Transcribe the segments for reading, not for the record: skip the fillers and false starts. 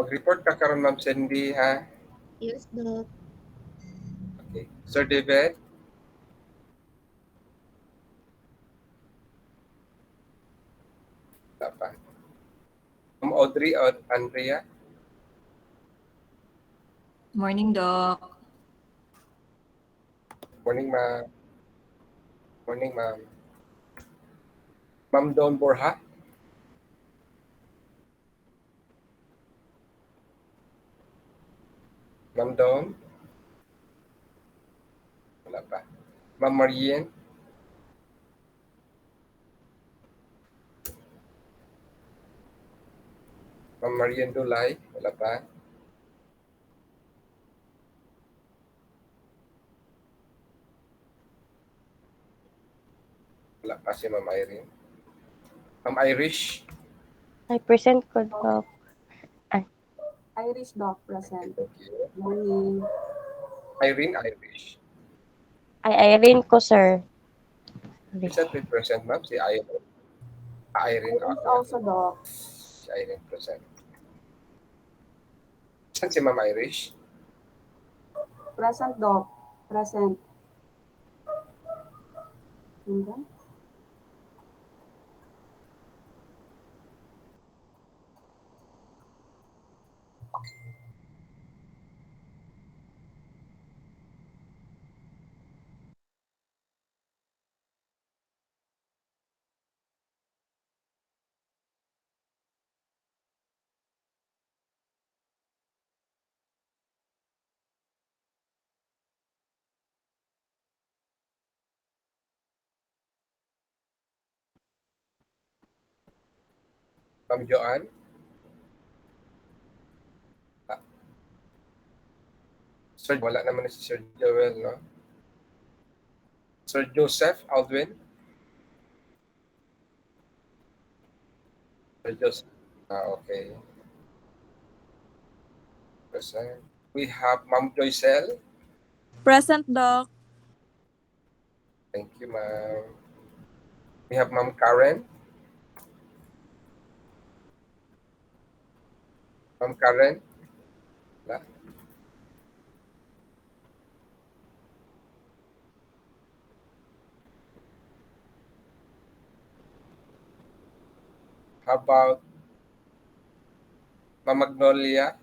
Mag-report ka karon, Ma'am Cindy, ha? Yes, Doc. Okay. Sir David? Wala pa. Ma'am Audrey o Andrea? Morning, Doc. Morning, ma'am. Morning, ma'am. Ma'am Don Borja? Ma'am Don? Wala pa. Ma'am Marien? Ma'am Marien Dulay? Wala pa. Wala pa si Ma'am Irene. Ma'am Irish? I present ko, Doc. Irish Doc present. Thank you. Morning. Irene Irish. Ay, Irene ko, sir. Is that with present, ma'am? Si Irene. Irene, Irish okay. also Doc. Si Irene present. Saan si Ma'am Irish? Present Doc. Present. Hindi? Ma'am Joanne? Ah. Sir, wala naman na si Sir Joel, no? Sir Joseph Aldwin? Sir Joseph. Okay. Present. We have Ma'am Joycel. Present, Doc. Thank you, ma'am. We have Ma'am Karen. Ma'am Karen? Wala. How about Ma'am Magnolia?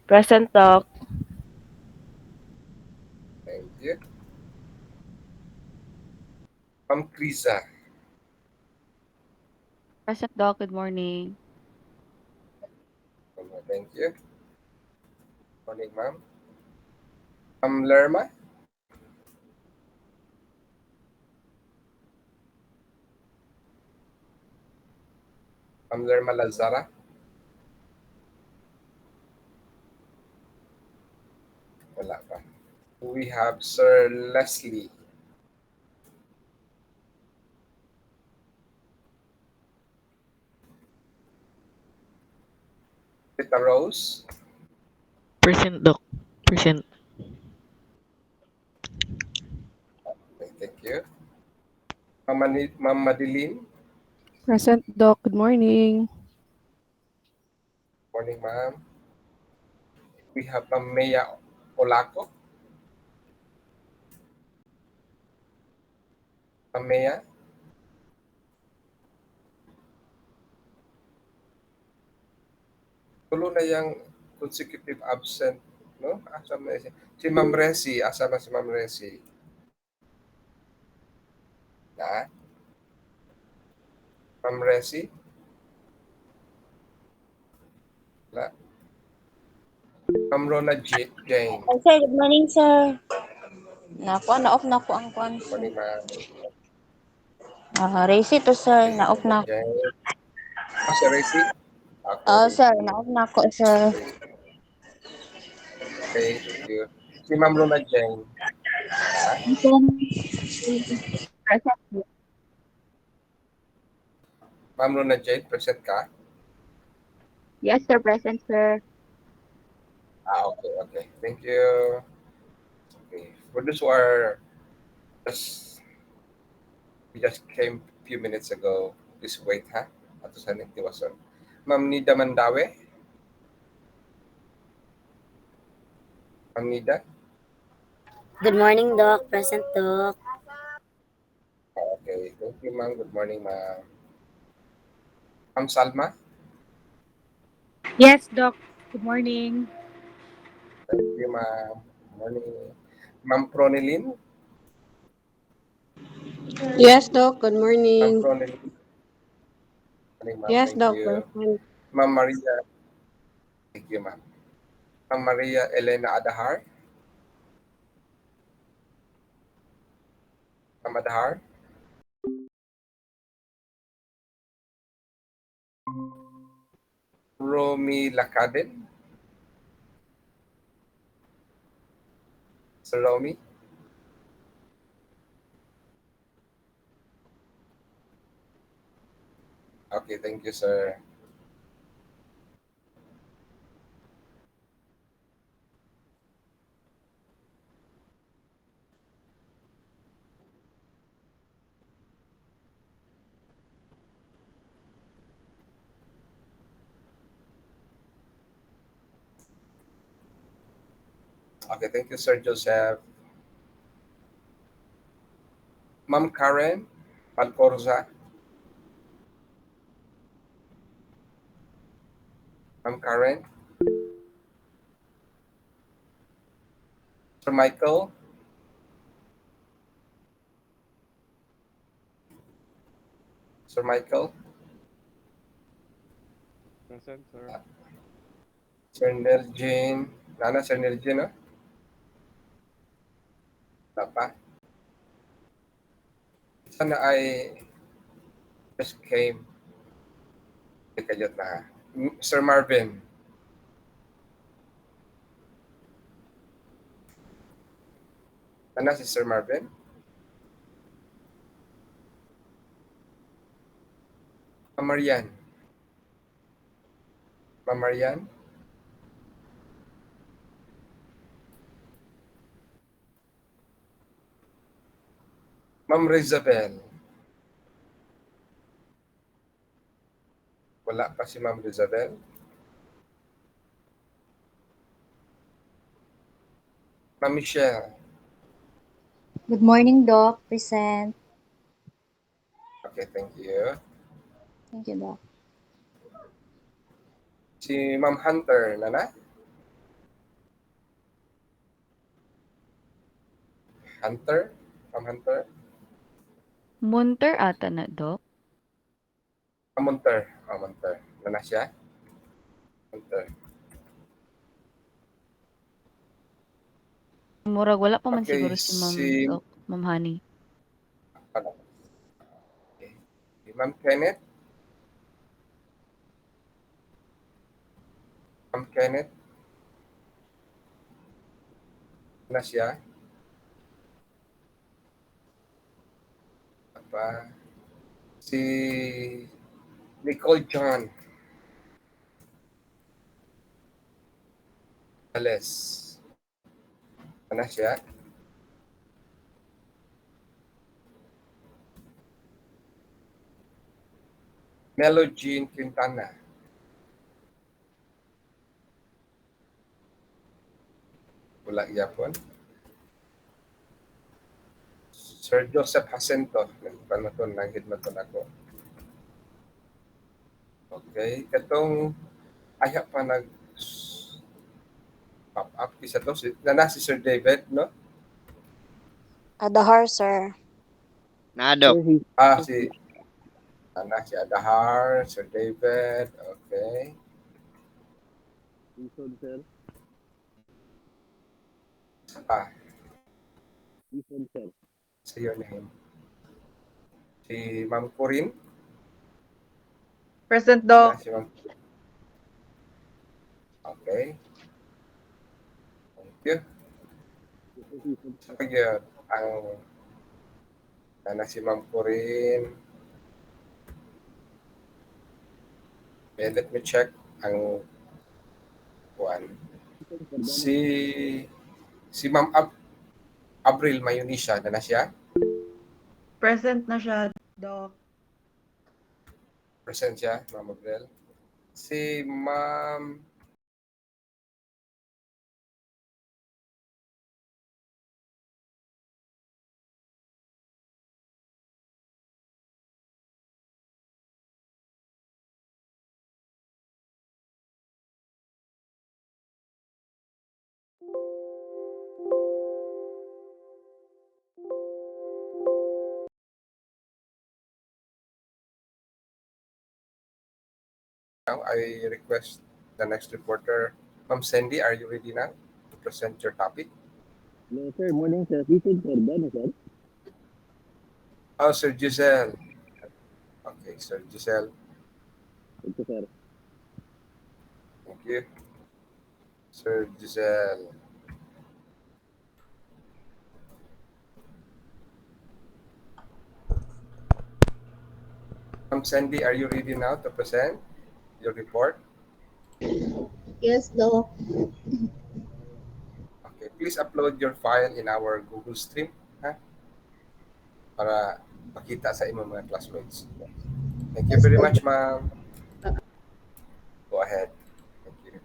Present, Doc. Thank you. Ma'am Krisa. Present, Doc. Good morning. Thank you. Morning, ma'am. Ma'am Lerma. Ma'am Lerma Lazara. Wala pa. We have Sir Leslie. Tita Rose. Present, Doc. Present. Okay, thank you. Ma'am Madeline. Present, Doc. Good morning. Morning, ma'am. We have Ma'am Mea Olaco. Ma'am Mea. Tulo na yung consecutive absent, no? Asa na si Ma'am Resi, asa na si Ma'am Resi? Na? Ma'am Resi? Wala. Ma'am Rona Jane. Sir, good morning, sir. Na-off na ko ang kwan, sir. Morning, ma'am. Racy to, sir. Na-off na ko. Jane. Si Resi? Sir. Na-off na ko, sir. Okay, thank you. Si Ma'am Rona Jane. Na? Present. Ma'am Rona Jane, present ka? Yes, sir. Present, sir. Okay. Thank you. Okay. For those who are we just came a few minutes ago, please wait, ha? Ato sa nagtiwason. Ma'am Nida Mandawe. Ma'am Nida. Good morning, Doc. Present, Doc. Okay, thank you, ma'am. Good morning, ma'am. Ma'am Salma. Yes, Doc. Good morning. Thank you, ma'am. Good morning. Ma'am Pronilin. Yes, Doc. Good Ma'am morning. Pronilin. Morning, ma'am. Yes, Thank Doc. you. Present. Ma'am Maria. Thank you, ma'am. Ma'am Maria Elena Adahar. Ma'am Adahar. Romy Lakaden. Sir Romy. Okay, thank you, sir. Okay, thank you, Sir Joseph. Ma'am Karen Malcorza. Ma'am Karen. Sir Michael. Sir Michael. Present, sir. Sir Nerjin. Nana, Sir Nerjin, no? Wala pa. Sana ay just came. Kajot na. Sir Marvin. Nana si Sir Marvin. Ma'am Marian. Ma'am Marian. Ma'am Rizabel. Wala pa si Ma'am Rizabel. Ma'am Michelle. Good morning, Doc. Present. Okay, thank you. Thank you, Doc. Si Ma'am Hunter, Nana? Hunter? Ma'am Hunter? Munter ata na, Doc. Ma'am Munter. Ma'am Munter. Nana siya? Munter. Murag wala pa man Okay, siguro si Ma'am si... Doc, Ma'am Honey. Ano? Okay. Si Ma'am Kenneth? Ma'am Kenneth? Nana siya? Pa? Si Nicole John Ales. Ano siya? Melo Jean Quintana. Wala yapon. Sir Joseph Jacinto. Nagpanaton, nanghidmaton ako. Okay. Itong aya pa nag pop up isa to. Nana si Sir David, no? Adahar, sir. Nadok. Si Nana si Adahar, Sir David. Okay. Listen, sir. Isa pa. Listen, sir. Sa your name. Si Ma'am Corinne. Present, Nana Doc. si Ma'am. Okay. Thank you. Sa pag ang Nana si Ma'am Corinne. Let me check ang kuan. Si Ma'am Abril Mayunisha na siya. Present na siya, Doc. Present siya, Ma'am Abril. Si Ma'am now, I request the next reporter. Ma'am Sandy, are you ready now to present your topic? Hello, sir. Morning, sir. This is Sir Ben, sir. Oh, Sir Giselle. Okay, Sir Giselle. Thank you, sir. Thank you. Sir Giselle. Ma'am Sandy, are you ready now to present your report? Yes, Doc. Okay, please upload your file in our Google Stream, ha? Para makita sa imong mga classmates. Thank you Yes, very Doc. much, ma'am. Go ahead. Thank you.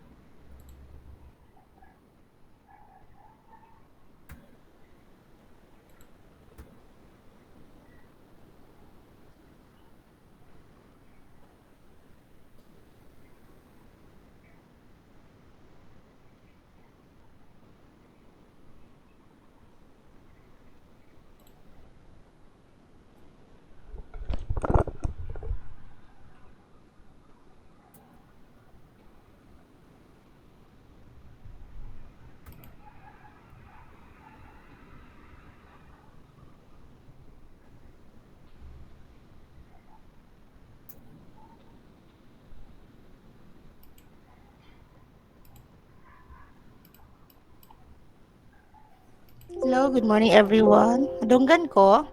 Hello, good morning everyone. Madunggan ko?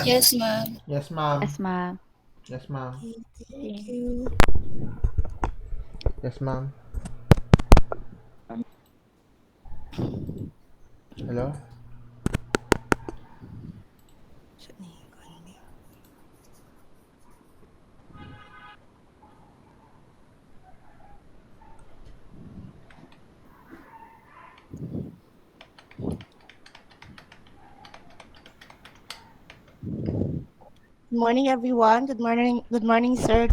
Yes, ma'am. Yes, ma'am. Yes, ma'am. Yes, ma'am. Yes, ma'am. Okay, thank you. Yes, ma'am. Hello? Good morning everyone. Good morning Sir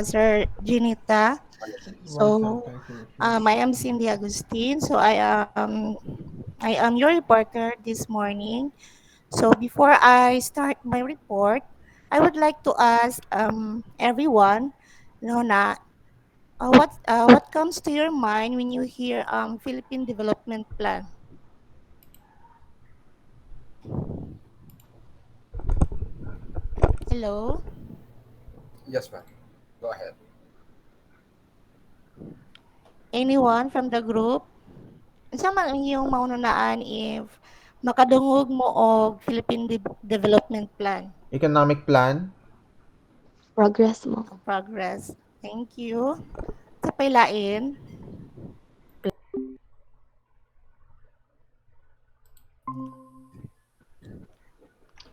Sir Junita. Welcome. So, Thank you. I am Cindy Agustin. So I am your reporter this morning. So before I start my report, I would like to ask everyone, na what comes to your mind when you hear Philippine Development Plan? Hello? Yes, ma'am. Go ahead. Anyone from the group? Unsa man ang iyong maununaan if makadungog mo og Philippine Development Plan? Economic plan? Progress mo. Progress. Thank you. Sa pailain?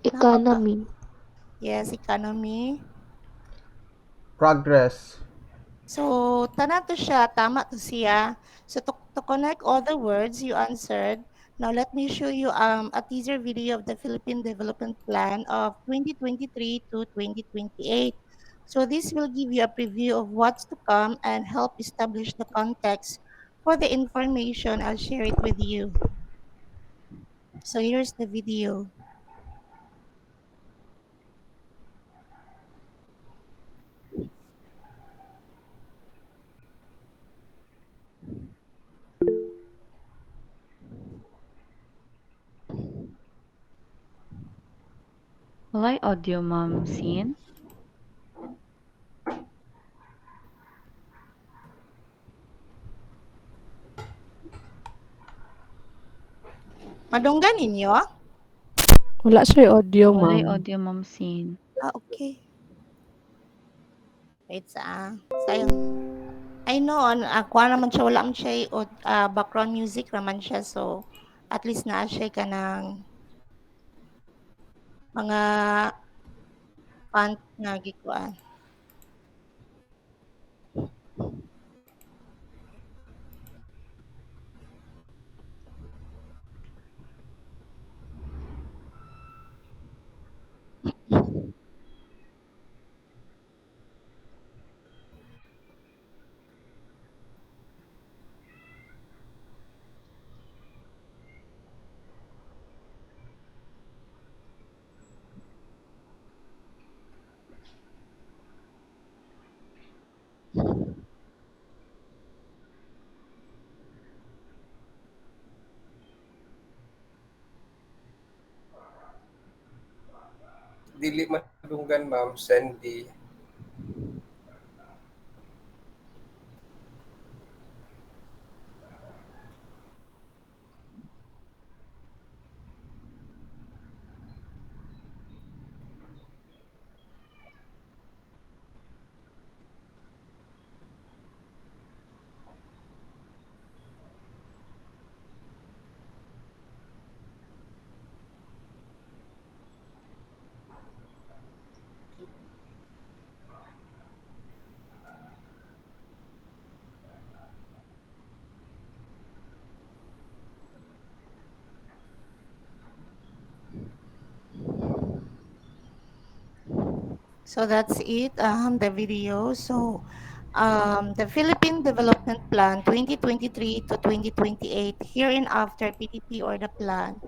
Economy. Yes, economy. Progress. So, tanan to siya, tama to siya. So, to connect all the words you answered, now let me show you a teaser video of the Philippine Development Plan of 2023 to 2028. So, this will give you a preview of what's to come and help establish the context for the information. I'll share it with you. So, here's the video. Walay audio, ma'am Sin. Madunggan ninyo? Wala siya audio, Walay ma'am. audio, ma'am Sin. Okay. Wait sayang. I know, kuha naman siya, wala man siya background music naman siya. So, at least naa siya ka ng mga font nga gikuan. dili madunggan ma'am, send the So that's it, the video. So the Philippine Development Plan 2023 to 2028, hereinafter PDP or the plan,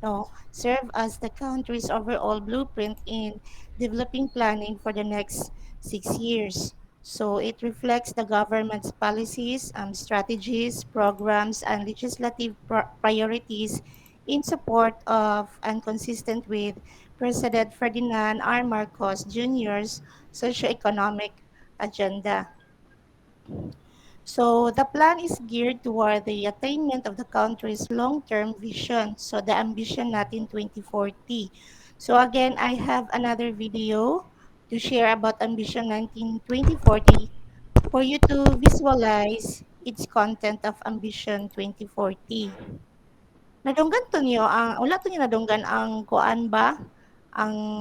no, serve as the country's overall blueprint in developing planning for the next 6 years. So it reflects the government's policies, strategies, programs, and legislative priorities in support of and consistent with President Ferdinand R. Marcos Jr.'s socioeconomic agenda. So the plan is geared toward the attainment of the country's long-term vision. So the ambition natin 2040. So again, I have another video to share about ambition 2040 for you to visualize its content of ambition 2040. Nadunggan to niyo ang wala to niyo nadunggan ang kuan ba? Ang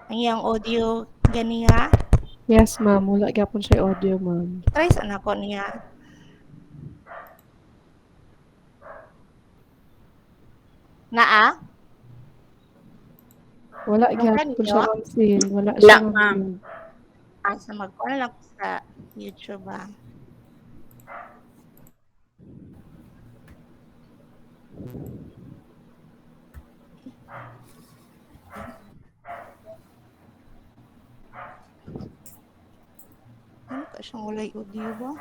iyang audio ganiha? Yes, ma'am. Wala gyapon siya audio, ma'am. Try sa nako niya. Naa? Wala Nadunggan gyapon ninyo? siya, ma'am Sin. Wala Wala, siya, ma'am ma'am. Sin. Sa mag-kuan lang ko sa YouTube, ah. Ano ka siyang walay audio ba?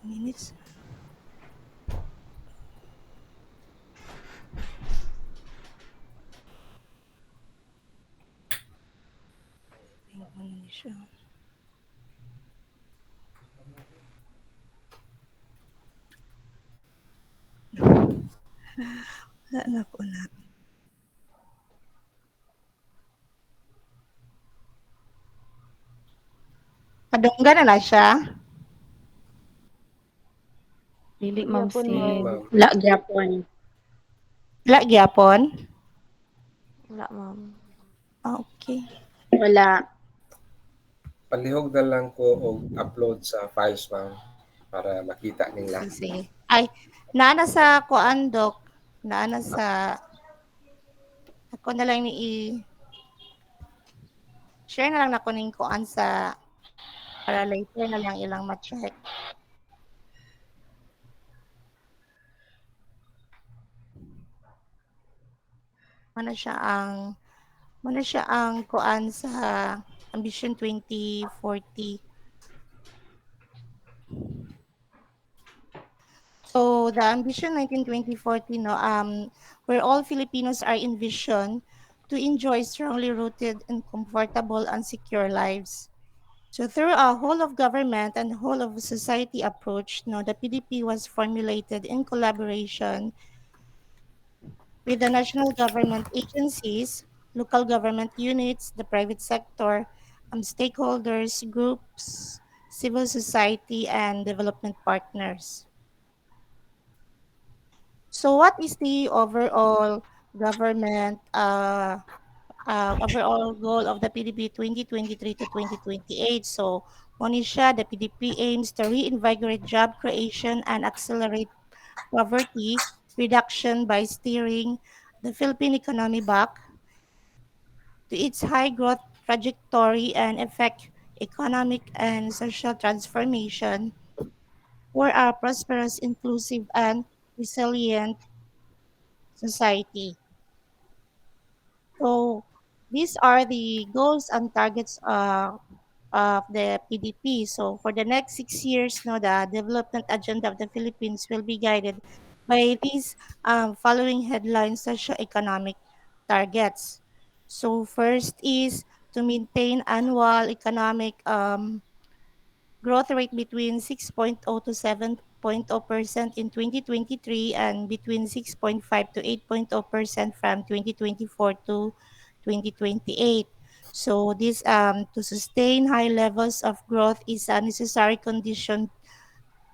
Two minutes. Tingnan mo na siya. Wala na po na. Nadunggan na siya? Dili, Ma'am dili Sin. ma'am. Wala gyapon. Wala gyapon? Wala, ma'am. Okay. Wala. Palihog na lang ko og upload sa files ma'am para makita nila. Sige. Ay, naana sa kuan, Dok. Naana sa ako na lang ni share na lang nako ning kuan sa para later na lang ilang ma-check. Ano siya ang kuan sa Ambition 2040. So the Ambition 2040, no, where all Filipinos are envisioned to enjoy strongly rooted and comfortable and secure lives. So through a whole of government and whole of society approach, no, the PDP was formulated in collaboration with the national government agencies, local government units, the private sector, stakeholders, groups, civil society, and development partners. So, what is the overall government overall goal of the PDP 2023 to 2028? So, Monisha, the PDP aims to reinvigorate job creation and accelerate poverty reduction by steering the Philippine economy back to its high growth trajectory and effect economic and social transformation for a prosperous, inclusive, and resilient society. So these are the goals and targets of the PDP. So for the next 6 years, no, the development agenda of the Philippines will be guided by these following headlines socio-economic targets. So first is to maintain annual economic growth rate between 6.0 to 7.0% in 2023 and between 6.5 to 8.0% from 2024 to 2028. So this to sustain high levels of growth is a necessary condition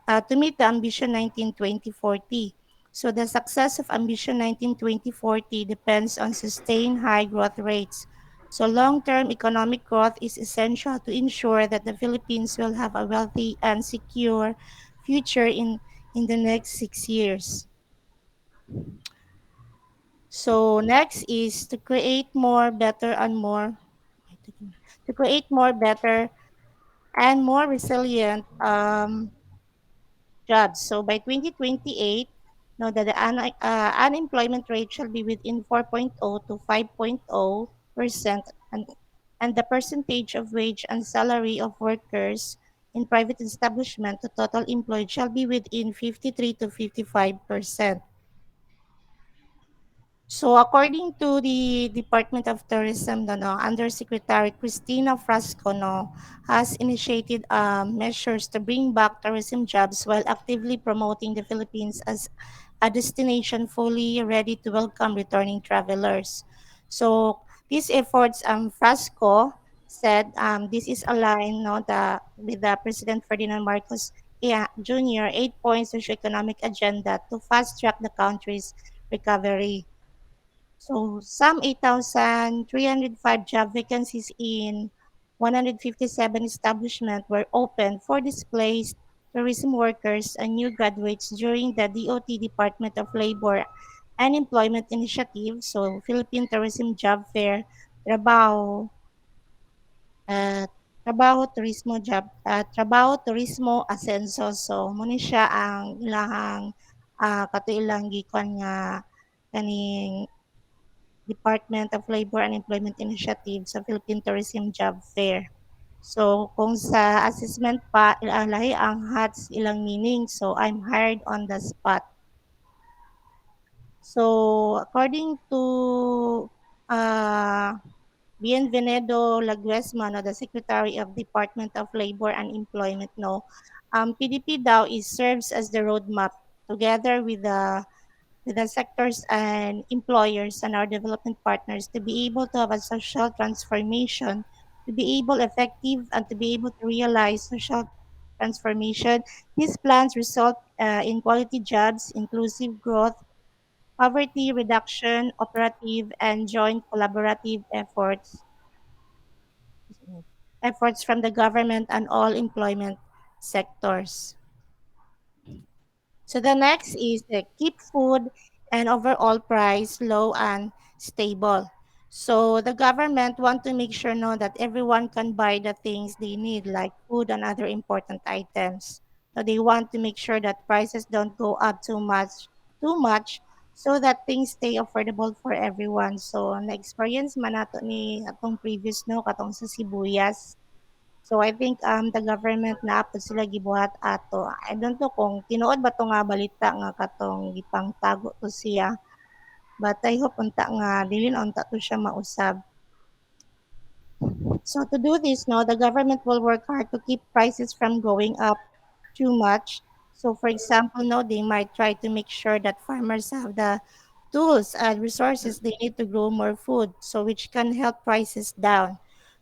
to meet the Ambition 19-2040. So the success of Ambition 19-2040 depends on sustained high growth rates. So long-term economic growth is essential to ensure that the Philippines will have a wealthy and secure future in the next 6 years. So next is to create more, better, and more to create more, better, and more resilient jobs. So by 2028, know that the unemployment rate shall be within 4.0 to 5.0%, and the percentage of wage and salary of workers in private establishment to total employed shall be within 53 to 55%. So according to the Department of Tourism, Undersecretary Cristina Frasco has initiated measures to bring back tourism jobs while actively promoting the Philippines as a destination fully ready to welcome returning travelers. So these efforts, Frasco said, this is aligned with the President Ferdinand Marcos Jr. 8-point socioeconomic agenda to fast track the country's recovery. So some 8,305 job vacancies in 157 establishments were opened for displaced tourism workers and new graduates during the DOT Department of Labor and Employment Initiative. So Philippine Tourism Job Fair, Trabaho, uh, Trabaho, Turismo, Asenso. So muna siya ang ilahang katuilang gikon nga kaning Department of Labor and Employment Initiative sa Philippine Tourism Job Fair. So, kung sa assessment pa, lahi ang HATS ilang meaning. So, I'm hired on the spot. So, according to uh, Bienvenido Laguesma, the Secretary of Department of Labor and Employment, PDP daw serves as the roadmap together with the sectors and employers and our development partners to be able to have a social transformation, to be able effective and to be able to realize social transformation. These plans result in quality jobs, inclusive growth, poverty reduction, operative and joint collaborative efforts from the government and all employment sectors. So the next is keep food and overall price low and stable. So the government want to make sure that everyone can buy the things they need like food and other important items. So they want to make sure that prices don't go up too much so that things stay affordable for everyone. So na-experience man nato ni atong previous katong sa sibuyas. So I think the government na apod sila gibuhat ato. I don't know kung tinuod ba to nga balita nga katong gipangtago to siya. But I hope unta nga dili na unta to siya mausab. So to do this, the government will work hard to keep prices from going up too much. So for example, they might try to make sure that farmers have the tools and resources they need to grow more food, so which can help prices down.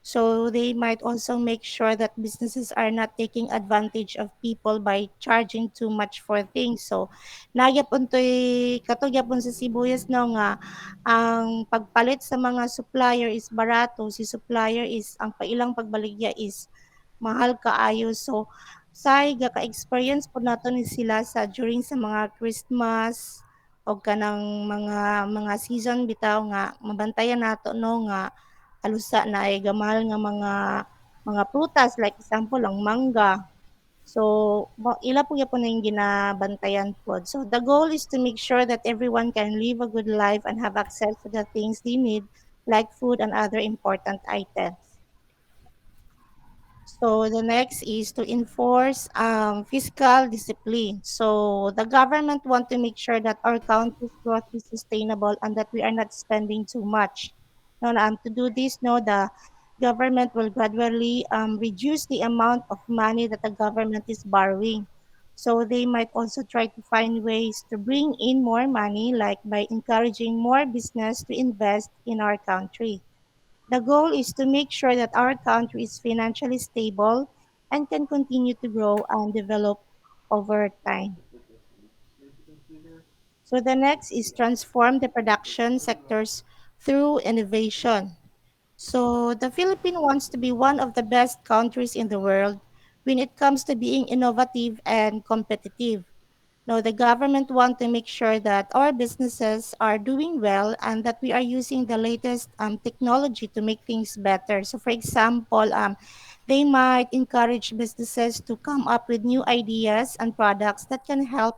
So they might also make sure that businesses are not taking advantage of people by charging too much for things. So nagyapon to'y kato gyapon sa sibuyas no nga ang pagpalit sa mga supplier is barato, si supplier is ang pailang pagbaligya is mahal kaayo. So gaka-experience po nato ni sila sa during sa mga Christmas o kanang mga season bitaw nga mabantayan nato no nga alusa na ay gamahal nga mga prutas like example ang mangga. So ila po gyapon na yung ginabantayan pod. So the goal is to make sure that everyone can live a good life and have access to the things they need like food and other important items. So the next is to enforce fiscal discipline. So the government want to make sure that our country's growth is sustainable and that we are not spending too much. No, to do this, no, the government will gradually reduce the amount of money that the government is borrowing. So they might also try to find ways to bring in more money, like by encouraging more business to invest in our country. The goal is to make sure that our country is financially stable and can continue to grow and develop over time. So the next is transform the production sectors through innovation. So the Philippines wants to be one of the best countries in the world when it comes to being innovative and competitive. No, the government want to make sure that our businesses are doing well and that we are using the latest technology to make things better. So, for example, they might encourage businesses to come up with new ideas and products that can help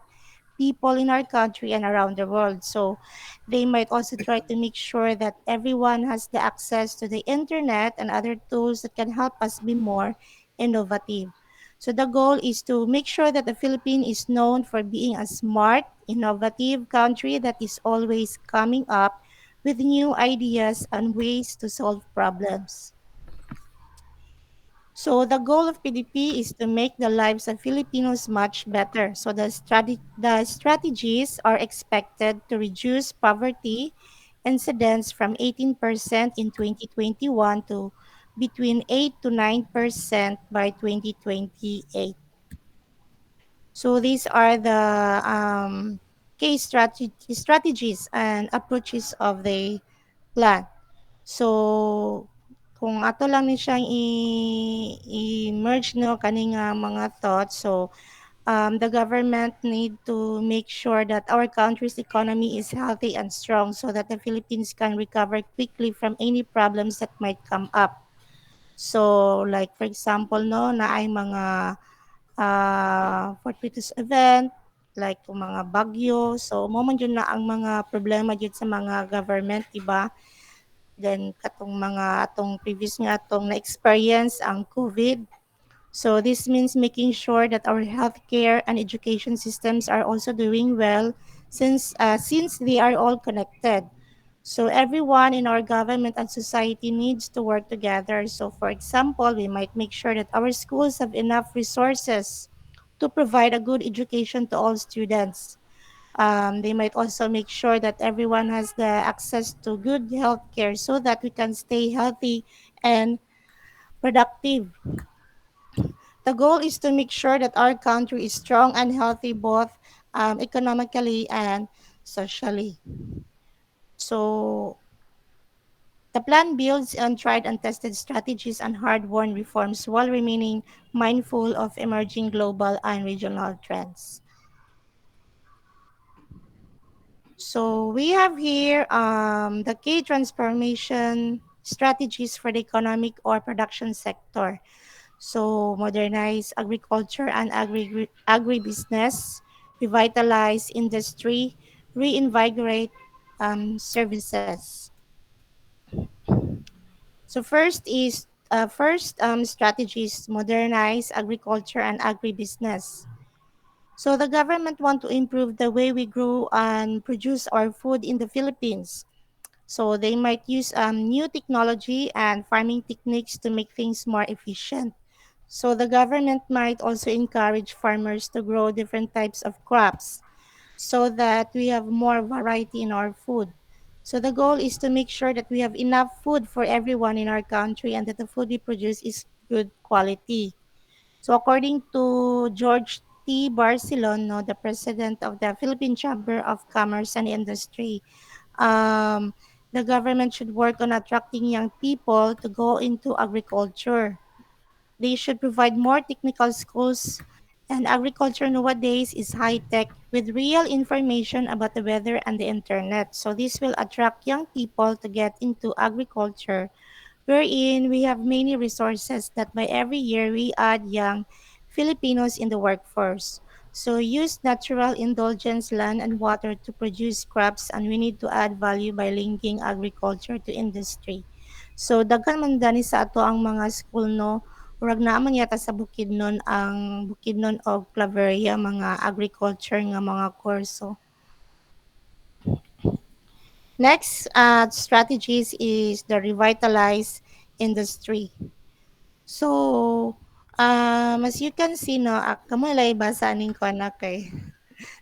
people in our country and around the world. So they might also try to make sure that everyone has the access to the internet and other tools that can help us be more innovative. So the goal is to make sure that the Philippines is known for being a smart, innovative country that is always coming up with new ideas and ways to solve problems. So the goal of PDP is to make the lives of Filipinos much better. So the strategies are expected to reduce poverty incidence from 18% in 2021 to between 8 to 9% by 2028. So these are the strategies and approaches of the plan. So, kung ato lang ni siyang i-merge no kani nga mga thoughts, so the government need to make sure that our country's economy is healthy and strong so that the Philippines can recover quickly from any problems that might come up. So, like for example, no, na ay mga fortuitous event, like kung mga bagyo. So, mo man yun na ang mga problema dyan sa mga government, diba? Then katong mga atong previous nga atong na-experience ang COVID. So this means making sure that our healthcare and education systems are also doing well since they are all connected. So everyone in our government and society needs to work together. So for example, we might make sure that our schools have enough resources to provide a good education to all students. They might also make sure that everyone has the access to good health care so that we can stay healthy and productive. The goal is to make sure that our country is strong and healthy both economically and socially. So the plan builds on tried and tested strategies and hard-won reforms while remaining mindful of emerging global and regional trends. So we have here the key transformation strategies for the economic or production sector. So modernize agriculture and agribusiness, revitalize industry, reinvigorate services. So first strategies modernize agriculture and agribusiness. So the government want to improve the way we grow and produce our food in the Philippines. So they might use new technology and farming techniques to make things more efficient. So the government might also encourage farmers to grow different types of crops so that we have more variety in our food. So the goal is to make sure that we have enough food for everyone in our country and that the food we produce is good quality. So according to George T. Barcelon, no, the president of the Philippine Chamber of Commerce and Industry, um, the government should work on attracting young people to go into agriculture. They should provide more technical schools, and agriculture nowadays is high tech with real information about the weather and the internet. So this will attract young people to get into agriculture, wherein we have many resources that by every year we add young Filipinos in the workforce. So use natural indulgence land and water to produce crops, and we need to add value by linking agriculture to industry. So daghan man dani sa ato ang mga school, no, murag naa man yata sa Bukidnon ang Bukidnon og Claveria mga agriculture nga mga kurso. Next strategies is the revitalize industry. So, as you can see, no, kamo lay basa ning kuan na kay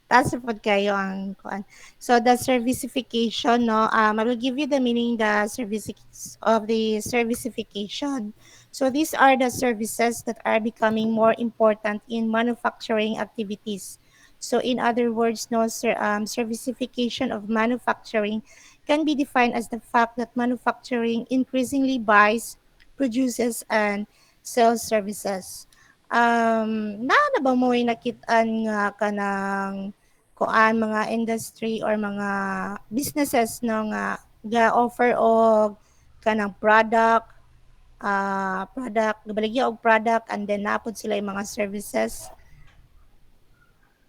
taas na pod kayo ang kuan. So the servicification, no, I will give you the meaning the service of the servicification. So these are the services that are becoming more important in manufacturing activities. So in other words, no, servicification of manufacturing can be defined as the fact that manufacturing increasingly buys, produces, and sells services. Naa na ba mo'y nakit-an nga kanang kuan mga industry or mga businesses no nga ga-offer og kanang product gabaligya og product and then naapod sila yung mga services?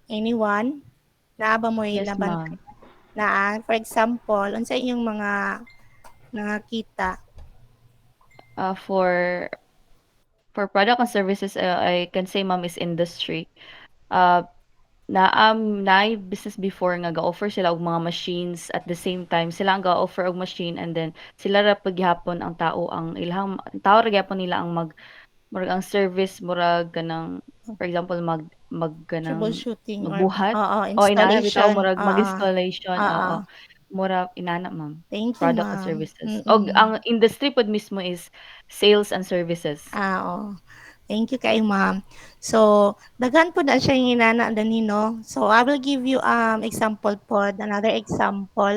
Anyone? Naa ba mo'y Yes, nabantay? ma'am. Naa, for example, unsa inyong mga nakita? Uh, for for product and services, I can say, ma'am, is industry. Uh, naay business before nga ga-offer sila og mga machines at the same time sila ang ga-offer og machine and then sila ra paghapon ang tao ang ilahang tao ra gyapon nila ang murag ang service murag kanang for example kanang Troubleshooting or magbuhat oo, o inaana bitaw installation, murag oo, mag-installation, oo. oo. Mura inana, ma'am, Thank you, product and ma'am. services. Og ang industry pod mismo is sales and services. Oo. Thank you kay ma'am. So, daghan po na siya yung inana danino. So, I will give you example po, another example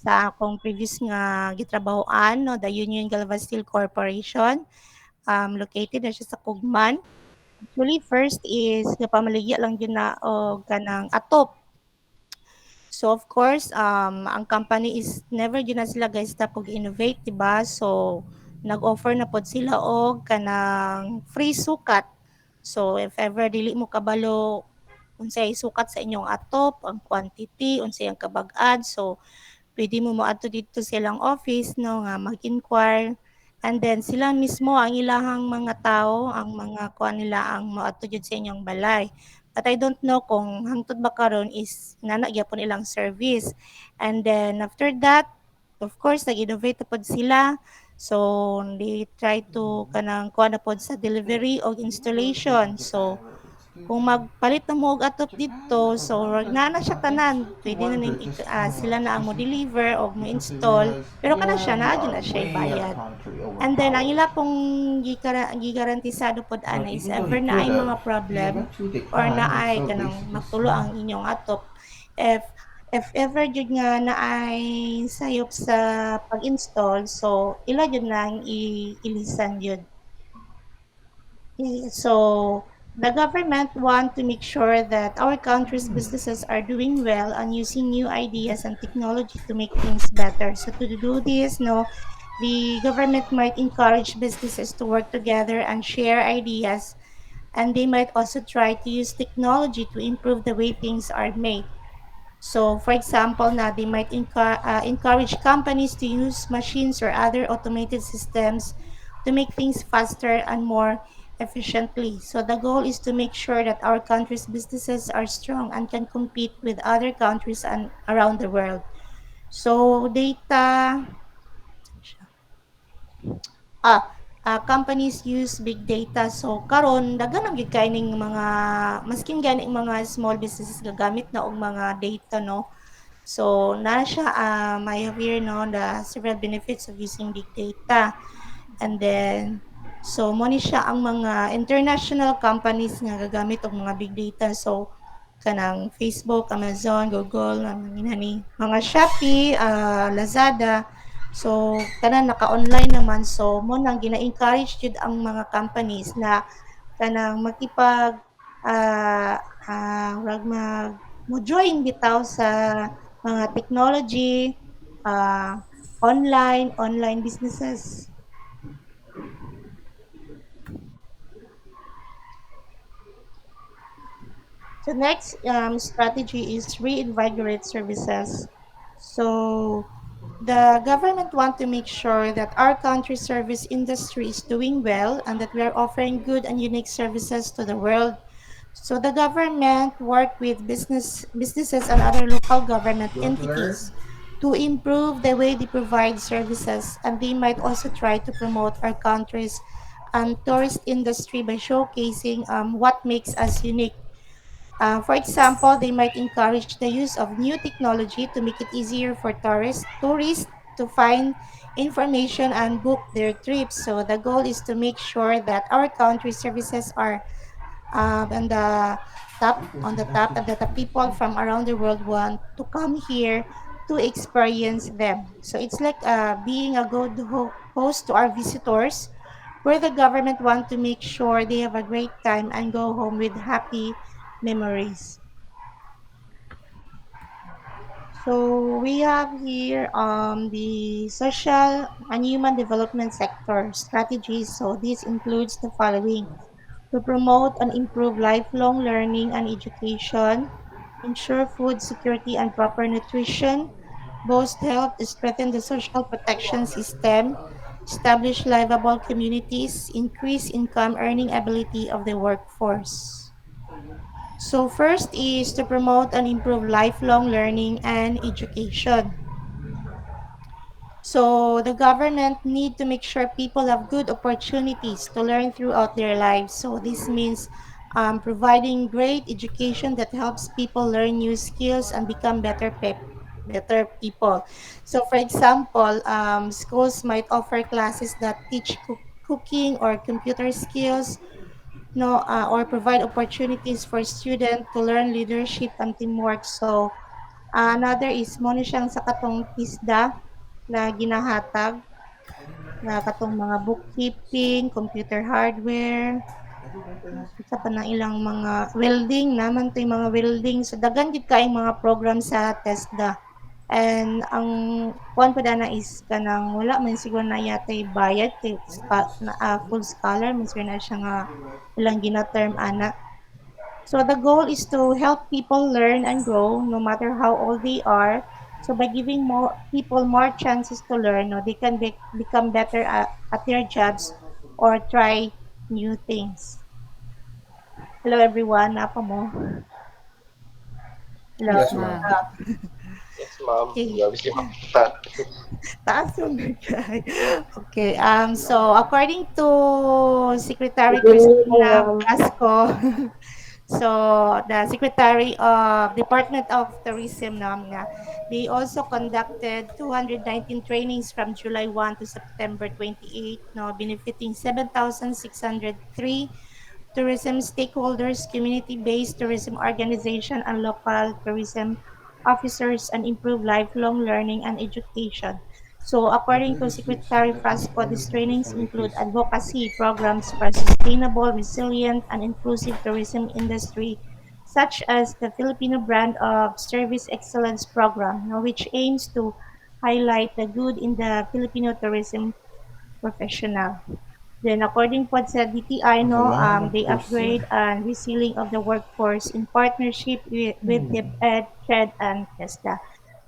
sa akong previous nga gitrabahoan, no, the Union Galva Steel Corporation. Located na siya sa Kugman. Actually, first is gapamaligya lang yun na o kanang atop. So of course, ang company is never gyud na sila guys stop og innovate, 'di ba? So nag-offer na pod sila og kanang free sukat. So if ever dili mo kabalo unsay sukat sa inyong atop, ang quantity, unsay ang kabag-ad, so pwede mo moadto dito sa ilang office, no, nga mag-inquire. And then sila mismo ang ilahang mga tao, ang mga kuan nila ang moadto jud sa inyong balay. But I don't know kung hangtod ba karon is nana gyapon ilang service. And then after that, of course, nag-innovate na pod sila. So they try to kanang kuan na pod sa delivery o installation. So kung magpalit na mo og atop dito, so wag na siya tanan, puwede na ning sila na ang mo-deliver o mo-install, pero kana siya naa gyud na siya'y bayad. And then ang ila pong gigarantisado pod ana is ever na ay mga problem or naay kanang magtulo ang inyong atop, if ever jud nga naay sayop sa pag-install, so ila jud na ang ilisan jud. So the government want to make sure that our country's businesses are doing well and using new ideas and technology to make things better. So to do this, no, the government might encourage businesses to work together and share ideas, and they might also try to use technology to improve the way things are made. So, for example, na they might encourage companies to use machines or other automated systems to make things faster and more efficiently. So, the goal is to make sure that our country's businesses are strong and can compete with other countries and around the world. So, companies use big data. So, karon daghan ang gid mga maskin gani mga small businesses gagamit na og mga data, no, So, na siya, I have here, no, the several benefits of using big data. And then, so, mo ni siya ang mga international companies nga gagamit og mga big data. So, kanang Facebook, Amazon, Google, mga Shopee, Lazada. So, tanan naka-online naman. So, mo nang gina-encourage jud ang mga companies na kanang makipag wag mo join bitaw sa mga technology, online businesses. So next strategy is reinvigorate services. So the government want to make sure that our country's service industry is doing well and that we are offering good and unique services to the world. So the government work with businesses and other local government You want to entities learn? to improve the way they provide services, and they might also try to promote our country's tourist industry by showcasing what makes us unique. For example, they might encourage the use of new technology to make it easier for tourists to find information and book their trips. So the goal is to make sure that our country services are on the top, and that the people from around the world want to come here to experience them. So it's like being a good host to our visitors, where the government want to make sure they have a great time and go home with happy memories. So we have here the social and human development sector strategies. So this includes the following: to promote and improve lifelong learning and education, ensure food security and proper nutrition, boost health, strengthen the social protection system, establish livable communities, increase income earning ability of the workforce. So first is to promote and improve lifelong learning and education. So the government need to make sure people have good opportunities to learn throughout their lives. So this means providing great education that helps people learn new skills and become better people. So for example, schools might offer classes that teach cooking or computer skills, no, or provide opportunities for students to learn leadership and teamwork. So another is mo ni siyang sa katong TISDA na ginahatag na katong mga bookkeeping, computer hardware, isa pa ng ilang mga welding naman to yung mga welding. So daghan gid kaayong mga program sa TESDA. And ang kuan pa dana is kanang wala man siguro na yatay bayad kay full scholar man siguro na siya nga ilang gina-term ana. So the goal is to help people learn and grow no matter how old they are. So by giving more people more chances to learn, no, they can become better at their jobs or try new things. Hello everyone, napa mo? Hello. Yes, Yes, ma'am. ma'am. Yes, ma'am. Okay. Grabe si ma'am. Ta- Taas yung guy. Okay. So according to Secretary Good evening, Christina ma'am. Blasco, so the Secretary of Department of Tourism naman nga, they also conducted 219 trainings from July 1 to September 28, no, benefiting 7,603 tourism stakeholders, community-based tourism organization, and local tourism officers, and improve lifelong learning and education. So according to Secretary Frasco, these trainings include advocacy programs for sustainable, resilient, and inclusive tourism industry, such as the Filipino Brand of Service Excellence Program, now, which aims to highlight the good in the Filipino tourism professional. Then according po sa DTI, Ang no, kailangan ng they puso. upgrade and reskilling of the workforce in partnership with DepEd, TRED, and TESDA.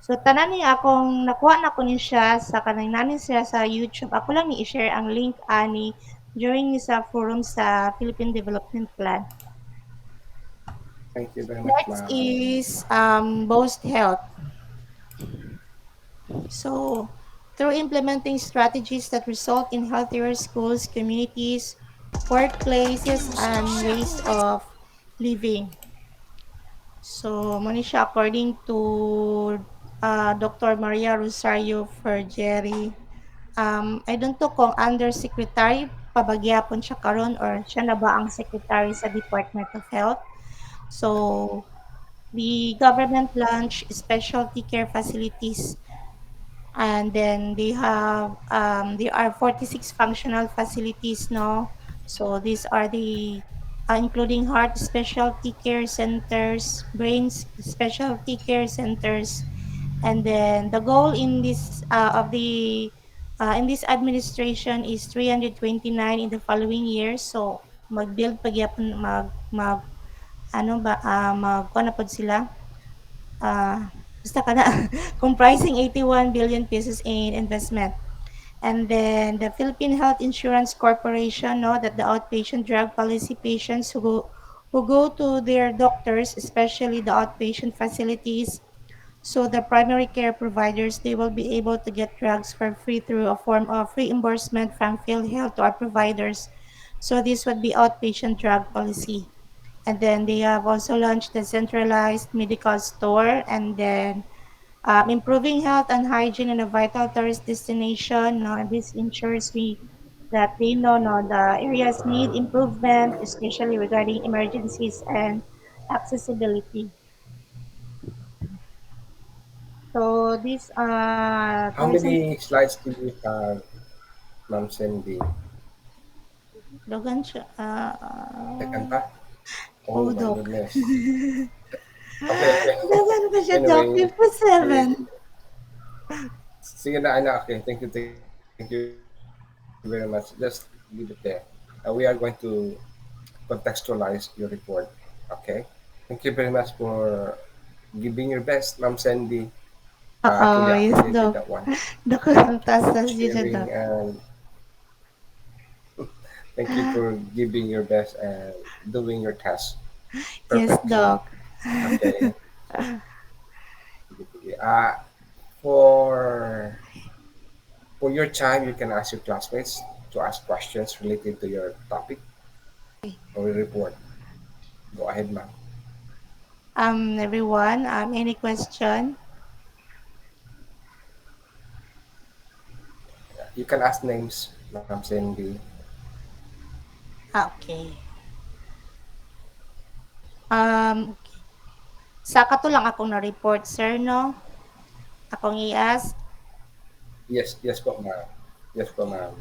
So tanan niya akong nakuha na ko ni siya sa kanang nanin siya sa YouTube. Ako lang ni i-share ang link ani during ni sa forum sa Philippine Development Plan. Thank you very much, Next ma'am. is Boost Health. So, through implementing strategies that result in healthier schools, communities, workplaces, and ways of living. So, mo ni siya according to Dr. Maria Rosario Fergeri. I don't know kung undersecretary pabagyapon siya karon or siya na ba ang secretary sa Department of Health. So, the government launch specialty care facilities, and then there are 46 functional facilities, no? So these are the including heart specialty care centers, specialty care centers, and then the goal in this of the in this administration is 329 in the following years. So mag-build pagyapon mag ano ba magkuha na pod sila, basta ka na, comprising 81 billion pesos in investment. And then the Philippine Health Insurance Corporation know that the outpatient drug policy patients who go to their doctors, especially the outpatient facilities, so the primary care providers, they will be able to get drugs for free through a form of reimbursement from PhilHealth to our providers. So this would be outpatient drug policy. And then they have also launched the centralized medical store, and then improving health and hygiene in a vital tourist destination. No, this ensures we that they know no, the areas need improvement, especially regarding emergencies and accessibility. So this How many slides do you have, Ma'am Cindy? Logan siya. Second pa? Oh Oh, my Doc. goodness. Okay, okay. Logan pa siya, Doc. Anyway, 57. sige na anak. Okay, thank you very much. Just leave it there. We are going to contextualize your report. Okay? Thank you very much for giving your best, Ma'am Sandy. Truly Oo, yes, appreciated that Doc. one. Doc, ang taas-taas yun siya, Sharing Doc. and thank you for giving your best and doing your task Yes, perfectly. Doc. Okay. For your time, you can ask your classmates to ask questions related to your topic or report. Go ahead, ma'am. Everyone, any question? You can ask names, ma'am Cindy. Okay. Okay. Sa kato lang akong na-report, sir, no? Akong i-ask. Yes po, ma'am. Yes po, ma'am.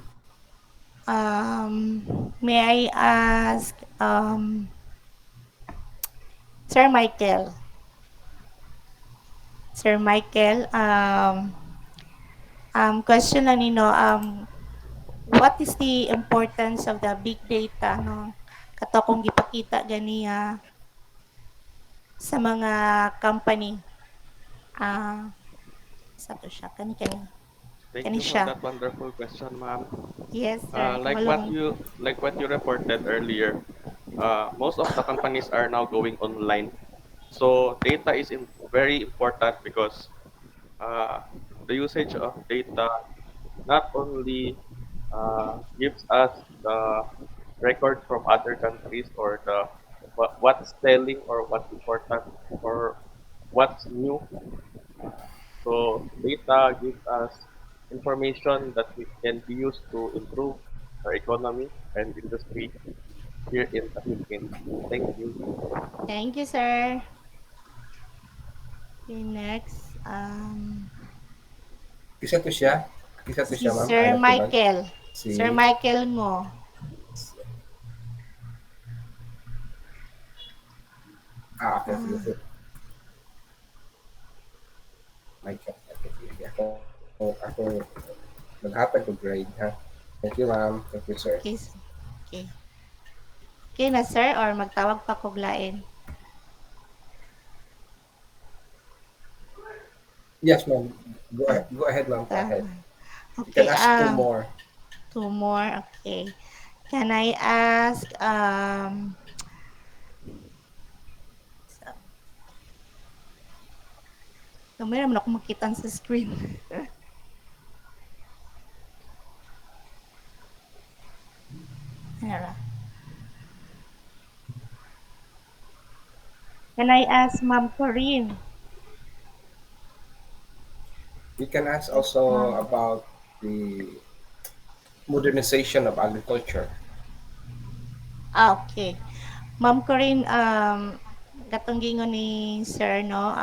May I ask, Sir Michael? Sir Michael, question lang nino, what is the importance of the big data, no? Kato kung gipakita ganiya sa mga company. Sa to siya, Thank kani you for siya. that wonderful question, ma'am. Yes, sir. Like what you reported earlier, most of the companies are now going online. So data is very important because the usage of data not only gives us the record from other countries or the what's selling or what's important or what's new. So data gives us information that we can be used to improve our economy and industry here in the Philippines. Thank you. Thank you, sir. Okay, next. Kisa to siya? Kisa to Si siya, ma'am? Sir Anak ko ba? Michael. Sir Si Michael mo. Okay, sige, sige. Michael. Okay, sige. Ako maghatag ko grade, ha? Thank you, ma'am. Thank you, sir. Okay. Okay. Okay na, sir, or magtawag pa kog lain? Yes, ma'am. Go ahead, ma'am. Go ahead. You can Okay, ask two more. two more. Okay. Can I ask, gamay naman ako makita sa screen. Ayan. Can I ask Ma'am Corinne? We can ask also about the modernization of agriculture. Okay. Ma'am Corinne, katong gingon ni Sir, no?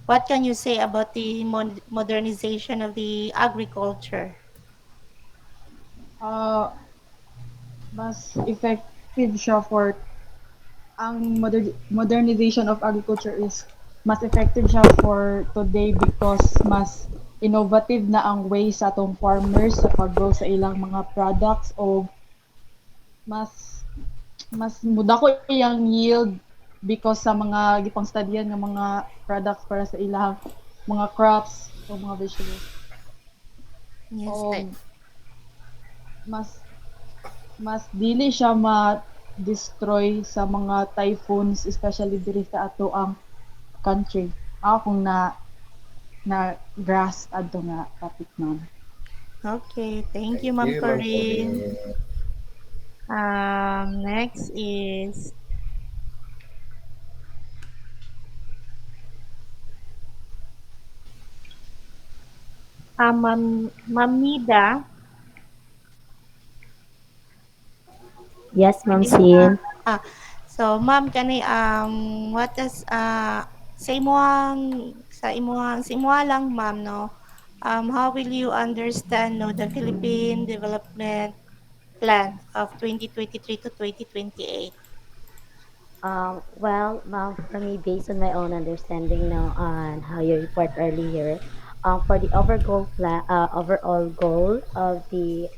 What can you say about the modernization of the agriculture? Uh, Mas effective siya for ang modernization of agriculture is mas effective siya for today because mas innovative na ang way sa atong farmers sa pag-grow sa ilang mga products o mas mas muda ko iyang yield because sa mga gipang studyan ng mga products para sa ilang mga crops o mga vegetables. Yes, O mas mas dili siya ma-destroy sa mga typhoons especially diri sa ato ang country. Ako kung na grasp adto nga topic ma'am. Okay, thank you, Thank Ma'am you, Ma'am Corinne. Pauline. Next is Ma'am Nida. Yes, Ma'am Pwede mo na. Sin. Ma'am, kani what is sa imuhang sa imuha lang ma'am, no? How will you understand, no, the Philippine Development Plan of 2023 to 2028? Well, ma'am, for me, based on my own understanding now on how you report earlier, for the overall goal of the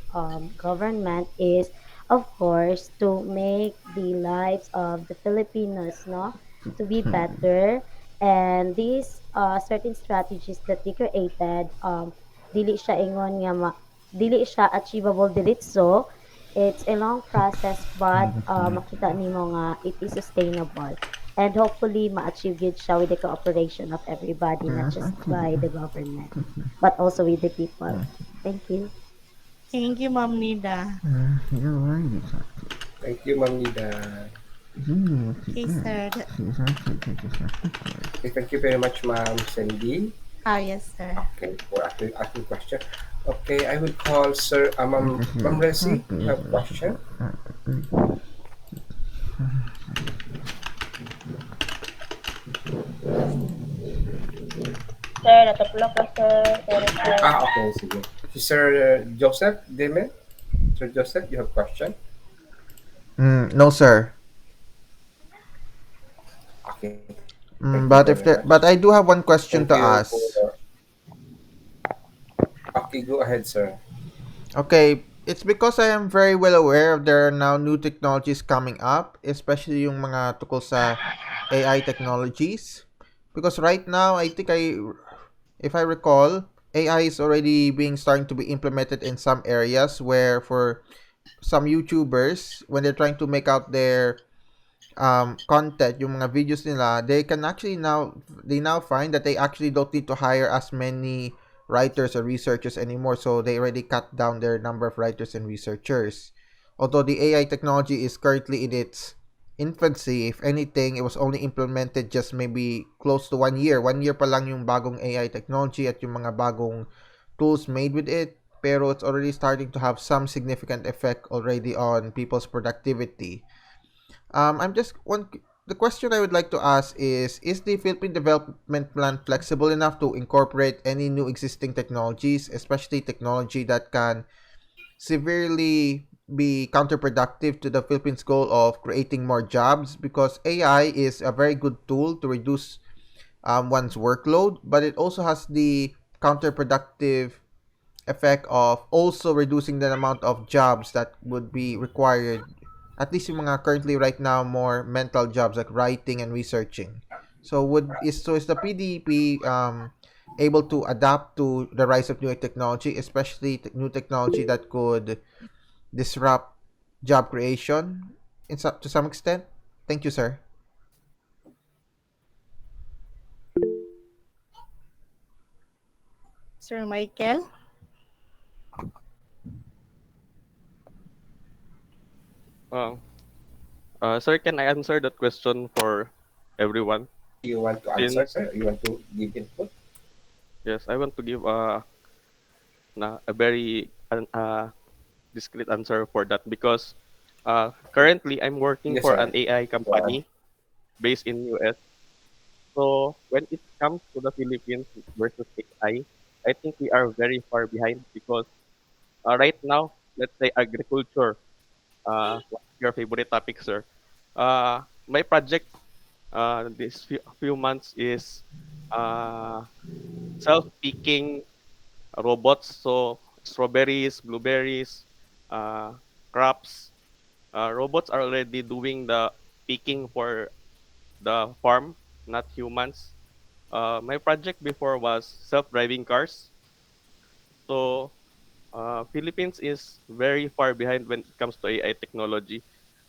government is, of course, to make the lives of the Filipinos, no, to be better. And these certain strategies that they created, dili siya ingon nga dili siya achievable diretso. It's a long process, but makita nimo nga it is sustainable. And hopefully, ma-achieve yun siya with the cooperation of everybody, not just by the government, but also with the people. Thank you. Thank you, Ma'am Nida. Thank you, Ma'am Nida. Okay, sir. Okay, thank you very much, Ma'am Cindy. Yes, sir. Okay, for asking question. Okay, I will call Sir Ma'am Resi. You have question? Sir, natapulok ka, sir. Sorry, sir. Okay, sige. Si Sir Joseph Deme. Sir Joseph, you have question? No, sir. Okay, thank you But very if there, much. but I do have one question Thank to you ask. for. Okay, go ahead, sir. Okay, it's because I am very well aware of there are now new technologies coming up, especially yung mga tukol sa AI technologies. Because right now, if I recall, AI is already being starting to be implemented in some areas where for some YouTubers, when they're trying to make out their content, yung mga videos nila, they now find that they actually don't need to hire as many writers or researchers anymore. So they already cut down their number of writers and researchers. Although the AI technology is currently in its infancy, if anything, it was only implemented just maybe close to 1 year. 1 year pa lang yung bagong AI technology at yung mga bagong tools made with it. Pero it's already starting to have some significant effect already on people's productivity. I'm just one. The question I would like to ask is the Philippine Development Plan flexible enough to incorporate any new existing technologies, especially technology that can severely be counterproductive to the Philippines' goal of creating more jobs? Because AI is a very good tool to reduce one's workload, but it also has the counterproductive effect of also reducing the amount of jobs that would be required, at least yung mga currently right now more mental jobs like writing and researching. So is the PDP able to adapt to the rise of new technology, especially new technology that could disrupt job creation to some extent? Thank you, sir. Sir Michael? Uh, Sir, can I answer that question for everyone? You want to answer? Since You want to give input? Yes, I want to give a very discreet answer for that because currently I'm working Yes, for an sir. AI Go ahead. company based in US. So when it comes to the Philippines versus I think we are very far behind because right now, let's say agriculture. What's your favorite topic, sir? My project this few months is uh, self-picking robots. So strawberries, blueberries, uh, crops. Robots are already doing the picking for the farm, not humans. My project before was self-driving cars. So Philippines is very far behind when it comes to AI technology.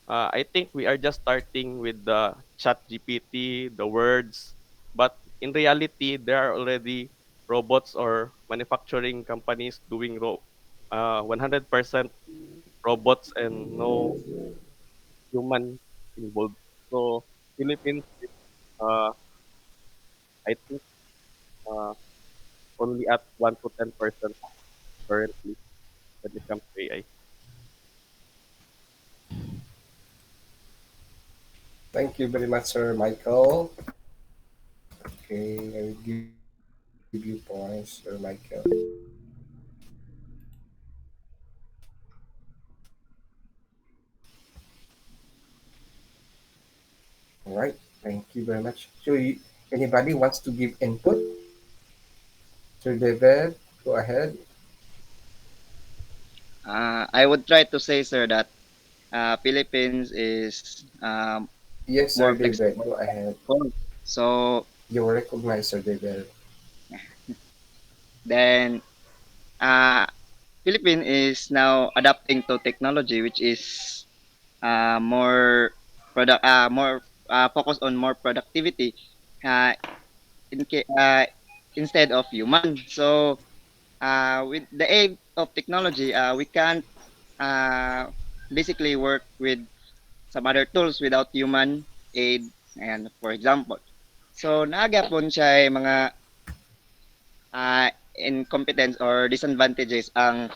I think we are just starting with the chat GPT, the words, but in reality, there are already robots or manufacturing companies doing 100% robots and no human involved. So Philippines is, I think, uh, only at 1 to 10% currently when it comes to AI. Thank you very much, Sir Michael. Okay, I will give you points, Sir Michael. All right. Thank you very much. So, anybody wants to give input? Sir David, go ahead. I would try to say, sir, that Philippines is Yes, Sir more David, flexible. go ahead. So You will recognize Sir David. then, uh, Philippines is now adapting to technology, which is more focused on more productivity, uh, instead of human. So with the aid of technology, we can't uh, basically work with some other tools without human aid. And for example, so naagapon siya ay mga incompetence or disadvantages ang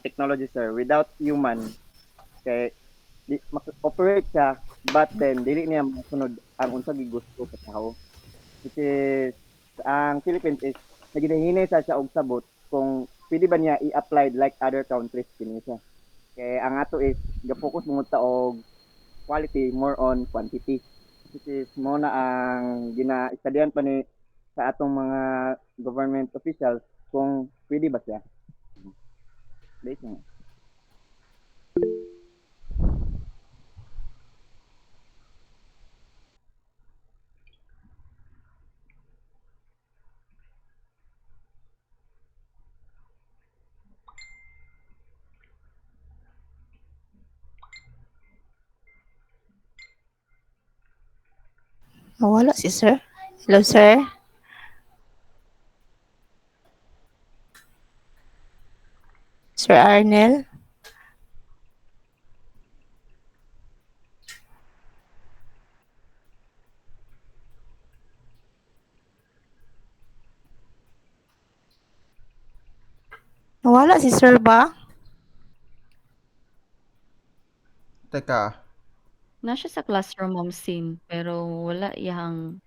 technology, sir, without human kay operate siya, but then dili niya masunod ang unsa gigusto sa tao, which is ang Philippines is naginahinay sa og sabot kung pwede ba niya i-apply like other countries kini siya. Kay ang ato is ga-focus mo ta og quality more on quantity, which is mo na ang gina-studyhan pa ni sa atong mga government officials kung pwede ba siya. Based na. Nawala si sir. Hello, sir. Sir Arnel. Nawala si sir ba? Teka, Na siya sa classroom, ma'am, scene, pero wala iyang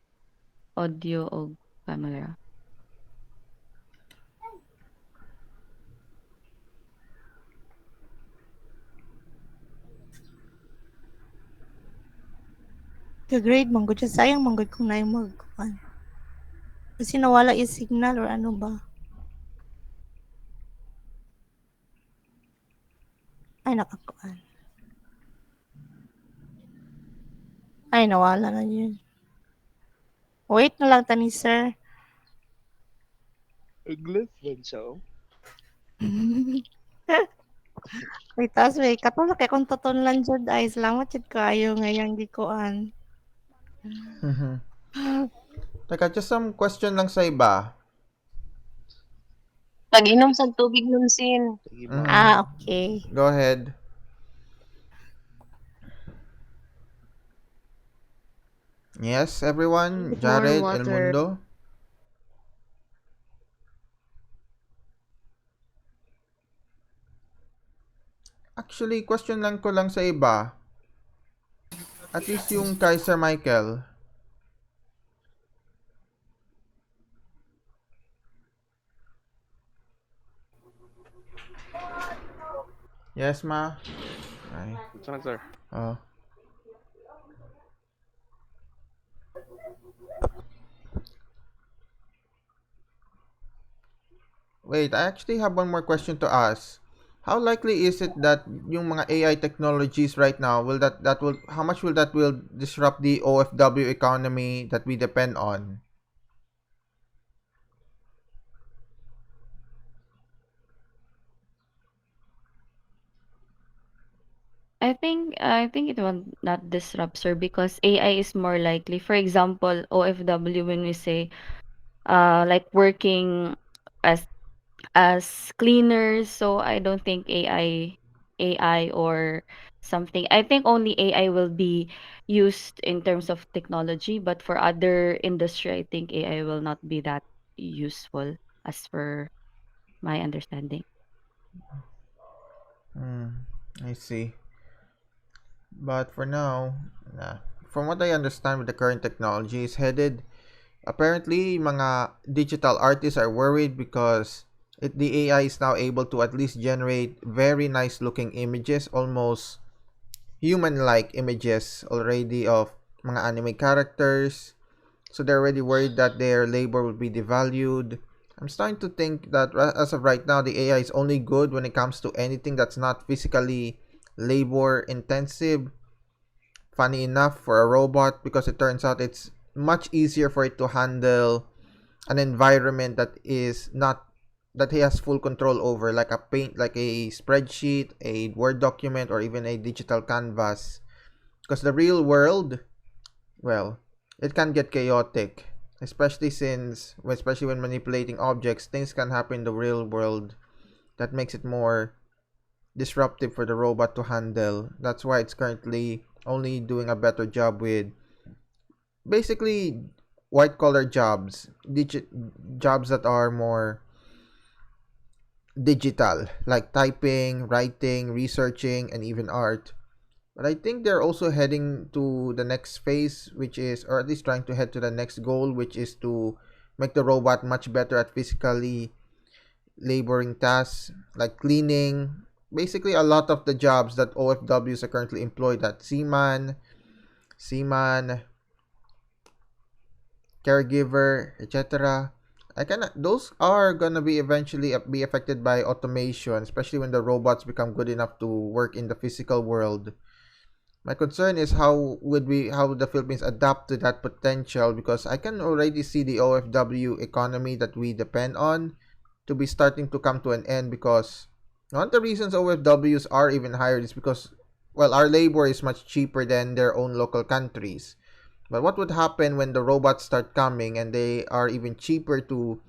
audio o camera. Ka-grade man gud siya. Sayang man gud kung naay kuan. Kasi nawala yung signal or ano ba? Ay, nakakuan. Ay, nawala na yun. Wait na lang tani, sir. English man siya, oh. Wait, tas wait. Katulak kay kung tutunlan jud ay salamat jud kayo ngayang gikuan. mhm. Teka, just some question lang sa iba. Pag-inom sa tubig nun, Sin. Sige, ma'am. Mhm. Okay. Go ahead. Yes, everyone. Drink more Jared, El water. Mundo. Actually, question lang ko lang sa iba. At least yung kay Sir Michael. Yes, ma? Ay. Sir. Oh. Wait, I actually have one more question to ask. How likely is it that yung mga AI technologies right now will how much will that will disrupt the OFW economy that we depend on? I think it will not disrupt, sir, because AI is more likely. For example, OFW, when we say like working as cleaners, so I don't think AI or something. I think only AI will be used in terms of technology, but for other industry, I think AI will not be that useful as per my understanding. I see. But for now, nah. From what I understand with the current technology is headed, apparently mga digital artists are worried because the AI is now able to at least generate very nice looking images, almost human-like images already of mga anime characters. So they're already worried that their labor will be devalued. I'm starting to think that as of right now, the AI is only good when it comes to anything that's not physically labor intensive. Funny enough for a robot, because it turns out it's much easier for it to handle an environment that is not that he has full control over, like a spreadsheet, a Word document, or even a digital canvas. Because the real world, well, it can get chaotic, especially when manipulating objects. Things can happen in the real world that makes it more disruptive for the robot to handle. That's why it's currently only doing a better job with basically white collar jobs, jobs that are more digital, like typing, writing, researching, and even art. But I think they're also heading to the next phase, which is, or at least trying to head to the next goal, which is to make the robot much better at physically laboring tasks like cleaning. Basically, a lot of the jobs that OFWs are currently employed at seaman, caregiver, etc. I can those are gonna be eventually be affected by automation, especially when the robots become good enough to work in the physical world. My concern is how the Philippines adapt to that potential, because I can already see the OFW economy that we depend on to be starting to come to an end, because one of the reasons OFWs are even hired is because, well, our labor is much cheaper than their own local countries. But what would happen when the robots start coming and they are even cheaper to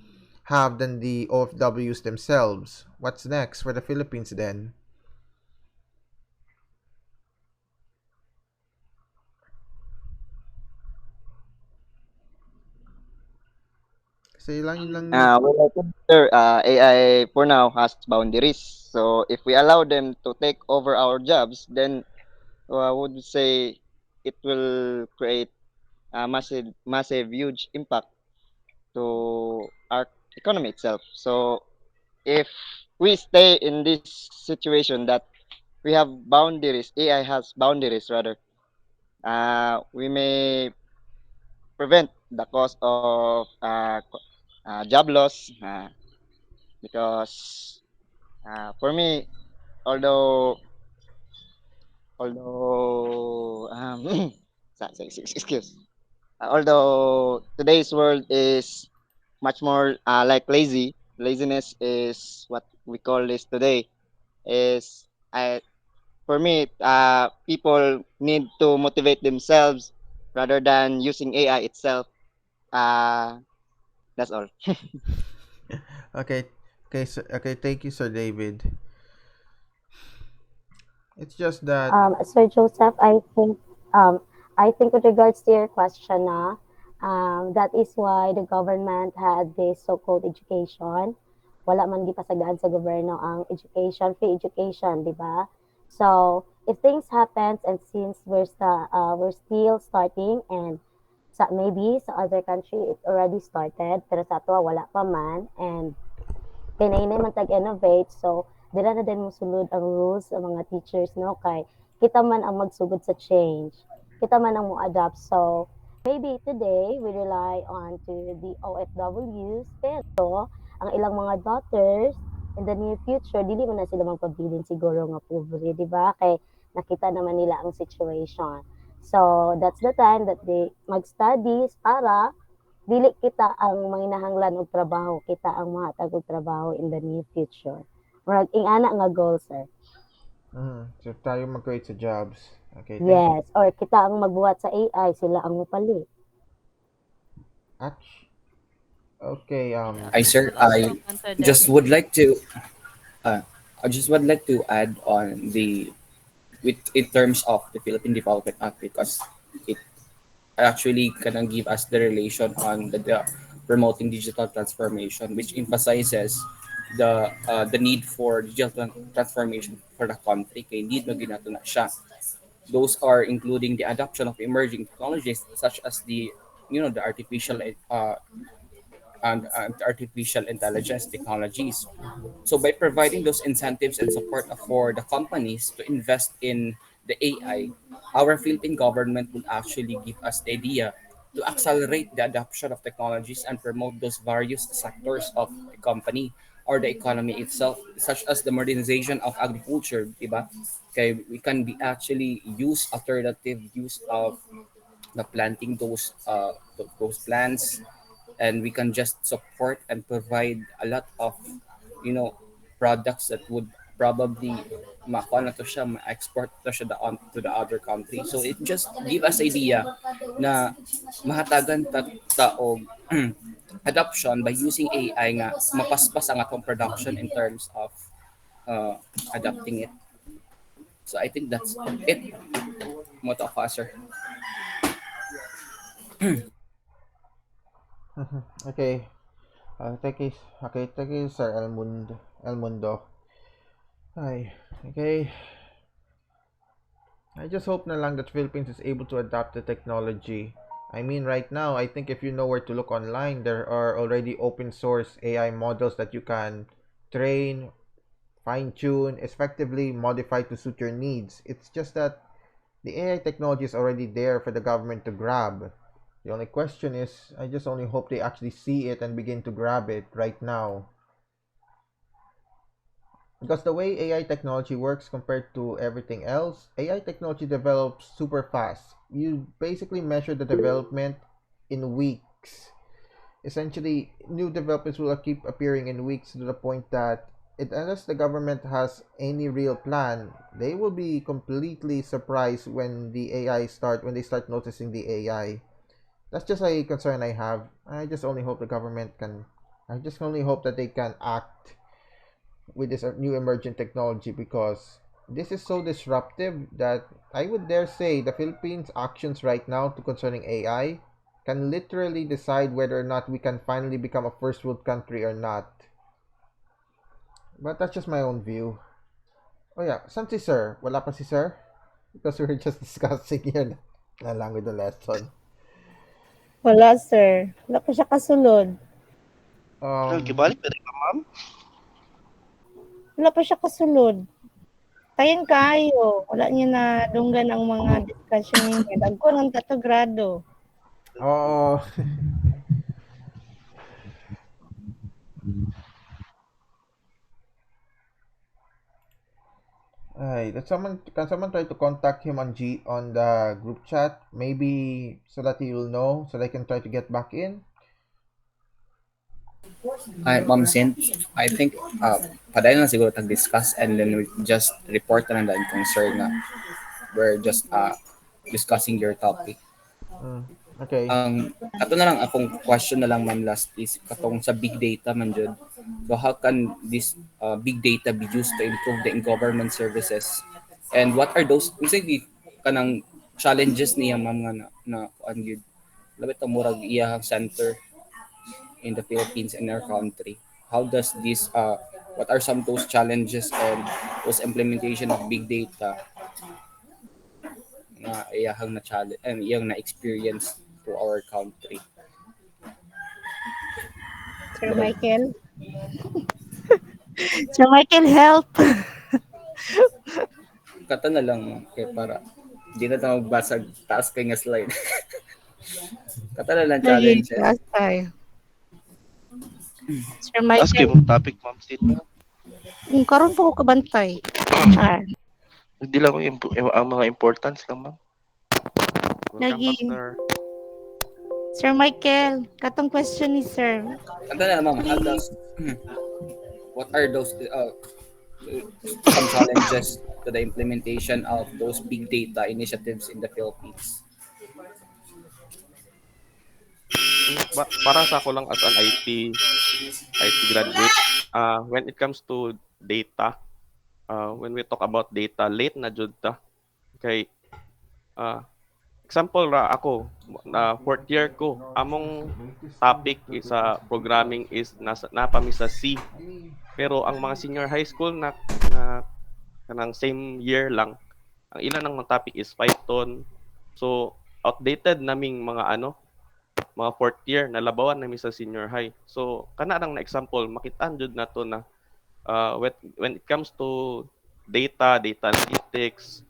have than the OFWs themselves? What's next for the Philippines then? Kasi yun lang yung... Well, I think, sir, AI for now has boundaries. So if we allow them to take over our jobs, then I would say it will create a massive, huge impact to our economy itself. So if we stay in this situation that we have boundaries, AI has boundaries rather, we may prevent the cause of job loss, because for me, although although excuse, although today's world is much more like laziness is what we call this today. Is I For me, people need to motivate themselves rather than using AI itself. Uh, that's all. Okay, okay, thank you, Sir David. It's just that... Sir Joseph, um, I think with regards to your question, that is why the government had this so-called education. Wala man gipasagdaan sa gobyerno ang education, free education, di ba? So if things happens and since we're still starting and maybe sa other country it already started pero sa ato wala pa man and kinainay man tag-innovate so dira na din mosulod ang rules sa mga teachers no kay kita man ang magsugod sa change kita man ang mo-adapt so maybe today we rely on to the OFWs pero ang ilang mga daughters in the near future dili man na sila magpabilin siguro nga pobre di ba kay nakita naman nila ang situation so that's the time that they mag-studies para dili kita ang manginahanglan og trabaho, kita ang mahatag og trabaho in the near future. Murag ing-ana nga goal, sir. So tayo mag-create sa jobs. Okay, thank you. Yes, or kita ang magbuhat sa AI, sila ang mupalit. Okay, I sir, just would like to uh, I just would like to add on the with in terms of the Philippine Development Act because it actually can give us the relation on the promoting digital transformation, which emphasizes the need for digital transformation for the country. Kay need na ginato na siya. Those are including the adoption of emerging technologies such as the artificial and artificial intelligence technologies. So by providing those incentives and support for the companies to invest in the AI, our Philippine government will actually give us the idea to accelerate the adoption of technologies and promote those various sectors of the company or the economy itself, such as the modernization of agriculture, diba? Okay, we can be actually use alternative use of the planting those plants, and we can just support and provide a lot of you know products that would probably makuha na to siya, ma-export to siya to the other country. So it just give us idea na mahatagan taog adoption by using AI nga mapaspas ang atong production in terms of uh, adapting it. So I think that's it. Mo to ako, sir. okay. Thank you, Sir El Mundo. Ay, okay. I just hope na lang that Philippines is able to adapt the technology. I mean, right now, I think if you know where to look online, there are already open source AI models that you can train, fine tune, effectively modify to suit your needs. It's just that the AI technology is already there for the government to grab. The only question is, I just only hope they actually see it and begin to grab it right now. Because the way AI technology works compared to everything else, AI technology develops super fast. You basically measure the development in weeks. Essentially, new developments will keep appearing in weeks to the point that unless the government has any real plan, they will be completely surprised when they start noticing the AI. That's just a concern I have. I just only hope that they can act with this new emergent technology because this is so disruptive that I would dare say the Philippines' actions right now to concerning AI can literally decide whether or not we can finally become a first world country or not. But that's just my own view. Oh yeah, saan si Sir? Wala pa si Sir? Because we were just discussing here na lang with the lesson. Wala, sir. Wala pa siya kasulod. Gibalik pa rin ka, ma'am? Wala pa siya kasulod. Kayan kayo. Wala niya na dunggan ang mga discussion niya. Dagko ng grado. Oo. Ay, can someone try to contact him on the group chat? Maybe so that he will know, so they can try to get back in. Ma'am Sin, I think padayon na siguro tag-discuss and then we just report na lang the concern na we're just discussing your topic. Okay. Ato na lang akong question na lang ma'am last is katong sa big data man jud. So how can this big data be used to improve the government services? And what are those basically kanang challenges niya ma'am nga na kuan gyud. Labit ang murag iyahang center in the Philippines and our country. How does this What are some of those challenges and those implementation of big data na iyahang na challenge and iyang na experience to our country. Sir Michael? Sir Michael, help! Kata na lang kay para di na tayo magbasag taas kay nga slide. Kata na lang Lagi, challenges. taas tayo. Sir Taas kayo Michael, mong topic, ma'am. Sino? kung karon po ko kabantay. Ah, Hindi lang ang mga importance lang, ma'am. Welcome lagi. back, sir. Sir Michael, katong question ni Sir. Kata na lang ma'am, how Please. does what are those some challenges to the implementation of those big data initiatives in the Philippines? Para sa ako lang as an IT graduate, when it comes to data, when we talk about data, late na jud ta. Kay example ra ako na fourth year ko, among topic sa programming is napami sa C. Pero ang mga senior high school na kanang same year lang, ang ilan ng mga topic is Python. So outdated naming mga fourth year na labawan namin sa senior high. So kana lang na example makitaan jud nato na when it comes to data analytics,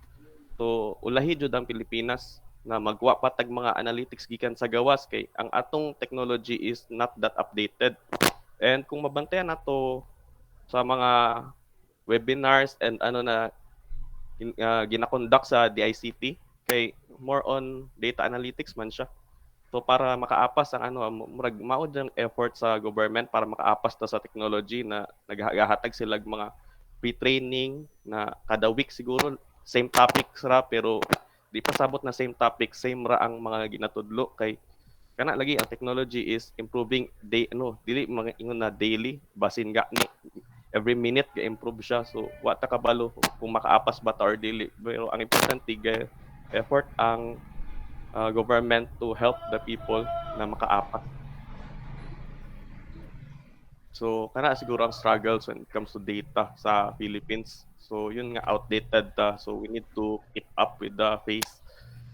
so ulahi jud ang Pilipinas na magwa patag mga analytics gikan sa gawas kay ang atong technology is not that updated. And kung mabantayan nato sa mga webinars and ginakonduct sa DICT kay more on data analytics man siya. So para makaapas ang murag maud ang effort sa government para makaapas ta sa technology na naghahatag sila mga pre-training na kada week siguro same topics ra pero di pa sabot na same topic same ra ang mga ginatudlo kay kana lagi ang technology is improving dili mga ingon na daily basin ga ni every minute ga-improve siya so wa ta kabalo kung makaapas ba ta or dili pero ang importante ga effort ang government to help the people na makaapas. So, kana siguro ang struggles when it comes to data sa Philippines. So, yun nga outdated ta. So, we need to keep up with the pace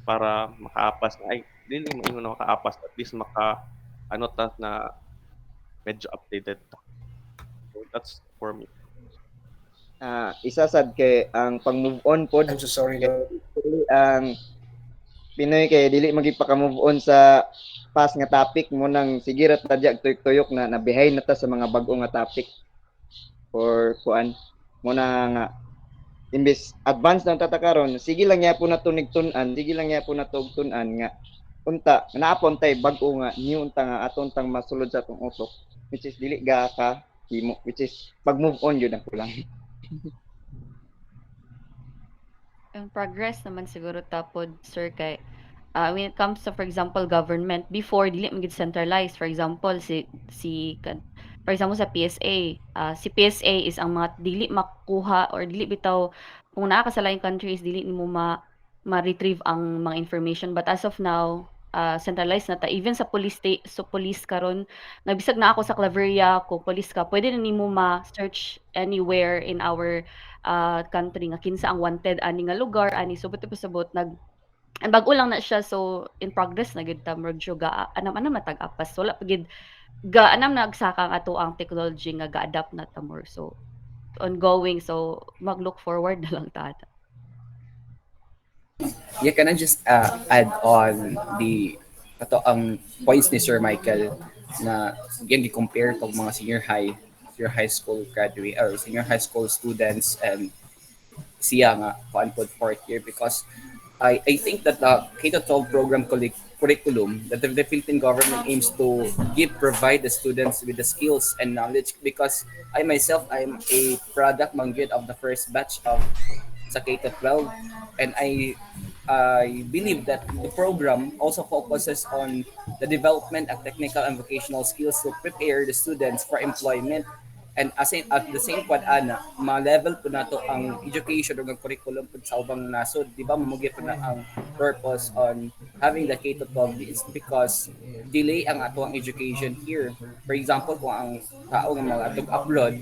para makaapas na ay dili mo ingon na makaapas at least ta na medyo updated ta. So, that's for me. Isa sad kay ang pag-move on pod I'm so sorry, kay no? ang Pinoy kay dili magipaka-move on sa past nga topic mo nang sige ra tadya tuyok-tuyok na behind na ta sa mga bag-o nga topic or kuan mo na nga imbes advance na tata karon sige lang ya po na tunigtun-an sige lang ya po na tugtun-an nga unta naapon tay bag-o nga new unta nga aton tang masulod sa atong utok which is dili ga ka himo which is pag-move on yun ang kulang. Yung progress naman siguro tapod, sir, kay when it comes to, for example, government, before, dili man gid centralized. For example, for example, sa PSA, si PSA is ang mga dili makuha or dili bitaw, kung naa ka sa lain countries, dili nimo ma-retrieve ang mga information. But as of now, centralized na ta. Even sa police karon, nabisag na ako sa Claveria, kung police ka, pwede na nimo ma-search anywhere in our country nga kinsa ang wanted ani nga lugar ani subot pasabot ang bag-o lang na siya so in progress na gid ta murag siya anam matag-apas wala pa gid anam nagsaka ang ato ang technology nga ga-adapt na ta more so ongoing so mag-look forward na lang ta. Yeah, can I just add on the ang points ni Sir Michael na again compare to mga senior high school graduate or senior high school students and siya nga kuan pod fourth year because I think that the K-12 program curriculum that the Philippine government aims to provide the students with the skills and knowledge because I myself I'm a product manggid of the first batch of sa K-12 and I believe that the program also focuses on the development of technical and vocational skills to prepare the students for employment And at the same quad ana ma-level po nato ang education ug ang curriculum po sa ubang nasod, di ba mamugi po na ang purpose on having the K to 12 is because delay ang ato ang education here. For example, kung ang tao nga mga atog upload,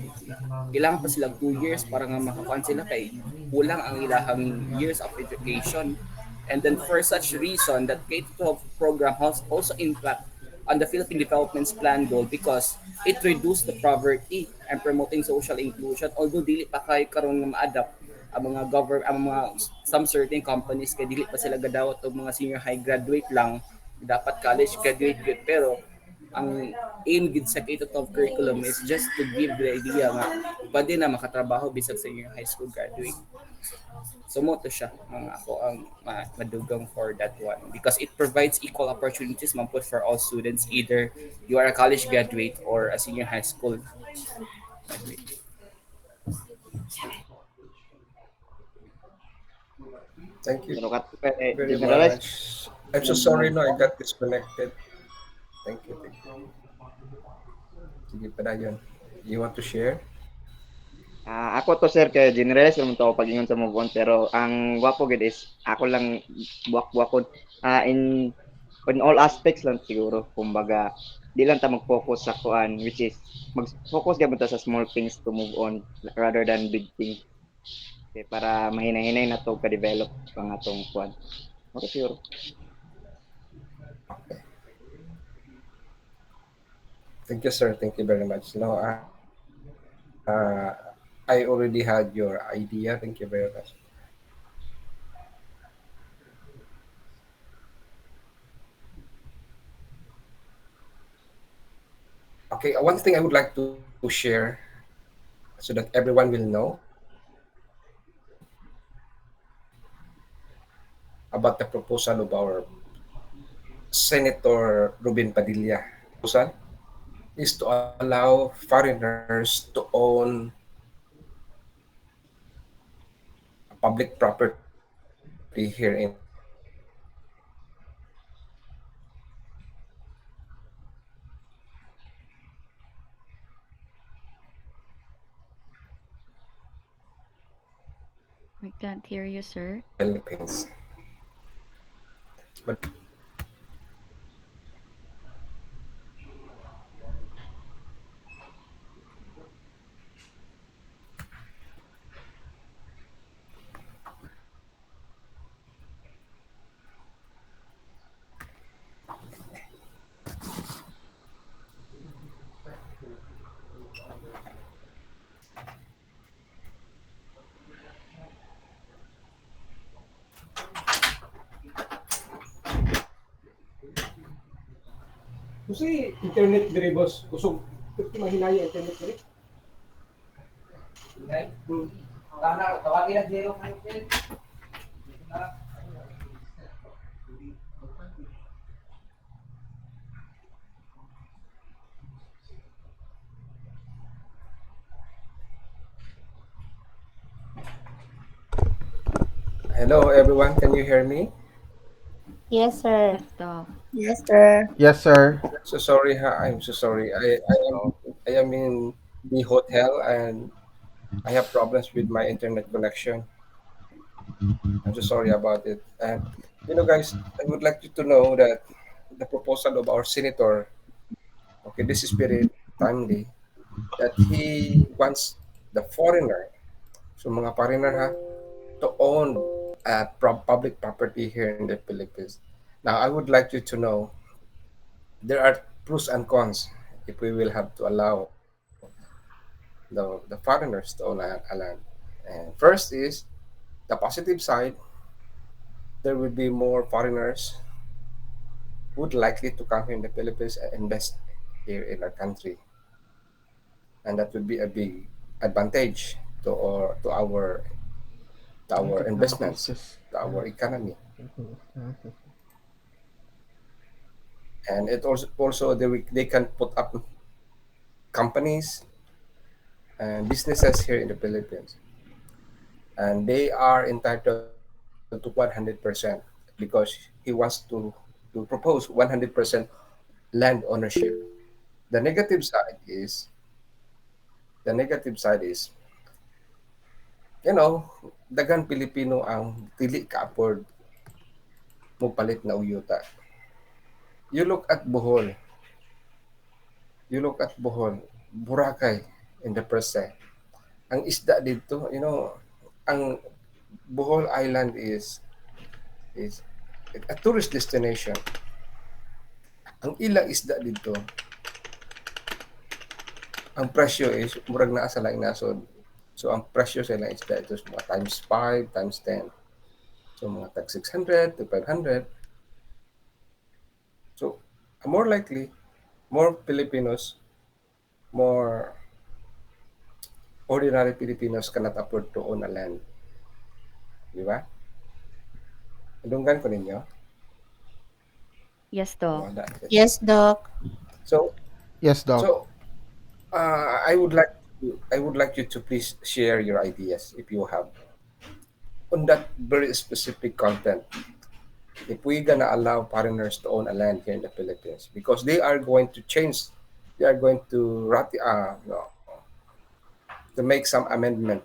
kailangan pa sila 2 years para nga makakuan sila kay kulang ang ilahang years of education. And then for such reason, that K-12 program has also impact on the Philippine Development's Plan goal because it reduced the poverty and promoting social inclusion. Although dili pa kay karon nga ma-adapt ang mga some certain companies kay dili pa sila gadawat og mga senior high graduate lang, dapat college graduate gyud pero ang aim gid sa K-12 curriculum is just to give the idea nga pwede na makatrabaho bisag sa senior high school graduate. Sumoto siya mga ako ang madugang for that one because it provides equal opportunities man po for all students, either you are a college graduate or a senior high school graduate. Thank you Pero kat kay very generalize much. I'm so sorry, no, I got disconnected. Thank you. Thank you. Sige pa na yun. You want to share? Ako to sir kay generalize naman to ako pag-ingon sa move on pero ang gwapo gid is ako lang buwak-buwakon in all aspects lang siguro kumbaga di lang ta mag-focus sa kuan which is mag-focus gyud ta sa small things to move on rather than big things. Okay, para mahinay-hinay na to ka-develop ang atong kuan. Okay, sure. Thank you, sir. Thank you very much. No, I already had your idea. Thank you very much. Okay, one thing I would like to share so that everyone will know about the proposal of our Senator Ruben Padilla. Proposal is to allow foreigners to own public property here in the Philippines. We can't hear you, sir. But kasi internet dire boss, kusog. Ito mahinaya internet dire. Hmm. Tana, tawagin na zero. Hello everyone, can you hear me? Yes, sir. Yes, Doc. Yes, sir. Yes, sir. So sorry ha, I'm so sorry. I am in the hotel and I have problems with my internet connection. I'm so sorry about it. And guys, I would like you to know that the proposal of our senator, okay, this is very timely, that he wants the foreigner, so mga foreigner ha, to own public property here in the Philippines. Now, I would like you to know there are pros and cons if we will have to allow the foreigners to own a land. And first is the positive side, there will be more foreigners would likely to come here in the Philippines and invest here in our country. And that would be a big advantage to our investments, to our economy. And it also they can put up companies and businesses here in the Philippines, and they are entitled to 100% because he wants to propose 100% land ownership. The negative side is the negative side is, you know, dagan Pilipino ang dili ka afford mo palit na uyota. You look at Bohol, you look at Bohol, Boracay, in the present. Ang isda dito, you know, ang Bohol Island is a tourist destination. Ang ilang isda dito, ang presyo is murag naa sa laing nasod. So ang presyo sa ilang isda ito is mga times 5, times 10. So mga tag 600 to 500. So more likely, more Filipinos, more ordinary Filipinos cannot afford to own a land. Di ba? Dunggan ko ninyo. Yes, Doc. Wala. Yes, Doc. So, Yes, Doc. so I would like you to please share your ideas if you have on that very specific content. If we're gonna allow foreigners to own a land here in the Philippines, because they are going to change, they are going to no, to make some amendment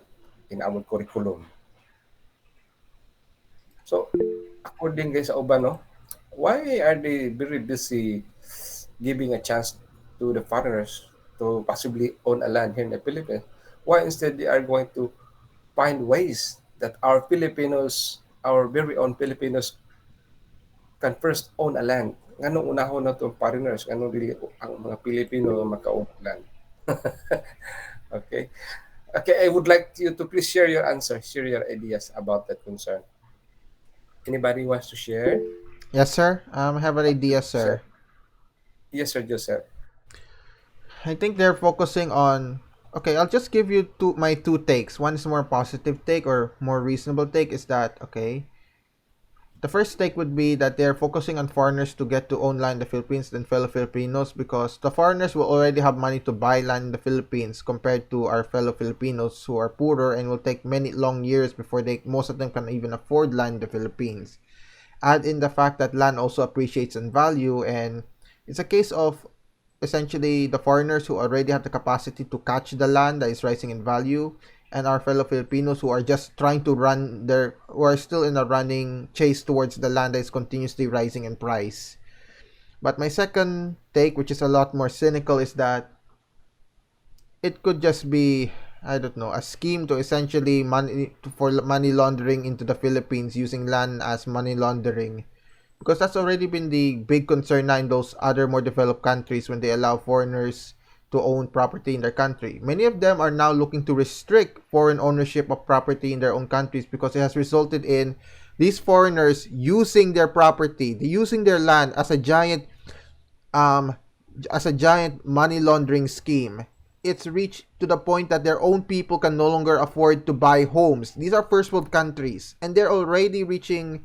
in our curriculum. So, according guys sa uban, no, why are they very busy giving a chance to the foreigners to possibly own a land here in the Philippines? Why instead they are going to find ways that our Filipinos, our very own Filipinos, can first own a land? Nganong unahon na itong foreigners? Nganong dili ang mga Pilipino maka-own land? Okay. Okay, I would like you to please share your answer, share your ideas about that concern. Anybody wants to share? Yes, sir. I have an idea, Sir. sir. Yes, sir, Joseph. I think they're focusing on. Okay, I'll just give you my two takes. One is more positive take or more reasonable take. Is that okay? The first take would be that they're focusing on foreigners to get to own land in the Philippines than fellow Filipinos, because the foreigners will already have money to buy land in the Philippines compared to our fellow Filipinos who are poorer and will take many long years before most of them can even afford land in the Philippines. Add in the fact that land also appreciates in value, and it's a case of essentially the foreigners who already have the capacity to catch the land that is rising in value, and our fellow Filipinos who are just trying to who are still in a running chase towards the land that is continuously rising in price. But my second take, which is a lot more cynical, is that it could just be, I don't know, a scheme to essentially for money laundering into the Philippines, using land as money laundering, because that's already been the big concern now in those other more developed countries when they allow foreigners to own property in their country. Many of them are now looking to restrict foreign ownership of property in their own countries, because it has resulted in these foreigners using their property, using their land um as a giant money laundering scheme. It's reached to the point that their own people can no longer afford to buy homes. These are first world countries, and they're already reaching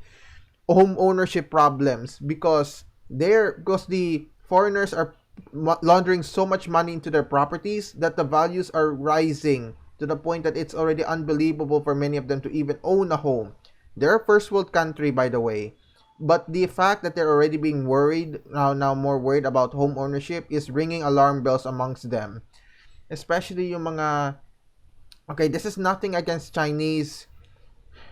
home ownership problems because the foreigners are laundering so much money into their properties that the values are rising to the point that it's already unbelievable for many of them to even own a home. They're a first world country, by the way, but the fact that they're already being worried now more worried about home ownership is ringing alarm bells amongst them, especially yung mga. Okay, this is nothing against Chinese,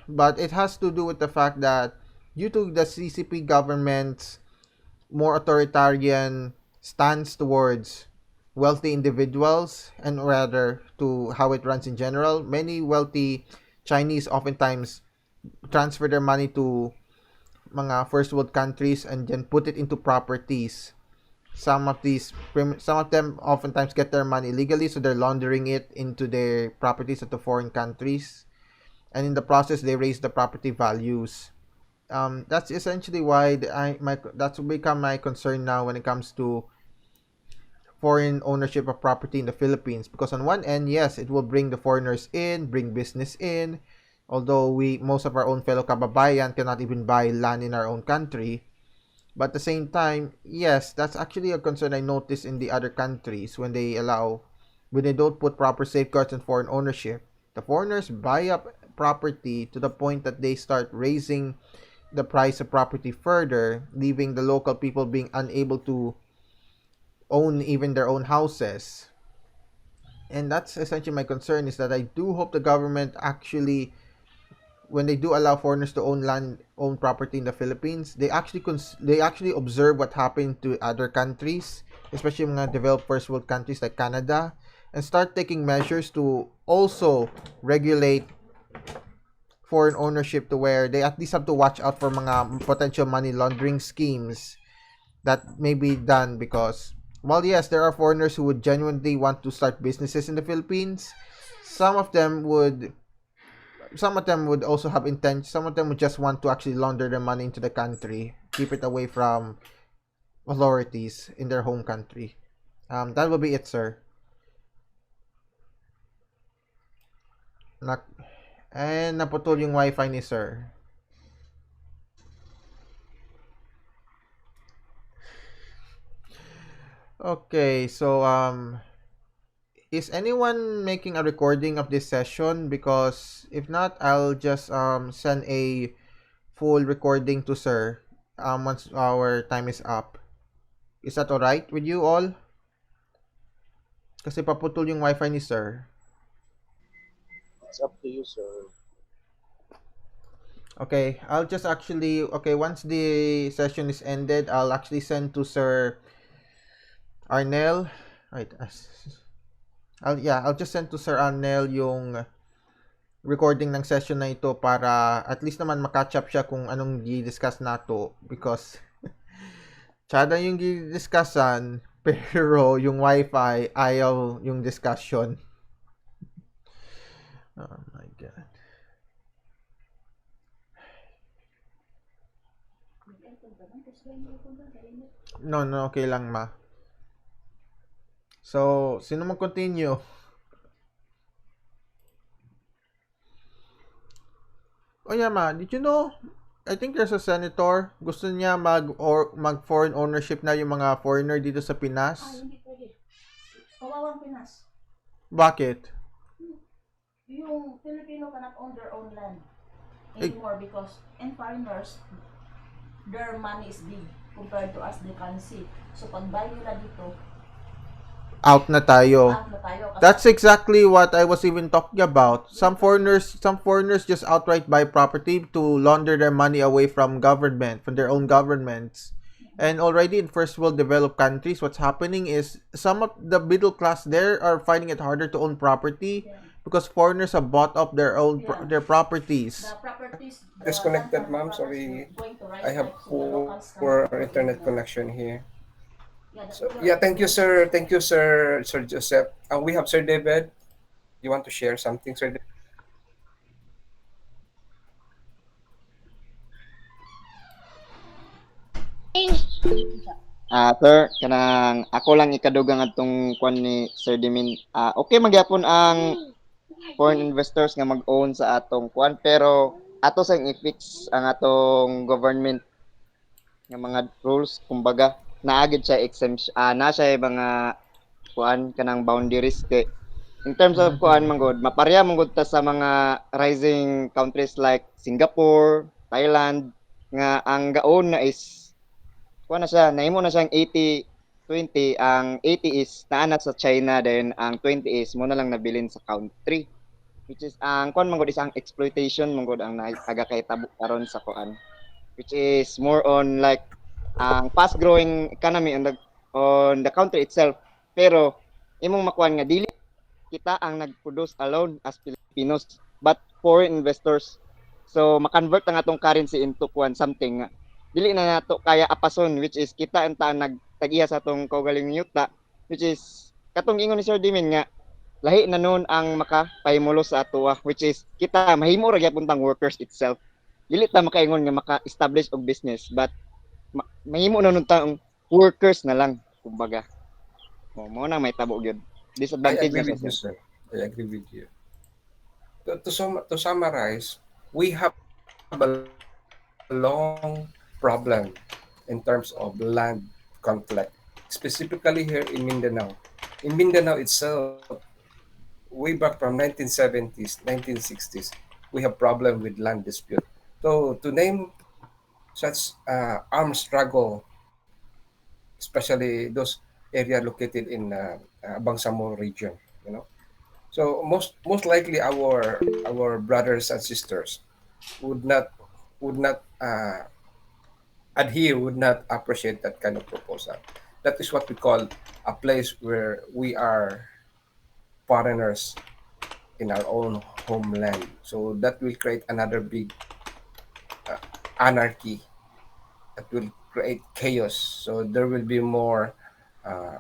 but it has to do with the fact that due to the CCP government's more authoritarian stance towards wealthy individuals, and rather to how it runs in general, many wealthy Chinese oftentimes transfer their money to mga first world countries and then put it into properties. Some of them oftentimes get their money illegally, so they're laundering it into their properties at the foreign countries, and in the process they raise the property values. That's essentially why that's become my concern now when it comes to foreign ownership of property in the Philippines. Because on one end, yes, it will bring the foreigners in, bring business in. Although most of our own fellow kababayan cannot even buy land in our own country. But at the same time, yes, that's actually a concern I notice in the other countries when they don't put proper safeguards on foreign ownership. The foreigners buy up property to the point that they start raising the price of property further, leaving the local people being unable to own even their own houses. and that's essentially my concern, is that I do hope the government actually, when they do allow foreigners to own land, own property in the Philippines, they actually they actually observe what happened to other countries, especially mga developed first world countries like Canada, and start taking measures to also regulate foreign ownership, to where they at least have to watch out for mga potential money laundering schemes that may be done. Because while yes, there are foreigners who would genuinely want to start businesses in the Philippines, some of them would also have intent. Some of them would just want to actually launder their money into the country, keep it away from authorities in their home country. That will be it, sir. Nak naputol yung wifi ni sir. Okay, so is anyone making a recording of this session? Because if not, I'll just send a full recording to sir once our time is up. Is that alright with you all? Kasi paputol yung wifi ni sir. It's up to you, sir. Okay, I'll just actually, okay, once the session is ended, I'll actually send to Sir Arnel. Wait, I'll just send to Sir Arnel yung recording ng session na ito, para at least naman makatch up siya kung anong i-discuss nato, because tsada yung i-discussan pero yung wifi ayaw yung discussion. Oh my god. No, okay lang, ma. So, sino mag-continue? Oh yeah, ma, did you know? I think there's a senator, gusto niya mag foreign ownership na yung mga foreigner dito sa Pinas. Hindi pwede. Kawawang Pinas. Bakit? Yung Filipino cannot own their own land anymore because in foreigners, their money is big compared to us, they can see. So pag buy nila dito, Out na tayo. out na tayo. That's exactly what I was even talking about. Some foreigners just outright buy property to launder their money away from their own governments. And already in first world developed countries, what's happening is some of the middle class there are finding it harder to own property because foreigners have bought up their properties. The properties, Disconnected, ma'am. Sorry, I have poor internet connection here. So, yeah, thank you, sir. Thank you, Sir Joseph. We have Sir David. You want to share something, Sir David? Sir, kanang ako lang ikadugang atong kwan ni Sir Dimin. Okay magyapon ang foreign investors nga mag-own sa atong kwan, pero ato sang i-fix ang atong government nga mga rules, kumbaga naagid siya exemption, na siya mga kuan kanang boundaries kay in terms of kuan manggod maparya manggod ta sa mga rising countries like Singapore, Thailand, nga ang gaon na is kuan na siya, nahimo na siyang 80-20. Ang 80 is naana sa China, then ang 20 is mo na lang nabilin sa country, which is ang kuan manggod is ang exploitation manggod ang nagakahitabo karon sa kuan, which is more on like ang fast growing economy on the country itself, pero imong makuan nga dili kita ang nag-produce alone as Filipinos, but foreign investors. So ma-convert ang atong currency into kuan something nga dili na nato kaya apason, which is kita enta nagtagiya sa atong kaugaling yuta, which is katong ingon ni Sir Dimin nga lahi na noon ang makapahimulo sa atoa, which is kita mahimo ra gyapon tang workers itself. Dili ta makaingon nga maka-establish og business, but mahimo na nun taong workers na lang, kumbaga. Mo na may tabo gyud. I Disadvantage agree na with you, siya. sir. I agree with you. To summarize, we have a long problem in terms of land conflict, specifically here in Mindanao. In Mindanao itself, way back from 1970s, 1960s, we have problem with land dispute. So to name such armed struggle, especially those area located in Bangsamoro region, you know, So most likely our brothers and sisters would not would not adhere, would not appreciate that kind of proposal. That is what we call a place where we are foreigners in our own homeland. So that will create another big uh, anarchy. That will create chaos. So there will be uh,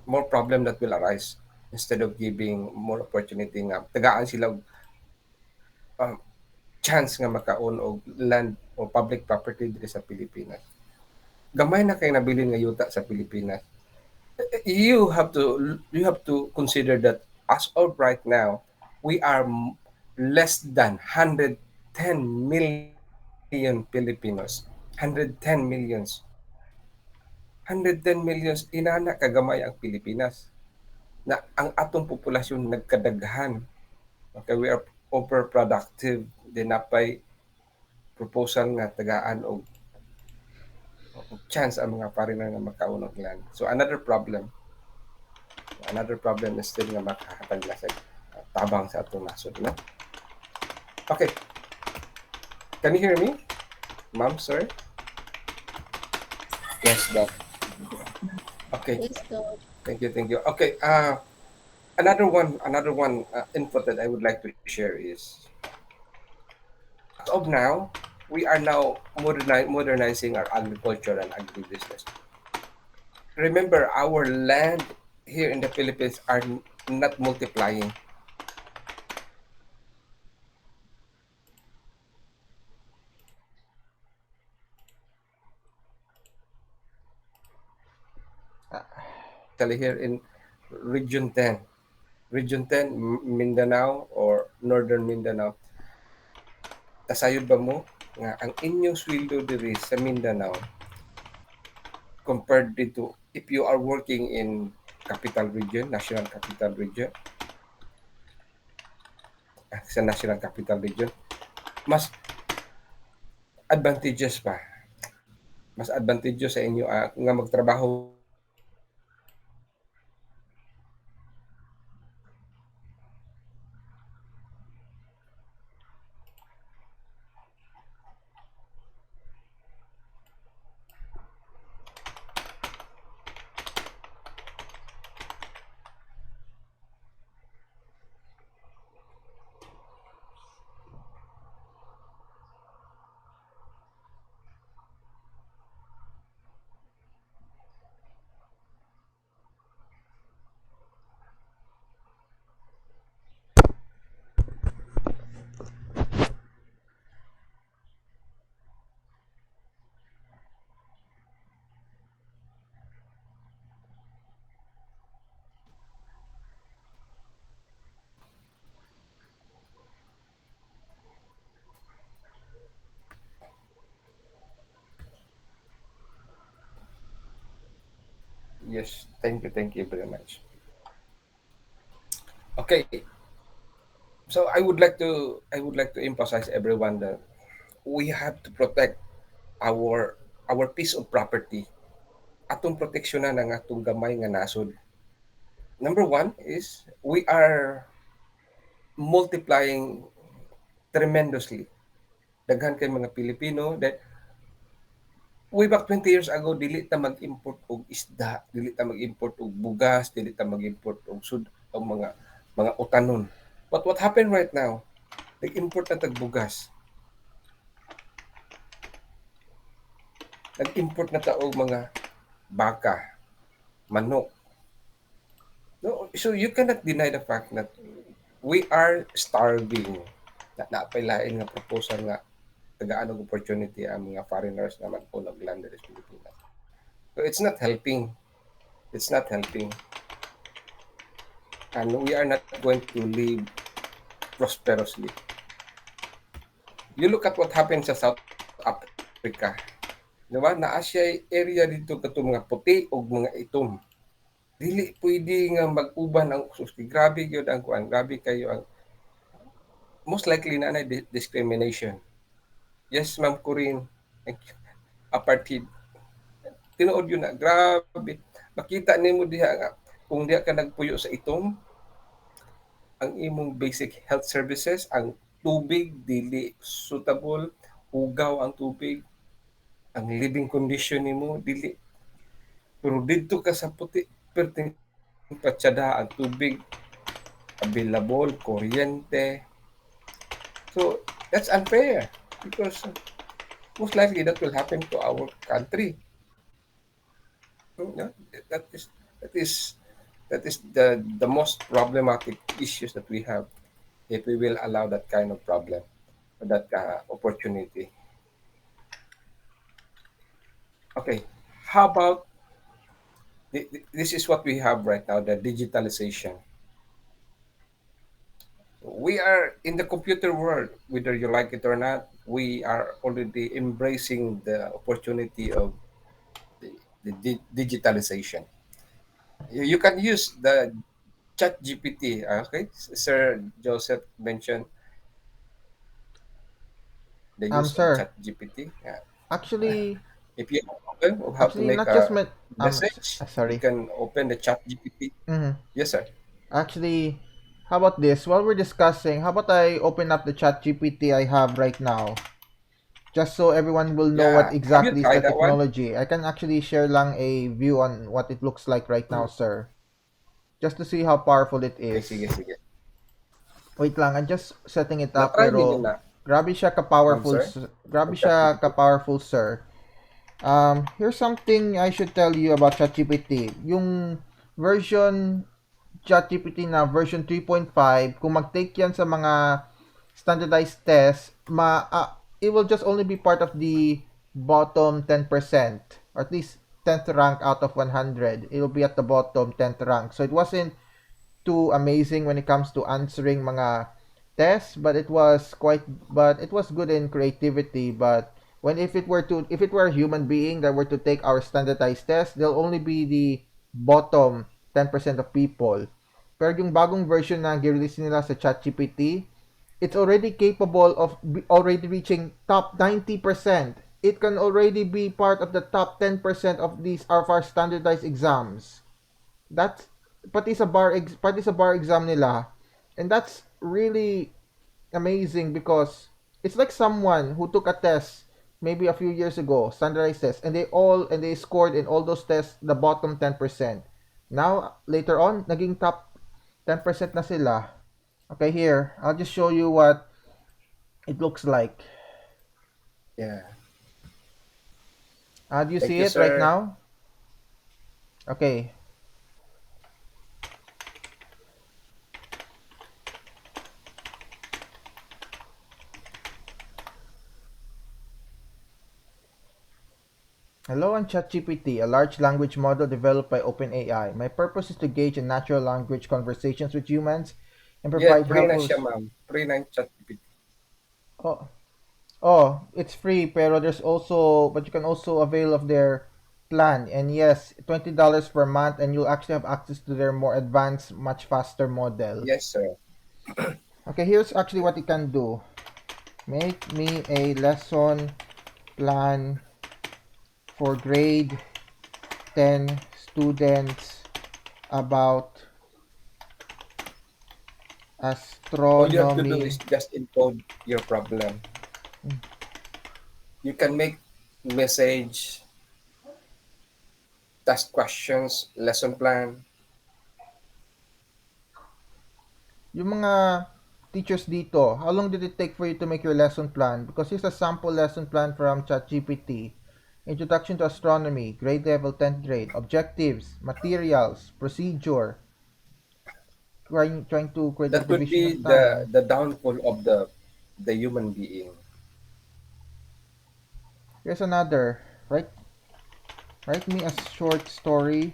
more problem that will arise instead of giving more opportunity nga tagaan sila og, um, chance nga makaon og land o public property diri sa Pilipinas. Gamay na kay nabilin nga yuta sa Pilipinas. You have to consider that as of right now, we are less than 110 million Filipinos. 110 millions. 110 millions inana kagamay ang Pilipinas na ang atong populasyon nagkadaghan. Okay, we are overproductive. Dinapay proposal nga tagaan og chance ang mga foreigner nga makaon og land. So another problem is still nga makahatag na sa tabang sa atong nasod, no? Okay, can you hear me? Ma'am, sorry. Yes, Doc. Okay, Yes, Coach. thank you. Okay, another one input that I would like to share is as of now, we are now modernizing our agriculture and agribusiness. Remember, our land here in the Philippines are not multiplying. Especially here in Region 10. Region 10, Mindanao or Northern Mindanao. Kasayod ba mo nga ang inyong sweldo diri sa Mindanao compared dito if you are working in capital region, national capital region, sa national capital region, mas advantageous pa. Mas advantageous sa inyo nga magtrabaho yes, thank you very much. Okay, so I would like to emphasize everyone that we have to protect our our piece of property. Atong proteksyonan ang atong gamay nga nasod. Number one is we are multiplying tremendously. Daghan kay mga Pilipino that way back 20 years ago dili ta mag-import og isda, dili ta mag-import og bugas, dili ta mag-import og og mga utanon. But what happened right now? Nag-import na tag bugas. Nag-import na ta og mga baka, manok. No, so you cannot deny the fact that we are starving. Na napailain nga proposal nga tagaan og opportunity ang mga foreigners na mag-own og land sa Pilipinas. So it's not helping. It's not helping. And we are not going to live prosperously. You look at what happened sa South Africa. Diba? Naa siya area dito katong mga puti o mga itom. Dili pwede nga mag-uban ang usos. Grabe yun ang kuan. Grabe kayo ang most likely na discrimination. Yes, Ma'am Corinne. Thank you. Apartheid. Tinuod yun na. Grabe. Makita nimo diha nga kung diya ka nagpuyo sa itom, ang imong basic health services, ang tubig dili suitable, ugaw ang tubig, ang living condition nimo dili. Pero didto ka sa puti, perting patsyada ang tubig, available, kuryente. So that's unfair because most likely that will happen to our country. No? That is that is that is the most problematic issues that we have if we will allow that kind of problem or that opportunity. Okay, how about this is what we have right now, the digitalization. We are in the computer world, whether you like it or not. We are already embracing the opportunity of digitalization. You can use the chat GPT. Okay, Sir Joseph mentioned the use of Sir, chat GPT. Yeah. actually, If you have a problem of how to actually, make not just a my, message, you sorry. can open the chat GPT. Mm-hmm. Yes, sir. Actually, how about this? While we're discussing, how about I open up the chat GPT I have right now? Just so everyone will know what Yeah. Have you exactly is the tried that one? technology. I can actually share lang a view on what it looks like right now, Mm. sir. Just to see how powerful it Okay, is. sige, sige. Wait lang, I'm just setting it up Na-try ninyo pero na, grabe siya ma'am, ka-powerful, sir? grabe Ang chat siya GPT? ka-powerful, sir. Here's something I should tell you about ChatGPT. Yung version ChatGPT na version 3.5, kung mag-take yan sa mga standardized tests, it will just only be part of the bottom 10%, or at least 10th rank out of 100. It will be at the bottom 10th rank. So it wasn't too amazing when it comes to answering mga tests, but it was good in creativity. But when if it were a human being that were to take our standardized test, they'll only be the bottom 10% of people. Pero yung bagong version na release nila sa ChatGPT, it's already capable of already reaching top 90%. It can already be part of the top 10% of these of our standardized exams. That's pati sa bar exam nila, and that's really amazing because it's like someone who took a test maybe a few years ago, standardized test, and they scored in all those tests the bottom 10%. Now later on naging top 10% na sila. Okay, here I'll just show you what it looks like. Yeah. Do you Thank see you, it right sir. now? Okay. Hello, I'm ChatGPT, a large language model developed by OpenAI. My purpose is to gauge in natural language conversations with humans and Yeah, provide free na helpful. siya, ma'am. Free na yung chat GPT. Oh, oh, it's free, pero but you can also avail of their plan. And yes, $20 per month, and you'll actually have access to their more advanced, much faster model. Yes, sir. Okay, here's actually what it can do. Make me a lesson plan for grade 10 students about All you have to do is astronomy. just encode your problem. You can make message, task questions, lesson plan. Yung mga teachers dito, how long did it take for you to make your lesson plan? Because here's a sample lesson plan from ChatGPT. Introduction to Astronomy, grade level 10th grade, objectives, materials, procedure, trying to create a That could division be of time. the downfall of the human being. Here's another. Write me a short story.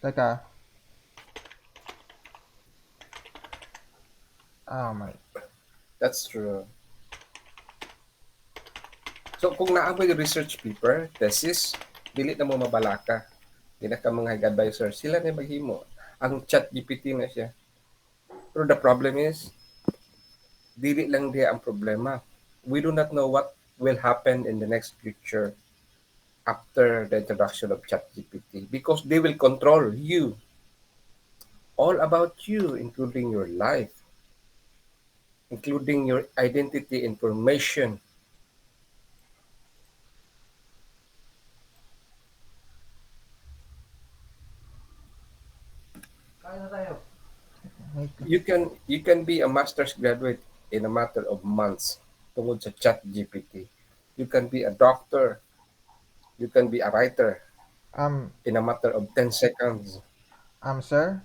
Teka. Oh my. That's true. So kung naamoy research paper, thesis, dili na mo mabalaka. Dili ka mga advisor, sila na maghimo. Ang chat GPT na siya. Pero the problem is, dili lang dia ang problema. We do not know what will happen in the next future. after the introduction of ChatGPT because they will control you, all about you, including your life, including your identity information. Kain na tayo. Wait. You can be a master's graduate in a matter of months tungod sa ChatGPT. You can be a doctor, you can be a writer Um, in a matter of 10 seconds. sir,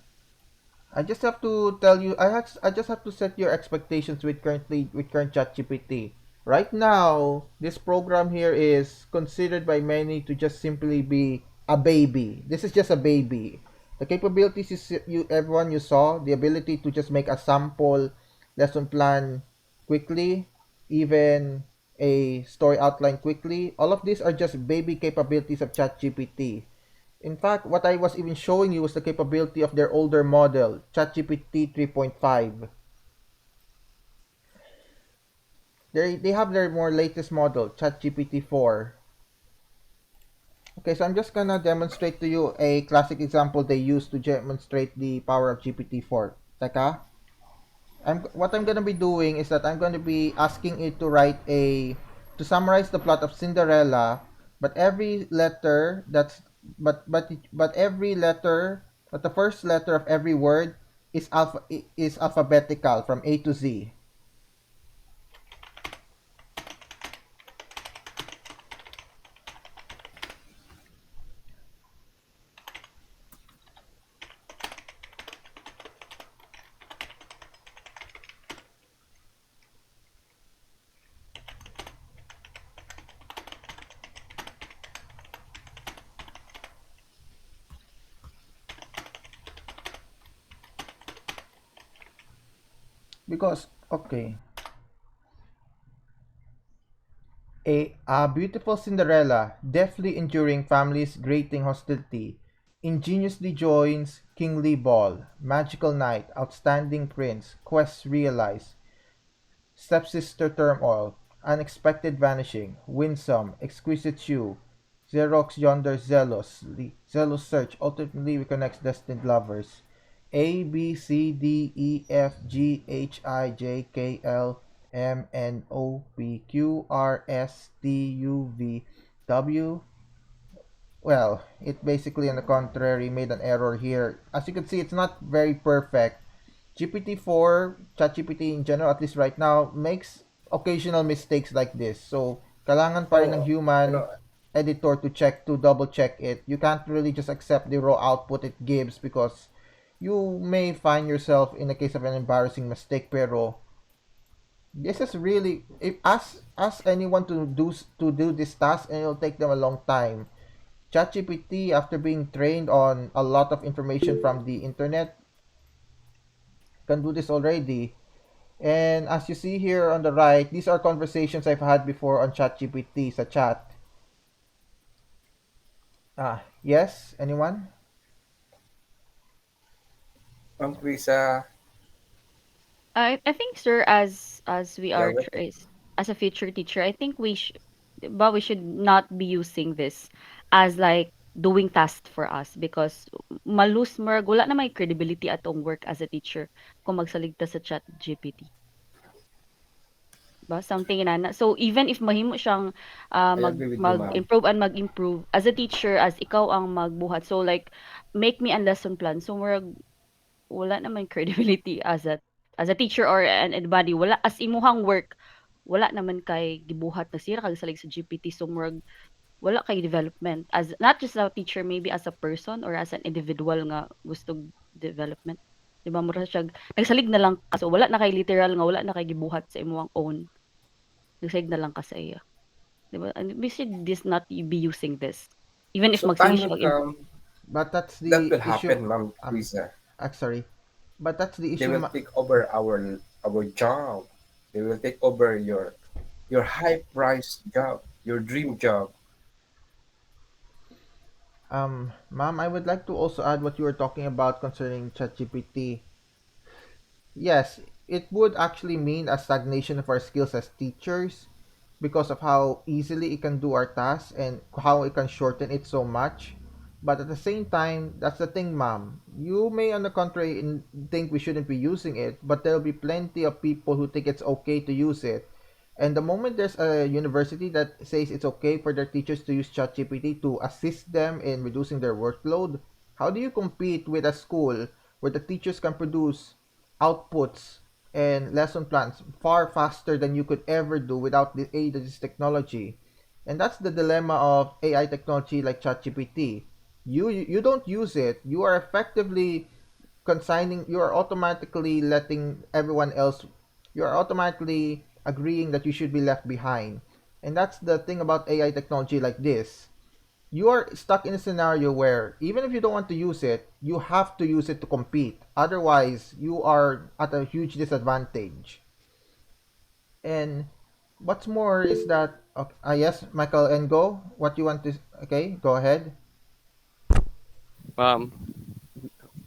I just have to tell you, I just have to set your expectations with current ChatGPT. Right now, this program here is considered by many to just simply be a baby. This is just a baby. The capabilities you everyone you saw, the ability to just make a sample lesson plan quickly, even a story outline quickly. All of these are just baby capabilities of ChatGPT. In fact, what I was even showing you was the capability of their older model, ChatGPT 3.5. They have their more latest model, ChatGPT 4. Okay, so I'm just gonna demonstrate to you a classic example they use to demonstrate the power of GPT-4. Teka, what I'm gonna be doing is that I'm gonna be asking it to write to summarize the plot of Cinderella, but every letter that's but every letter, but the first letter of every word is alphabetical from A to Z. Because okay, a beautiful Cinderella, deftly enduring family's grating hostility, ingeniously joins kingly ball, magical night, outstanding prince, quests realized, stepsister turmoil, unexpected vanishing, winsome, exquisite shoe, Xerox yonder zealous search ultimately reconnects destined lovers. A B C D E F G H I J K L M N O P Q R S T U V W. Well, it basically, on the contrary, made an error here. As you can see, it's not very perfect. GPT-4, ChatGPT in general, at least right now, makes occasional mistakes like this. So, kailangan pa rin ng So, you human know, editor to double check it. You can't really just accept the raw output it gives because you may find yourself in the case of an embarrassing mistake. Pero this is really, if ask anyone to do this task, and it'll take them a long time. ChatGPT, after being trained on a lot of information from the internet, can do this already. And as you see here on the right, these are conversations I've had before on ChatGPT sa chat. Yes, anyone? Krisa, I think, sir, as we yeah, are as a future teacher, I think we should not be using this as like doing tasks for us because malus mer wala na may credibility atong work as a teacher kung magsaligta sa chat GPT. Ba something inana. So even if mahimo siyang I agree with you, ma'am. mag-improve and mag-improve as a teacher, as ikaw ang magbuhat, so like make me a lesson plan, so murag wala naman credibility as a teacher or anybody, wala as imuhang work, wala naman kay gibuhat na sira kag salig sa GPT, so murag wala kay development as not just a teacher, maybe as a person or as an individual nga gustong development. 'Di ba mura siya nagsalig na lang ka, so wala na kay literal nga wala na kay gibuhat sa imong own. Nagsalig na lang ka sa iya. 'Di ba? And we should this not be using this. Even if So, magsalig time will siya og come But that's that the will issue. happen, ma'am Um, Krisa. sorry. But that's the They issue. will take over our job. They will take over your high price job, your dream job. Ma'am, I would like to also add what you were talking about concerning ChatGPT. Yes, it would actually mean a stagnation of our skills as teachers because of how easily it can do our tasks and how it can shorten it so much. But at the same time, that's the thing, ma'am. You may, on the contrary, think we shouldn't be using it, but there'll be plenty of people who think it's okay to use it. And the moment there's a university that says it's okay for their teachers to use ChatGPT to assist them in reducing their workload, how do you compete with a school where the teachers can produce outputs and lesson plans far faster than you could ever do without the aid of this technology? And that's the dilemma of AI technology like ChatGPT. You don't use it. You are effectively consigning. You are automatically letting everyone else. You are automatically agreeing that you should be left behind. And that's the thing about AI technology like this. You are stuck in a scenario where even if you don't want to use it, you have to use it to compete. Otherwise, you are at a huge disadvantage. And what's more is that okay, yes, Michael and go. What you want to? Okay, go ahead. Um,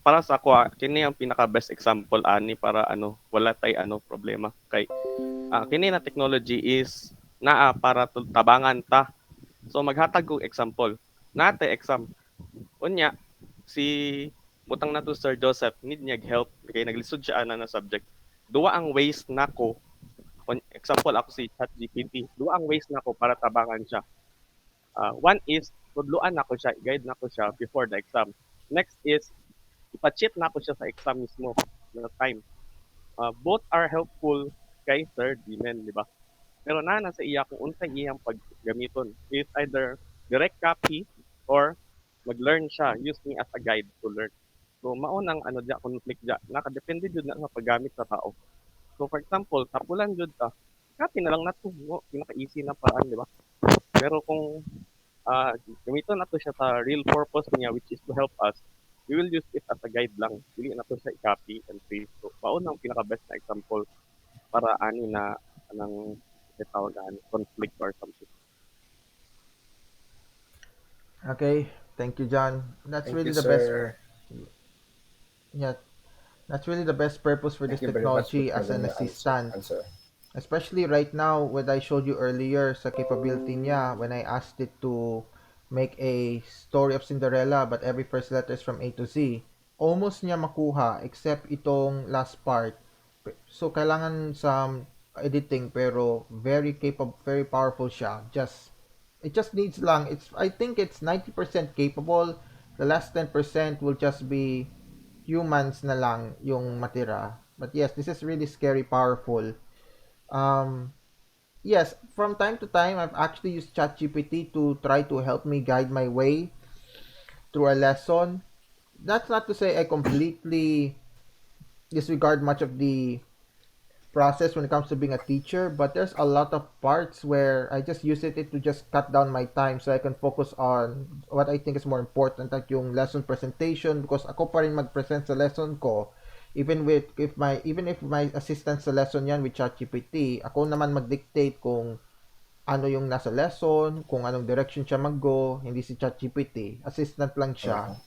para sa ako, kini ang pinaka-best example ani para ano, wala tay ano problema kay kini na technology is naa para tabangan ta. So maghatag og example. Nate exam. Unya si butang na to Sir Joseph need niya help kay naglisod siya ana na subject. Duwa ang ways nako. Example ako si ChatGPT. Duwa ang ways nako para tabangan siya. One is tudluan nako siya, guide nako siya before the exam. Next is ipa-cheat nako siya sa exam mismo na time. Both are helpful kay Sir Dimen, di ba? Pero na sa iya kung unsay iyang paggamiton is either direct copy or mag-learn siya use me as a guide to learn. So mao nang ano diya conflict diya nakadepende jud na sa paggamit sa tao. So for example, tapulan jud ta, copy na lang nato mo pinaka-easy na paraan di ba? Pero kung uh, gamiton nato siya sa real purpose niya which is to help us, we will use it as a guide lang. Dili nato siya i-copy and paste. So mao nang pinaka-best na example para ani na anang tawag conflict or something. Okay, thank you, John. That's Thank you, really the best. sir. Yeah, that's really the best purpose for this Thank you very much technology for as the an answer. assistant. Answer. Especially right now, what I showed you earlier sa capability niya when I asked it to make a story of Cinderella but every first letter is from A to Z. Almost niya makuha except itong last part. So kailangan some editing pero very capable, very powerful siya. It just needs lang. I think it's 90% capable. The last 10% will just be humans na lang yung matira. But yes, this is really scary powerful. Um, yes, from time to time, I've actually used ChatGPT to try to help me guide my way through a lesson. That's not to say I completely disregard much of the process when it comes to being a teacher, but there's a lot of parts where I just use it to just cut down my time so I can focus on what I think is more important, like yung lesson presentation, because ako pa rin mag-present sa lesson ko. Even if my assistant sa lesson yan with ChatGPT, ako naman mag-dictate kung ano yung nasa lesson, kung anong direction siya mag-go, hindi si ChatGPT. Assistant lang siya. Uh-huh.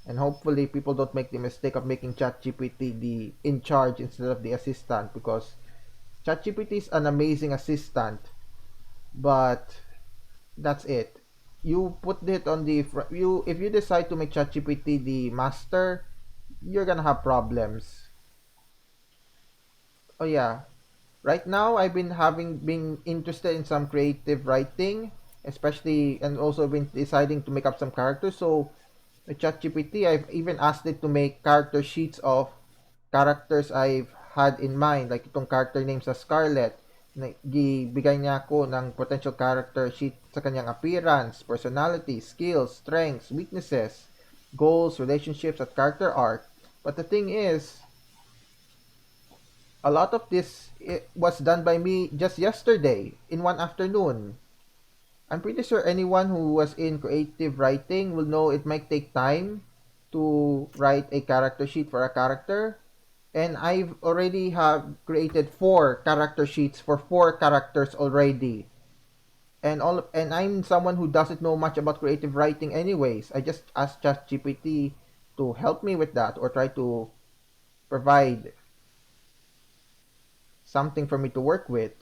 And hopefully people don't make the mistake of making ChatGPT the in charge instead of the assistant, because ChatGPT is an amazing assistant, but that's it. You put it on the you if you decide to make ChatGPT the master, you're gonna have problems. Oh yeah, right now I've been interested in some creative writing, especially, and also been deciding to make up some characters. So with ChatGPT, I've even asked it to make character sheets of characters I've had in mind, like itong character name sa Scarlet. Gibigay niya ako ng potential character sheet sa kanyang appearance, personality, skills, strengths, weaknesses, goals, relationships, at character arc. But the thing is, a lot of this was done by me just yesterday in one afternoon. I'm pretty sure anyone who was in creative writing will know it might take time to write a character sheet for a character. And I've already have created 4 character sheets for 4 characters already. And I'm someone who doesn't know much about creative writing anyways. I just asked ChatGPT to help me with that or try to provide something for me to work with.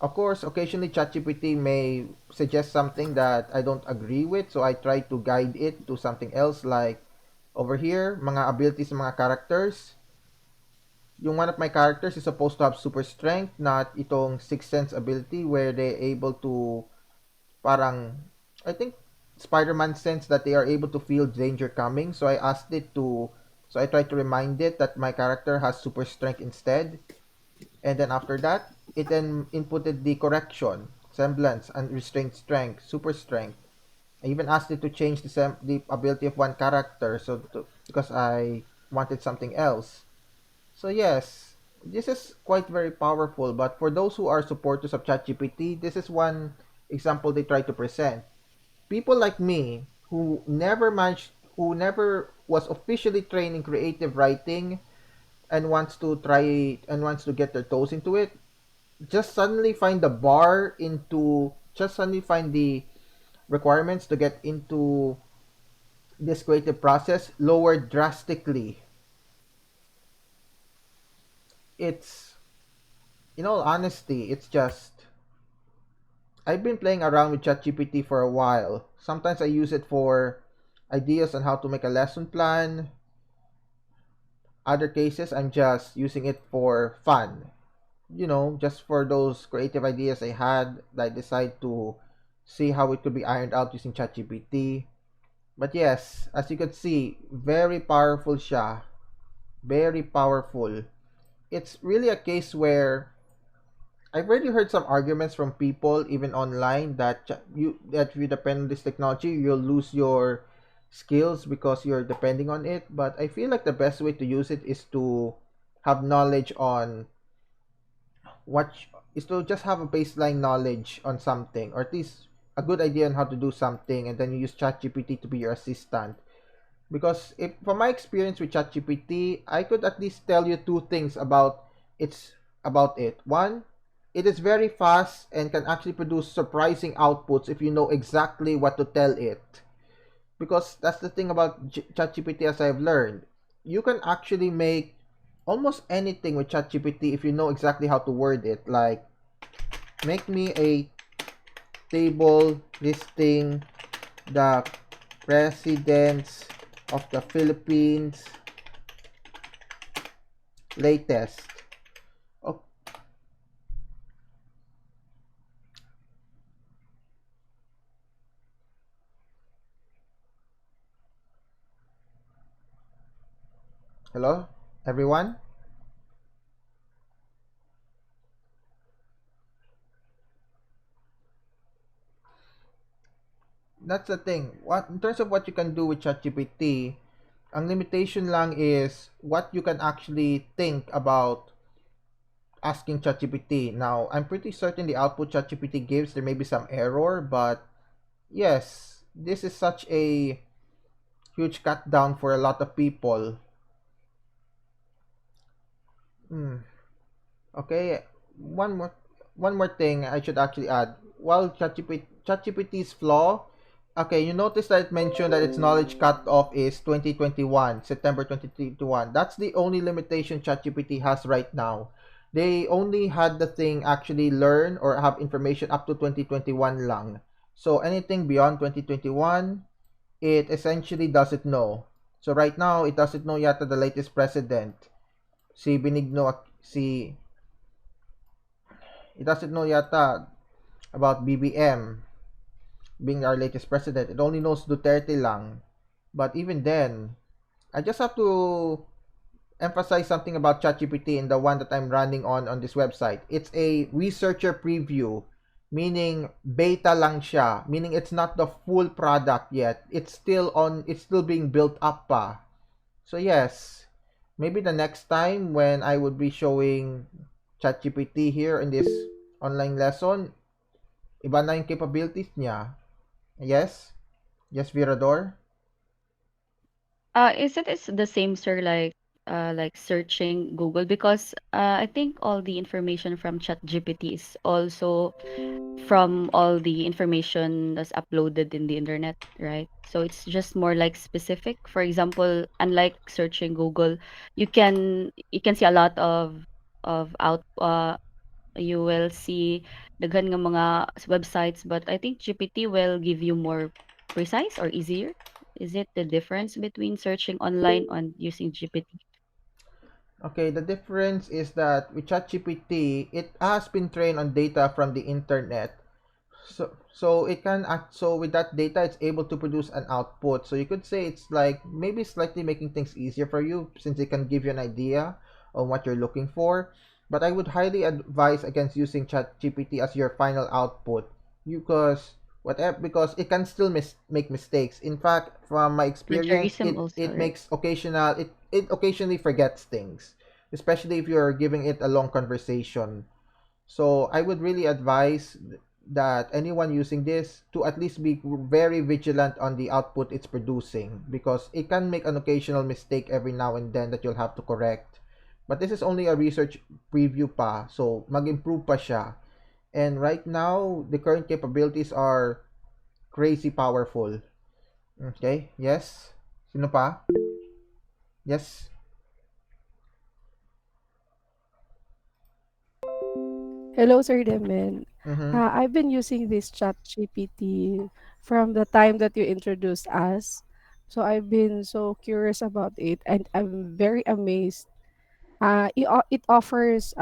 Of course, occasionally ChatGPT may suggest something that I don't agree with, so I try to guide it to something else like over here, mga abilities ng mga characters. Yung one of my characters is supposed to have super strength, not itong sixth sense ability where they're able to parang I think Spider-Man sense that they are able to feel danger coming. So I tried to remind it that my character has super strength instead. And then after that, it then inputted the correction, semblance, unrestrained strength, super strength. I even asked it to change the ability of one character because I wanted something else. So yes, this is quite very powerful. But for those who are supporters of ChatGPT, this is one example they try to present. People like me who never was officially trained in creative writing and wants to get their toes into it, just suddenly find the requirements to get into this creative process lowered drastically. It's in all honesty, it's just I've been playing around with ChatGPT for a while. Sometimes I use it for ideas on how to make a lesson plan. Other cases, I'm just using it for fun. Just for those creative ideas I had, I decide to see how it could be ironed out using ChatGPT. But yes, as you can see, very powerful siya. Very powerful. It's really a case where I've already heard some arguments from people, even online, that if you depend on this technology, you'll lose your skills because you're depending on it. But I feel like the best way to use it is to have knowledge on what is to just have a baseline knowledge on something, or at least a good idea on how to do something, and then you use ChatGPT to be your assistant. Because if from my experience with ChatGPT, I could at least tell you two things about it. One, it is very fast and can actually produce surprising outputs if you know exactly what to tell it. Because that's the thing about ChatGPT, as I've learned. You can actually make almost anything with ChatGPT if you know exactly how to word it. Like, make me a table listing the presidents of the Philippines latest. Oh, hello, everyone? That's the thing. What in terms of what you can do with ChatGPT, ang limitation lang is what you can actually think about asking ChatGPT. Now, I'm pretty certain the output ChatGPT gives, there may be some error, but yes, this is such a huge cut down for a lot of people. Hmm. Okay, one more one more thing I should actually add. While ChatGPT's flaw, okay, you notice that it mentioned that its knowledge cutoff is 2021, September 2021. That's the only limitation ChatGPT has right now. They only had the thing actually learn or have information up to 2021 lang. So anything beyond 2021, it essentially doesn't know. So right now, it doesn't know yet the latest president. Si Benigno, si It doesn't know yata about BBM being our latest president. It only knows Duterte lang. But even then, I just have to emphasize something about ChatGPT and the one that I'm running on this website. It's a researcher preview, meaning beta lang siya, meaning it's not the full product yet. It's still being built up pa. So yes, maybe the next time when I would be showing ChatGPT here in this online lesson, iba na yung capabilities niya. Yes? Yes, Virador? Is it is the same, sir, like searching Google? Because I think all the information from ChatGPT is also from all the information that's uploaded in the internet, right? So it's just more like specific. For example, unlike searching Google, you can see a lot of out you will see daghan nga mga websites, but I think GPT will give you more precise or easier. Is it the difference between searching online and using GPT? Okay, the difference is that with ChatGPT, it has been trained on data from the internet. So it can act, so with that data it's able to produce an output. So you could say it's like maybe slightly making things easier for you since it can give you an idea on what you're looking for. But I would highly advise against using ChatGPT as your final output because whatever because it can still make mistakes. In fact, from my experience, Plagiarism also, it right? makes occasional it occasionally forgets things, especially if you're giving it a long conversation. So I would really advise that anyone using this to at least be very vigilant on the output it's producing because it can make an occasional mistake every now and then that you'll have to correct. But this is only a research preview pa, so mag-improve pa siya. And right now, the current capabilities are crazy powerful. Okay, yes? Sino pa? Yes? Hello, Sir Demen. Mm-hmm. I've been using this chat GPT from the time that you introduced us. So I've been so curious about it and I'm very amazed. It offers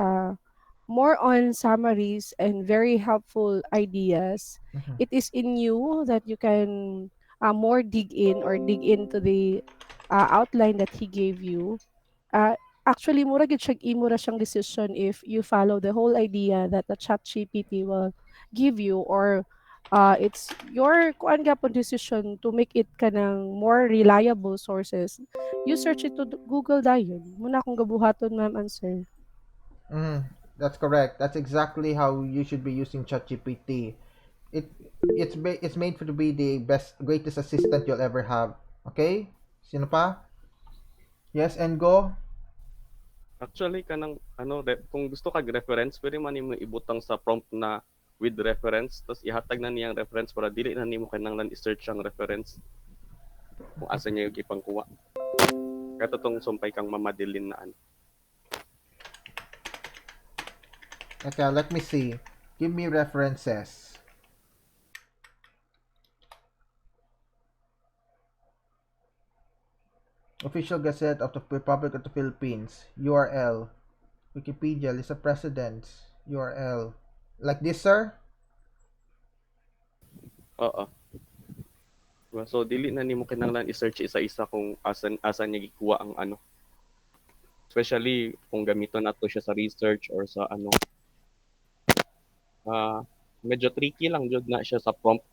more on summaries and very helpful ideas. Mm-hmm. It is in you that you can more dig in or dig into the outline that he gave you. Uh, Actually, mura gid siya imo ra siyang decision if you follow the whole idea that the chat GPT will give you or it's your kuan gapon decision to make it kanang more reliable sources. You search it to Google dayon. Muna akong gabuhaton ma'am answer. Mm-hmm. That's correct. That's exactly how you should be using ChatGPT. It it's made for to be the best greatest assistant you'll ever have. Okay? Sino pa? Yes, and go. Actually kanang kung gusto kag reference, pwede man nimo ibutang sa prompt na with reference, tas ihatag na niyang reference para dili na nimo kinahanglan i-search ang reference kung asa niya yung ipangkuha. Kaya totong sumpay kang mamadilin na ano. Okay, let me see. Give me references. Official Gazette of the Republic of the Philippines. URL. Wikipedia. List of presidents. URL. Like this, sir? Oo. Diba? So dili na nimo kinahanglan i-search isa-isa kung asan niya gikuha ang ano. Especially kung gamiton nato siya sa research or sa ano. ah Medyo tricky lang jud na siya sa prompt.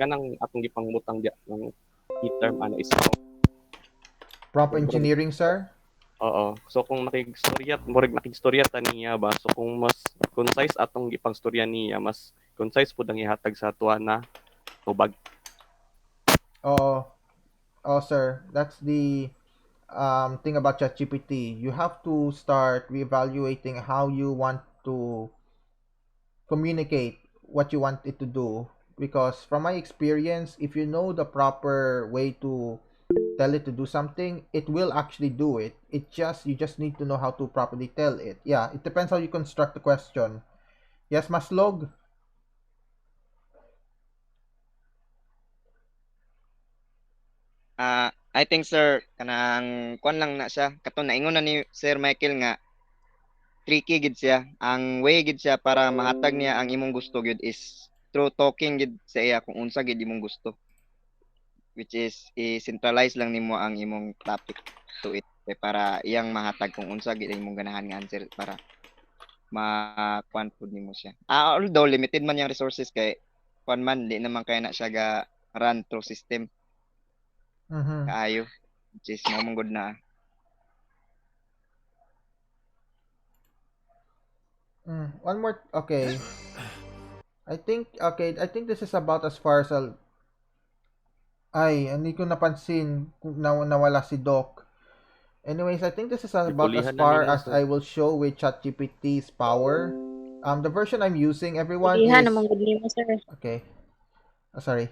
Kanang atong gipangmutang dia ng key term ano is prompt. Prompt So, murag, engineering, sir? oo. So kung nakigstorya ta niya ba, so kung mas concise atong gipangstorya niya, mas concise pud ang ihatag sa tuwa na tubag. Oh, oh, sir. That's the thing about ChatGPT. You have to start reevaluating how you want to communicate what you want it to do. Because from my experience, if you know the proper way to tell it to do something, it will actually do it. You just need to know how to properly tell it. Yeah, it depends how you construct the question. Yes, Maslog? I think sir kanang kuan lang na siya katon naingon na ni Sir Michael nga tricky gid siya. Ang way gid siya para mahatag niya ang imong gusto gid is through talking gid sa iya kung unsa gid imong gusto, which is i-centralize lang nimo ang imong topic to it para iyang mahatag kung unsa gid imong ganahan nga answer para ma-kuan pud nimo siya. Although limited man yung resources kay kuan man di naman kay na siya ga run through system Mm-hmm. kaayo, which is mo mong good na. One more. Okay. I think this is about as far as ay, hindi ko napansin kung nawala si Doc. Anyways, I think this is about as Ipulihan na far nila as sir. I will show with ChatGPT's power. The version I'm using, everyone, Pulihan is naman gud nimo sir. okay. Sorry.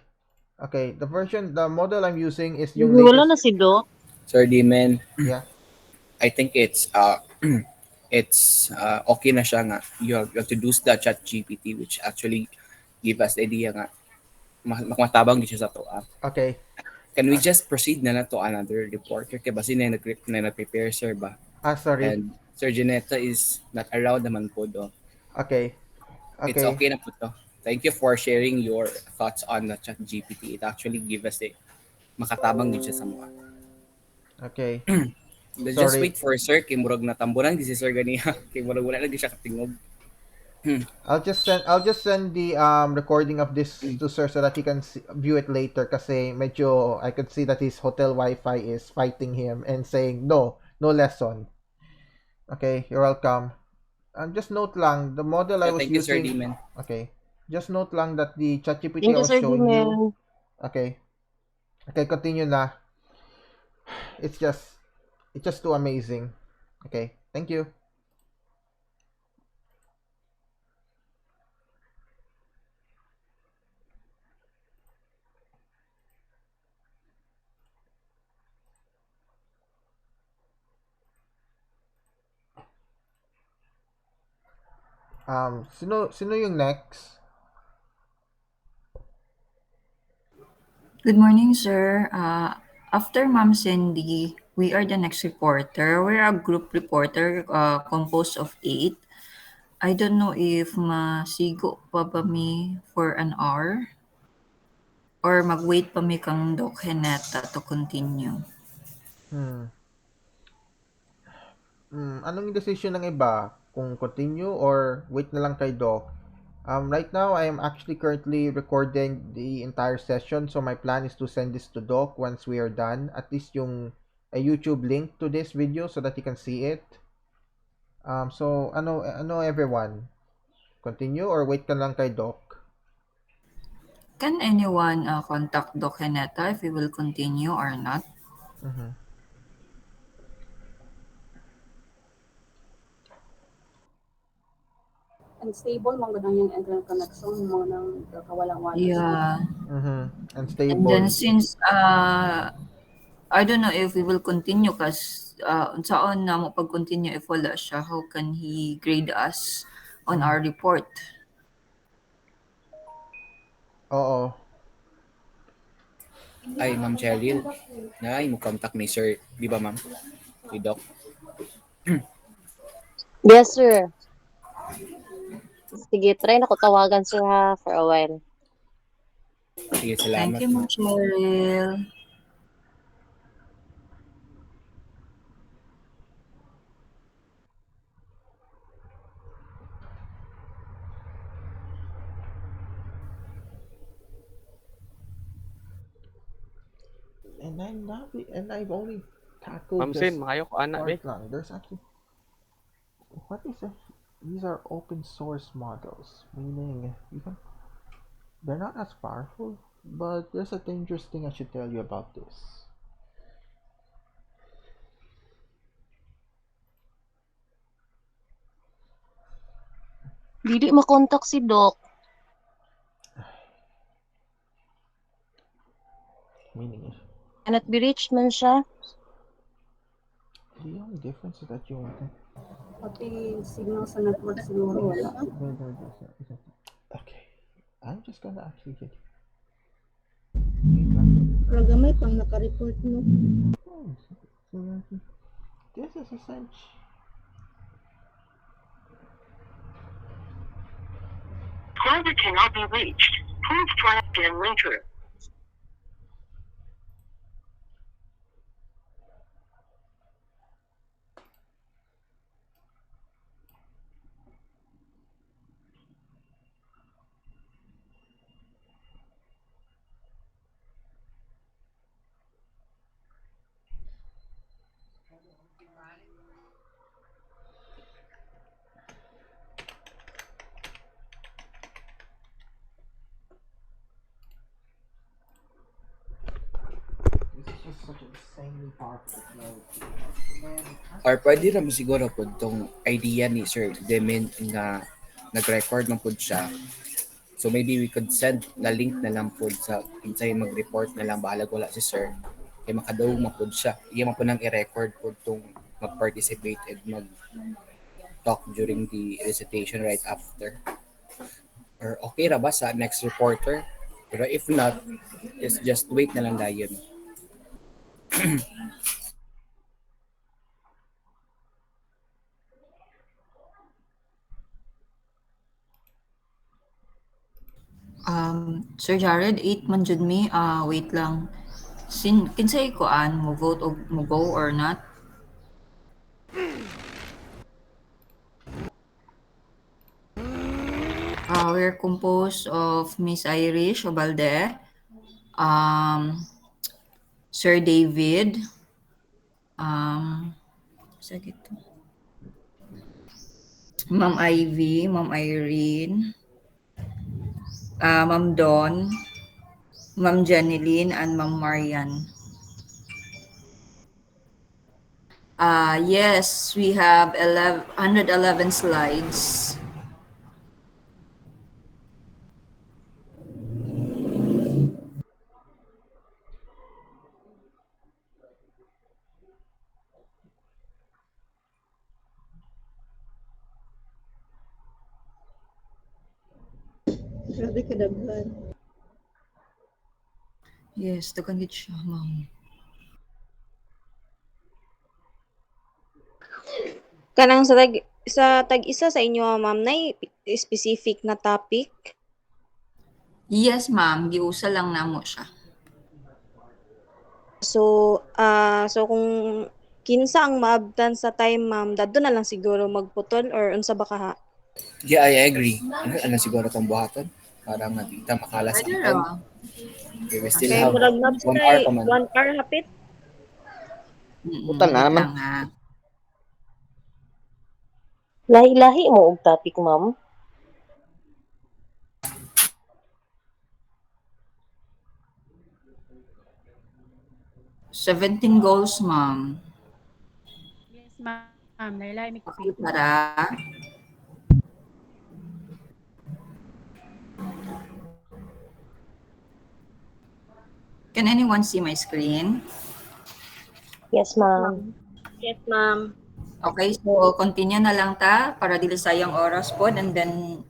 Okay, the model I'm using is yung Wala na latest. si Doc. Sir Dimen, Yeah. I think it's it's okay na siya nga you have to use the chat GPT which actually give us the idea nga matabang di siya sa to. Okay. Can we just proceed na to another reporter? Kaya basi na prepare sir ba? Sorry. And Sir Janetta is not around naman po do. Okay. It's Okay. okay na po to. Thank you for sharing your thoughts on the chat GPT. It actually give us a makatabang din siya sa mga. Okay. Let's just Sorry. wait for Sir. Kay murag natambunan di si Sir ganiya. Kay murag wala lagi siya katingog. I'll just send the recording of this to sir so that he can view it later kasi medyo I could see that his hotel Wi-Fi is fighting him and saying no lesson. Okay, you're welcome. And just note lang the model I Yeah, was thank you Sir using. Demon. Okay. Just note lang that the ChatGPT Thank I you, was Sir showing you. Jimen. Okay. Okay, continue na. It's just too amazing. Okay. Thank you. Sino yung next? Good morning, sir. After Ma'am Cindy, we are the next reporter. We're a group reporter composed of 8. I don't know if masigo pa ba mi for an hour or mag-wait pa mi kang Doc Heneta to continue. Hmm. Anong decision ng iba? Kung continue or wait na lang kay Doc? Right now, I am actually currently recording the entire session. So my plan is to send this to Doc once we are done. At least yung a YouTube link to this video so that you can see it. So ano everyone? Continue or wait ka lang kay Doc? Can anyone contact Doc Heneta if we will continue or not? Mm-hmm. Unstable mo gud ang yung internet connection mo nang kawalang-wala siya. Yeah. Mm-hmm. And then Unstable. since I don't know if we will continue because unsaon na mo pag-continue if wala siya, how can he grade us on Mm-hmm. our report? Oo. Ay, Ma'am Cheryl. Na, mo contact ni Sir, di ba ma'am? Si Doc. Yes, sir. Sige, try na ko tawagan sir ha for a while. Sige, Thank salamat you, po. Ma'am Cheryl. And I've only tackled Ma'am Sin, just maayo ko ana be. part lang. There's actually what is a, these are open source models, meaning they're not as powerful, but there's a dangerous thing I should tell you about this. Dili makontak si Doc. Meaning is Cannot be reached man siya. the only difference is that you Pati signal sa network siguro wala. okay. I'm just gonna actually get Pero gamay pang naka-report no. this is essential. Driver cannot be reached. Please try again later. This is just such an insanely powerful technology. Or pwede naman siguro po itong idea ni Sir Demin nga nag-record man po siya. So maybe we could send na link na lang po sa kinsay mag-report na lang bahalag wala si Sir. Kay makadaw man po siya. Iya man po nang i-record po itong mag-participate and talk during the recitation right after. Or okay ra ba sa next reporter? Pero if not, is just wait na lang dayon. Sir Jared, 8 man jud mi. Wait lang. Kinsay ko mo vote o mo go or not? We're composed of Miss Irish Obalde, um, Sir David, um, sakit to. Ma'am Ivy, Ma'am Irene, Ma'am Dawn, Ma'am Janeline, and Ma'am Marian. Yes, we have 111 slides. Grabe kadaghan. Yes, daghan gid siya, ma'am. Kanang sa tag isa sa inyo ma'am nay specific na topic? Yes, ma'am. Giusa lang namo siya. So, so kung kinsa ang maabtan sa time ma'am, dadto na lang siguro magputol or unsa ba kaha? Yeah, I agree. Ano siguro tong buhaton? Para nga dita makalas Pwede ang ra. time. Okay, we still Kay have murag maps 1 hour kay pa man. 1 hour hapit. Butan na Wait naman. lang ha. Lahi-lahi mo og topic, ma'am. 17 goals, ma'am. Yes, ma'am. Nailay mi Okay topic. para. Can anyone see my screen? Yes, Yes ma'am. ma'am. Yes ma'am. Okay, so continue na lang ta para dili sayang oras po and then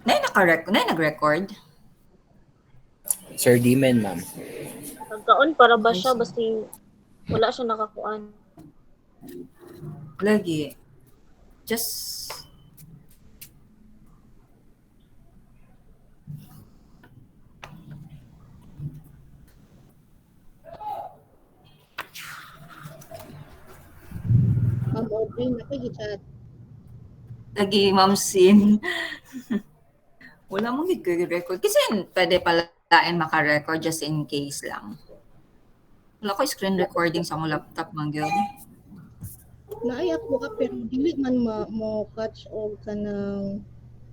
nay nag-record. Sir Dimen, ma'am. Pagkaon para ba Okay, siya so basta wala siya nakakuan. lagi. Just Ma'am Audrey, nako gichat. lagi, Ma'am Sin. Wala mong record kasi pwede palain maka-record just in case lang. Wala ko screen recording sa akong laptop, man gyud. Naay ako ka pero dili man mo catch og kanang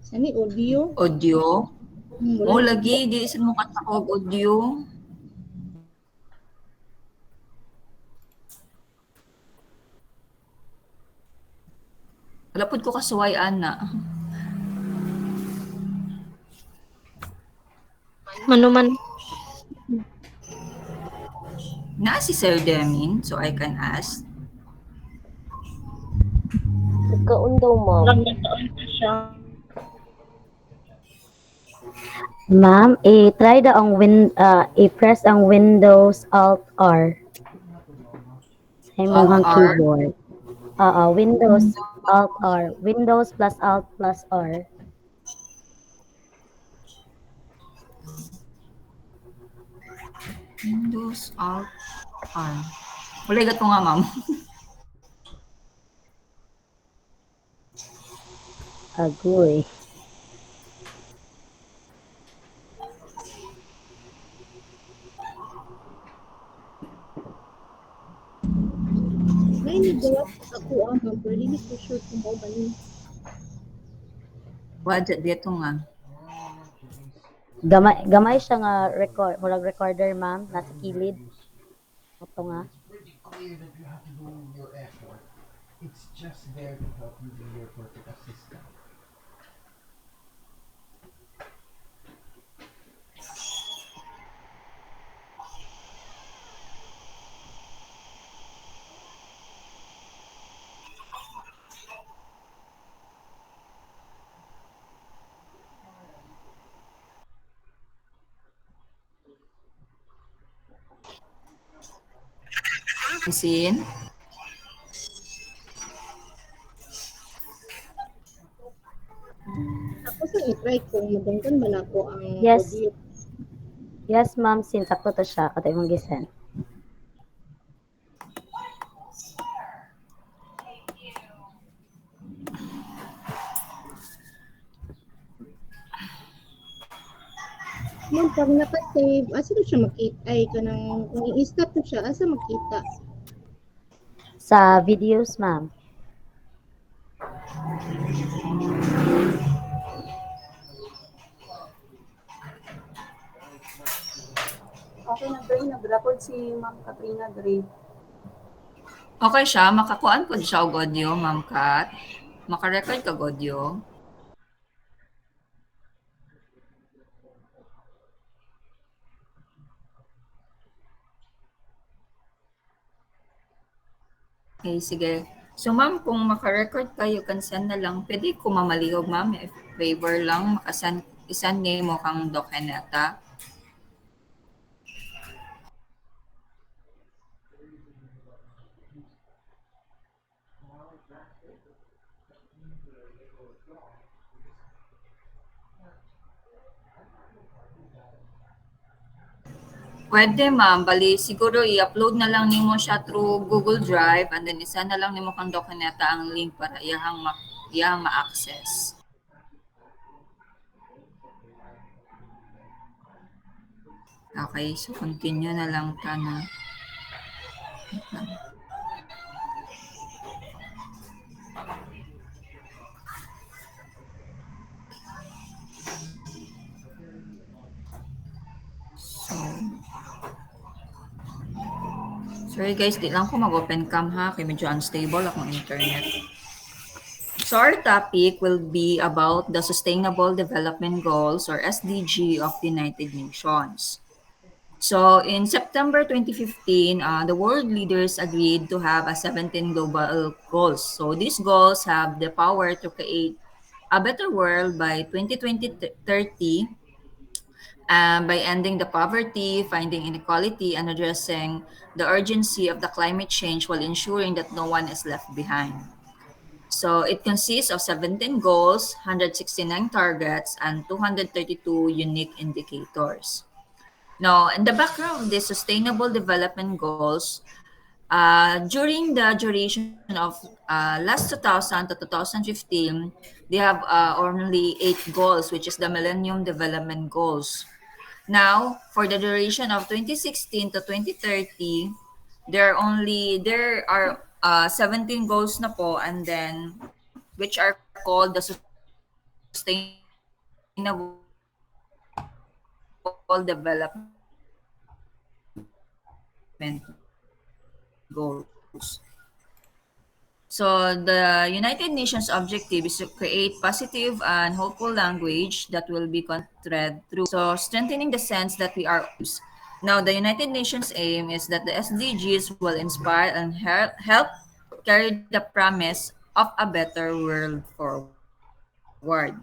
sani audio. Audio. Wala Oh, na ko. lagi di isin mo katakog audio. Wala pud ko kasuway ana. Manuman Na si Sir Demin, so I can ask. Nagkaon daw, ma'am. murag nagkaon pa siya. Ma'am, i-try daw ang i-press ang Windows Alt R sa imong Alt R. keyboard. Oo, Windows Alt R. Windows plus Alt plus R. Windows Alt R. Wala igat ko nga, ma'am. Agoy. Nay nagawa ako ma'am pero dili ko sure kung mao ba ni. Wadya dito nga. Gamay gamay siya nga record, murag recorder ma'am, nasa kilid. Ato nga. Clear that you have to do your effort. It's just there to help you be your perfect assistant. Sin? Ako sa i-try kung madunggan man ako ang Yes. audio. Yes, ma'am. Since ako to siya, katay mong gisend. Ma'am, pag naka-save, asa na siya makita? Ay, kanang, kung i-stop na siya, asa makita? Sa videos, ma'am. Okay na Dre, nag-record si Ma'am Katrina Dre. Okay siya, makakuan po siya og audio, Ma'am Kat. Maka-record kag audio. Okay, sige. So ma'am, kung maka-record kayo, kan send na lang. Pwede ko mamalihog ma'am, if favor lang, makasan isan name mo kang dokeneta. Pwede ma'am, bali siguro i-upload na lang nimo siya through Google Drive and then isa na lang nimo kang dokeneta ang link para iyahang ma-access. Okay, so continue na lang ta na. So, sorry guys, di lang ko mag-open cam ha, kaya medyo unstable akong internet. So our topic will be about the Sustainable Development Goals or SDG of the United Nations. So in September 2015, the world leaders agreed to have a 17 global goals. So these goals have the power to create a better world by 2030 by ending the poverty, finding inequality, and addressing the urgency of the climate change while ensuring that no one is left behind. So it consists of 17 goals, 169 targets, and 232 unique indicators. Now, in the background of the Sustainable Development Goals, during the duration of last 2000 to 2015, they have only 8 goals, which is the Millennium Development Goals. Now, for the duration of 2016 to 2030, there are 17 goals na po, and then which are called the Sustainable Development Goals. So the United Nations objective is to create positive and hopeful language that will be thread through. So strengthening the sense that we are. Now the United Nations aim is that the SDGs will inspire and help carry the promise of a better world forward.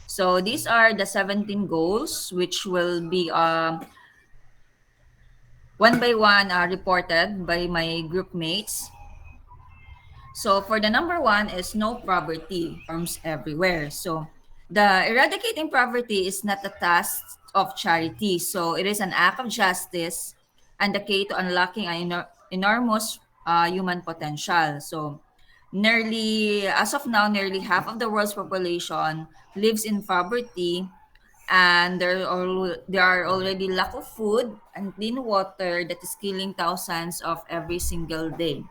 So these are the 17 goals which will be one by one reported by my group mates. So for the number one is no poverty farms everywhere. So the eradicating poverty is not a task of charity. So it is an act of justice and the key to unlocking an enormous human potential. So as of now, nearly half of the world's population lives in poverty, and there are already lack of food and clean water that is killing thousands of every single day.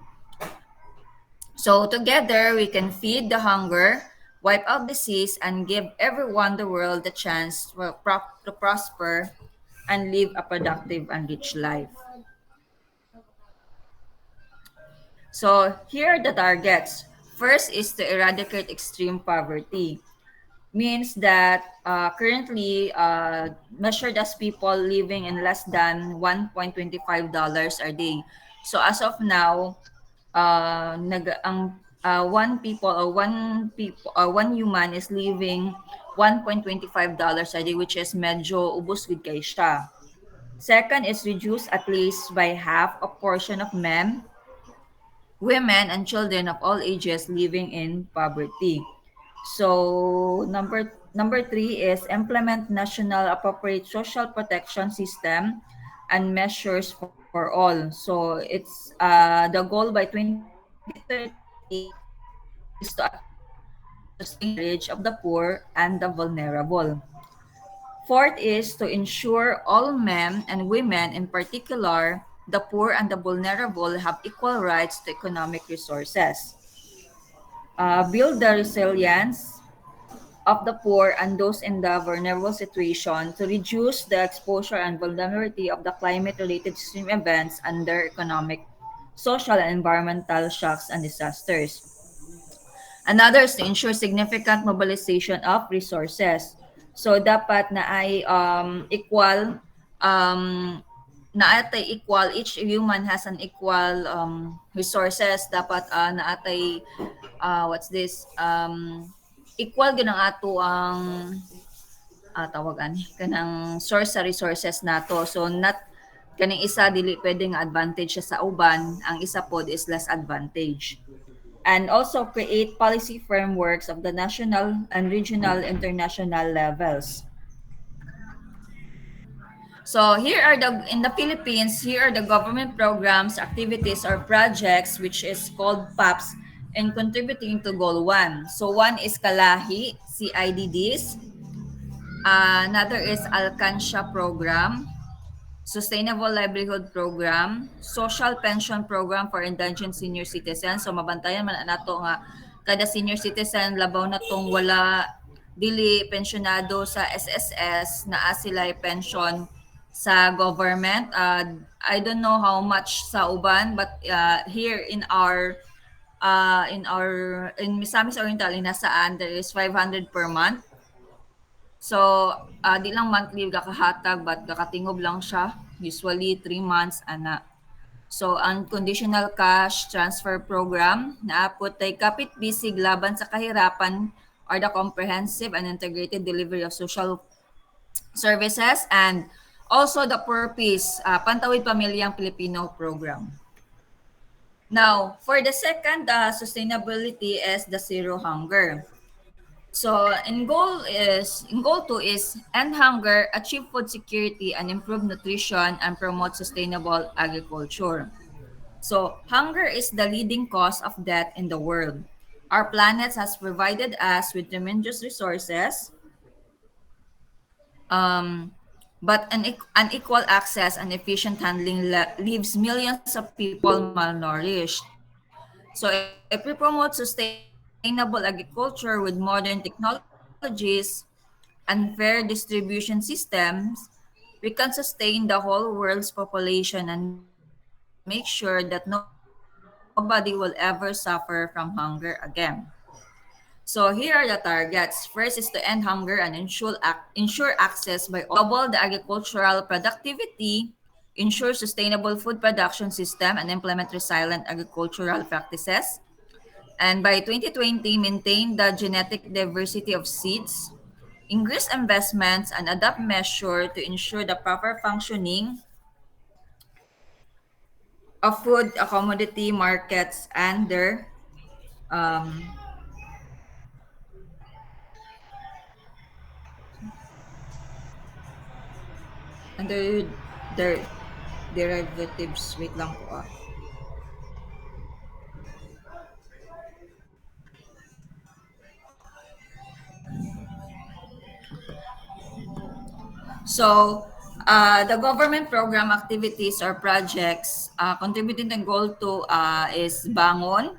So together we can feed the hunger, wipe out disease, and give everyone the world the chance to prosper and live a productive and rich life. So here are the targets. First is to eradicate extreme poverty. Means that currently measured as people living in less than $1.25 a day. So as of now, one people or one human is living $1.25 a day, which is medyo ubos gid kay siya. Second is reduce at least by half a portion of men, women, and children of all ages living in poverty. So number three is implement national appropriate social protection system and measures for all. So it's the goal by 2030 is to achieve sustainable coverage of the poor and the vulnerable. Fourth is to ensure all men and women, in particular the poor and the vulnerable, have equal rights to economic resources. Build the resilience of the poor and those in the vulnerable situation to reduce the exposure and vulnerability of the climate-related extreme events and their economic, social, and environmental shocks and disasters. Another is to ensure significant mobilization of resources. So dapat na ay equal naatay equal, each human has an equal resources. Dapat naatay what's this equal gyud ang ato ang tawag ani kanang source sa resources nato. So not kaning isa dili pwede nga advantage siya sa uban, ang isa pod is less advantage. And also create policy frameworks of the national and regional international levels. So here are the in the Philippines, here are the government programs, activities or projects which is called PAPS and contributing to goal 1. So one is Kalahi, CIDDs. Another is Alcansya program, Sustainable Livelihood Program, Social Pension Program for Indigent Senior Citizens. So mabantayan man nato nga kada senior citizen labaw na tong wala dili pensionado sa SSS naa sila pension sa government. I don't know how much sa uban but here in Misamis Oriental inasaan there is 500 per month. So, di lang monthly gakahatag but gakatingob lang siya. Usually 3 months ana. So, ang conditional cash transfer program na putay kapit bisig laban sa kahirapan or the comprehensive and integrated delivery of social services and also the purpose Pantawid Pamilyang Pilipino program. Now, for the second sustainability is the zero hunger. So, in goal 2 is end hunger, achieve food security and improve nutrition and promote sustainable agriculture. So, hunger is the leading cause of death in the world. Our planet has provided us with tremendous resources, um, but unequal access and efficient handling leaves millions of people malnourished. So, if we promote sustainable agriculture with modern technologies and fair distribution systems, we can sustain the whole world's population and make sure that nobody will ever suffer from hunger again. So here are the targets. First is to end hunger and ensure access by all citizens. Double the agricultural productivity, ensure sustainable food production system, and implement resilient agricultural practices. And by 2020, maintain the genetic diversity of seeds, increase investments, and adopt measure to ensure the proper functioning of food commodity markets um, and their derivatives. Wait lang po ah. So, the government program activities or projects contributing to goal 2 is Bangon,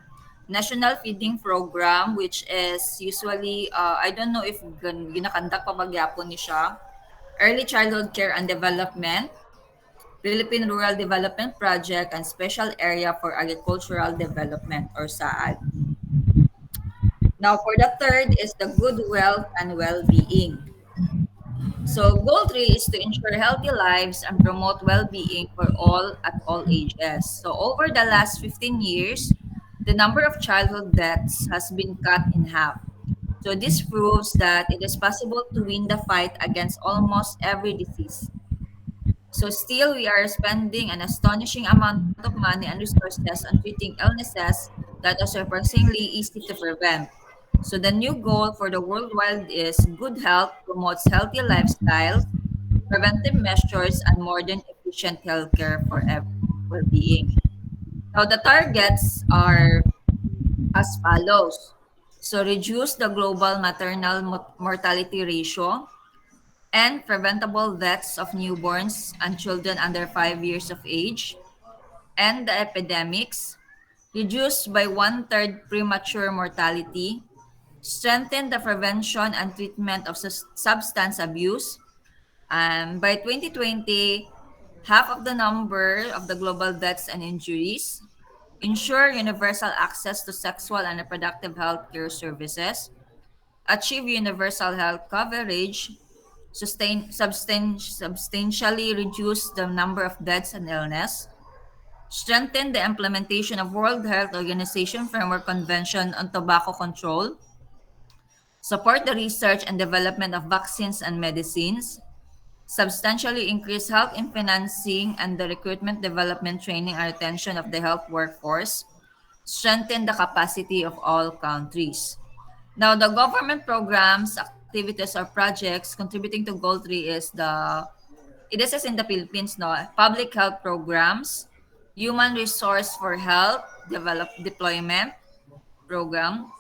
National Feeding Program, which is usually, I don't know if ginakandak pa magyapon ni siya, Early Childhood Care and Development, Philippine Rural Development Project, and Special Area for Agricultural Development or SAAD. Now, for the third is the good wealth and well-being. So, goal 3 is to ensure healthy lives and promote well-being for all at all ages. So, over the last 15 years, the number of childhood deaths has been cut in half. So, this proves that it is possible to win the fight against almost every disease. So still, we are spending an astonishing amount of money and resources on treating illnesses that are surprisingly easy to prevent. So the new goal for the worldwide is good health promotes healthy lifestyles, preventive measures, and modern efficient healthcare for everyone's well-being. Now the targets are as follows. So reduce the global maternal mortality ratio and preventable deaths of newborns and children under 5 years of age, and the epidemics, reduced by one-third premature mortality, strengthen the prevention and treatment of substance abuse, and by 2020, half of the number of the global deaths and injuries, ensure universal access to sexual and reproductive health care services, achieve universal health coverage, substantially reduce the number of deaths and illness, strengthen the implementation of World Health Organization Framework Convention on Tobacco Control, support the research and development of vaccines and medicines, substantially increase health in financing and the recruitment, development, training, and retention of the health workforce, strengthen the capacity of all countries. Now, the government programs, activities, or projects contributing to Goal 3 is this is in the Philippines, no? Public health programs, human resource for health deployment program,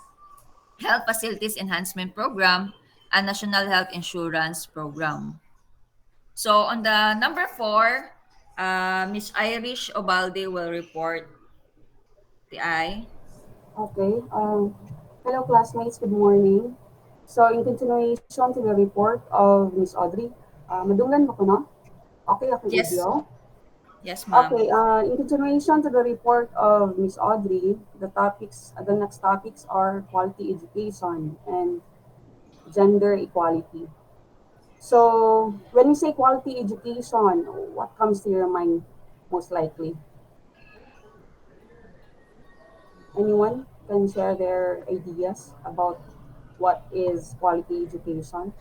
health facilities enhancement program, and national health insurance program. So on the number 4, Miss Irish Obalde will report the I. Okay. Hello, classmates. Good morning. So, in continuation to the report of Miss Audrey, madunggan mo ko, no? Okay, akong Yes. audio. Yes, ma'am. Okay, in continuation to the report of Miss Audrey, the next topics are quality education and gender equality. So, when we say quality education, what comes to your mind most likely? Anyone can share their ideas about what is quality education?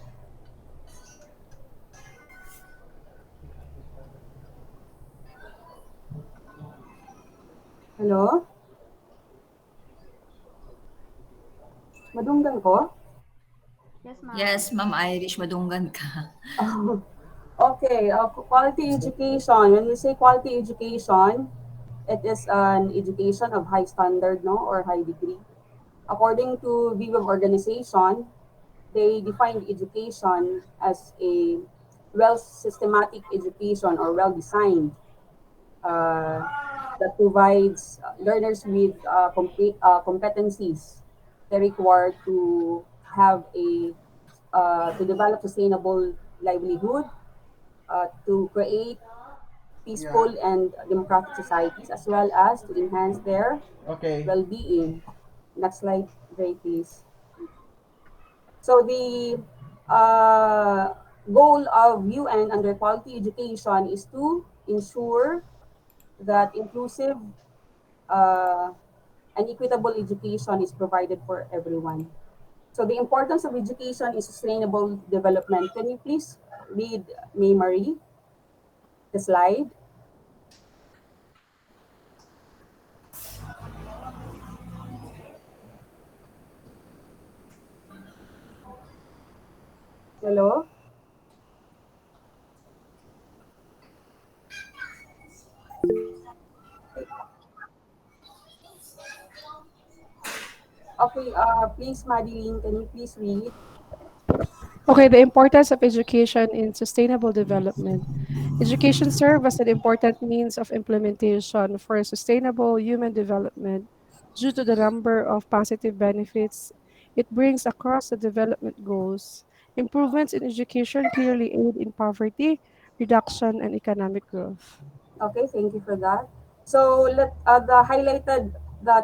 Hello? Madunggan ko? Yes, ma'am. Yes, ma'am Irish, madunggan ka. Okay, quality education. When we say quality education, it is an education of high standard, no, or high degree. According to VWeb organization, they define education as a well systematic education or well designed uh, that provides learners with competencies they require to have a to develop sustainable livelihood, to create Yeah. peaceful and democratic societies, as well as to enhance their Okay. well-being. Next slide, Ray, please. So the uh, goal of UN under quality education is to ensure that inclusive uh, and equitable education is provided for everyone. So the importance of education is sustainable development. Can you please read, May Marie, the slide? Hello? Okay, please, Madeline, can you please read? Okay, the importance of education in sustainable development. Education serves as an important means of implementation for sustainable human development due to the number of positive benefits it brings across the development goals. Improvements in education clearly aid in poverty reduction and economic growth. Okay, thank you for that. So the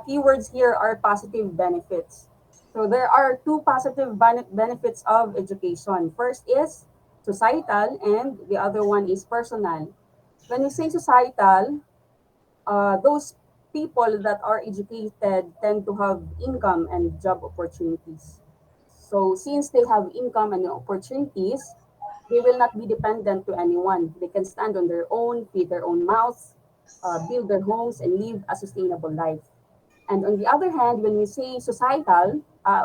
keywords here are positive benefits. So there are two positive benefits of education. First is societal, and the other one is personal. When we say societal, those people that are educated tend to have income and job opportunities. So since they have income and opportunities, They will not be dependent to anyone. They can stand on their own, feed their own mouths, build their homes, and live a sustainable life. And on the other hand, when we say societal,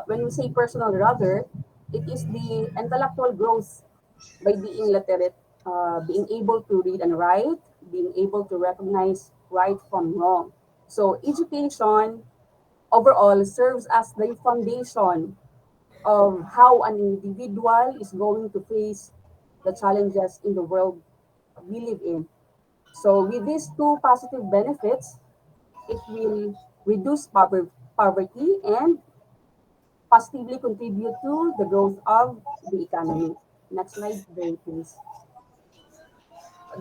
when we say personal rather, it is the intellectual growth by being literate, being able to read and write, being able to recognize right from wrong. So education overall serves as the foundation of how an individual is going to face the challenges in the world we live in. So with these two positive benefits, it will reduce poverty and positively contribute to the growth of the economy. Next slide, Barry, please.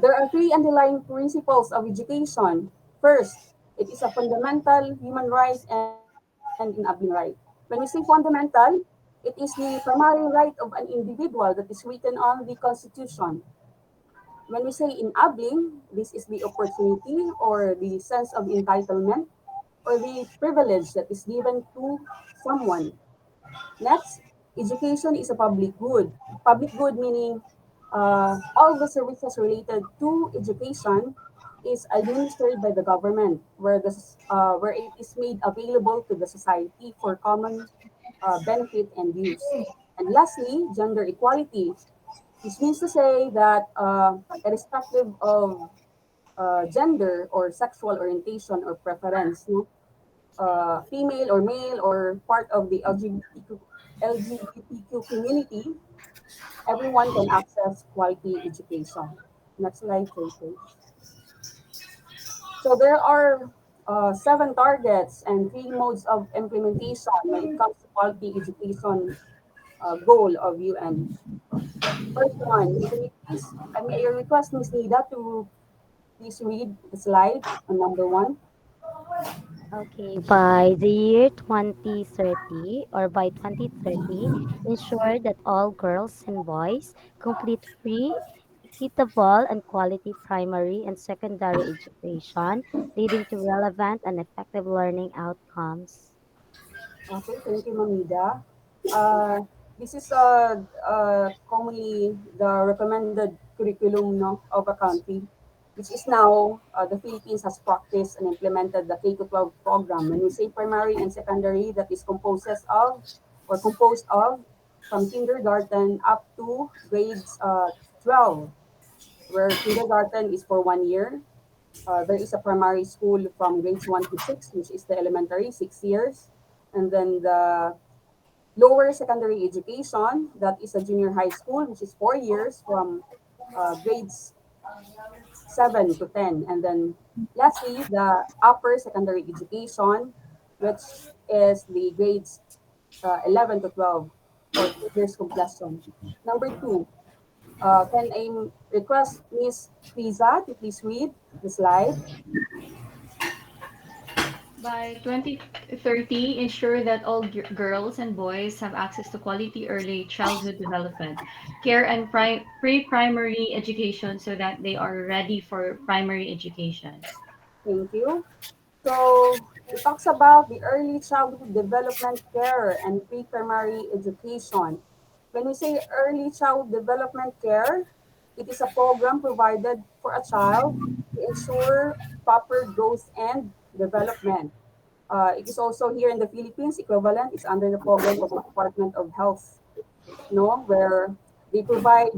There are three underlying principles of education. First, it is a fundamental human right and enabling right. When we say fundamental, it is the primary right of an individual that is written on the Constitution. When we say enabling, this is the opportunity or the sense of entitlement or the privilege that is given to someone. Next, education is a public good. Public good meaning all the services related to education is administered by the government, where it is made available to the society for common benefit and use. And lastly, gender equality. This means to say that irrespective of gender or sexual orientation or preference, no, female or male or part of the LGBTQ community, everyone can access quality education. Next slide, please. So there are seven targets and three modes of implementation when it comes to quality education goal of UN. First one, may I request Ms. Nida to please read the slide on number one. Okay, by the year 2030 or by 2030, ensure that all girls and boys complete free, equitable, and quality primary and secondary education, leading to relevant and effective learning outcomes. Okay, thank you, Mamida. This is commonly the recommended curriculum, no, of a country, which is now the Philippines has practiced and implemented the K to 12 program. When we say primary and secondary, that is composed of from kindergarten up to grades 12, where kindergarten is for 1 year. There is a primary school from grades 1 to 6, which is the elementary, 6 years. And then the lower secondary education, that is a junior high school, which is 4 years from grades 7 to 10. And then lastly, the upper secondary education, which is the grades 11 to 12 or 2 years completion. Number two, can I request Miss Fiza to please read the slide? By 2030, ensure that all girls and boys have access to quality early childhood development, care, and pre-primary education so that they are ready for primary education. Thank you. So it talks about the early childhood development care and pre-primary education. When we say early child development care, it is a program provided for a child to ensure proper growth and development. It is also here in the Philippines, equivalent is under the program of the Department of Health, no, where they provide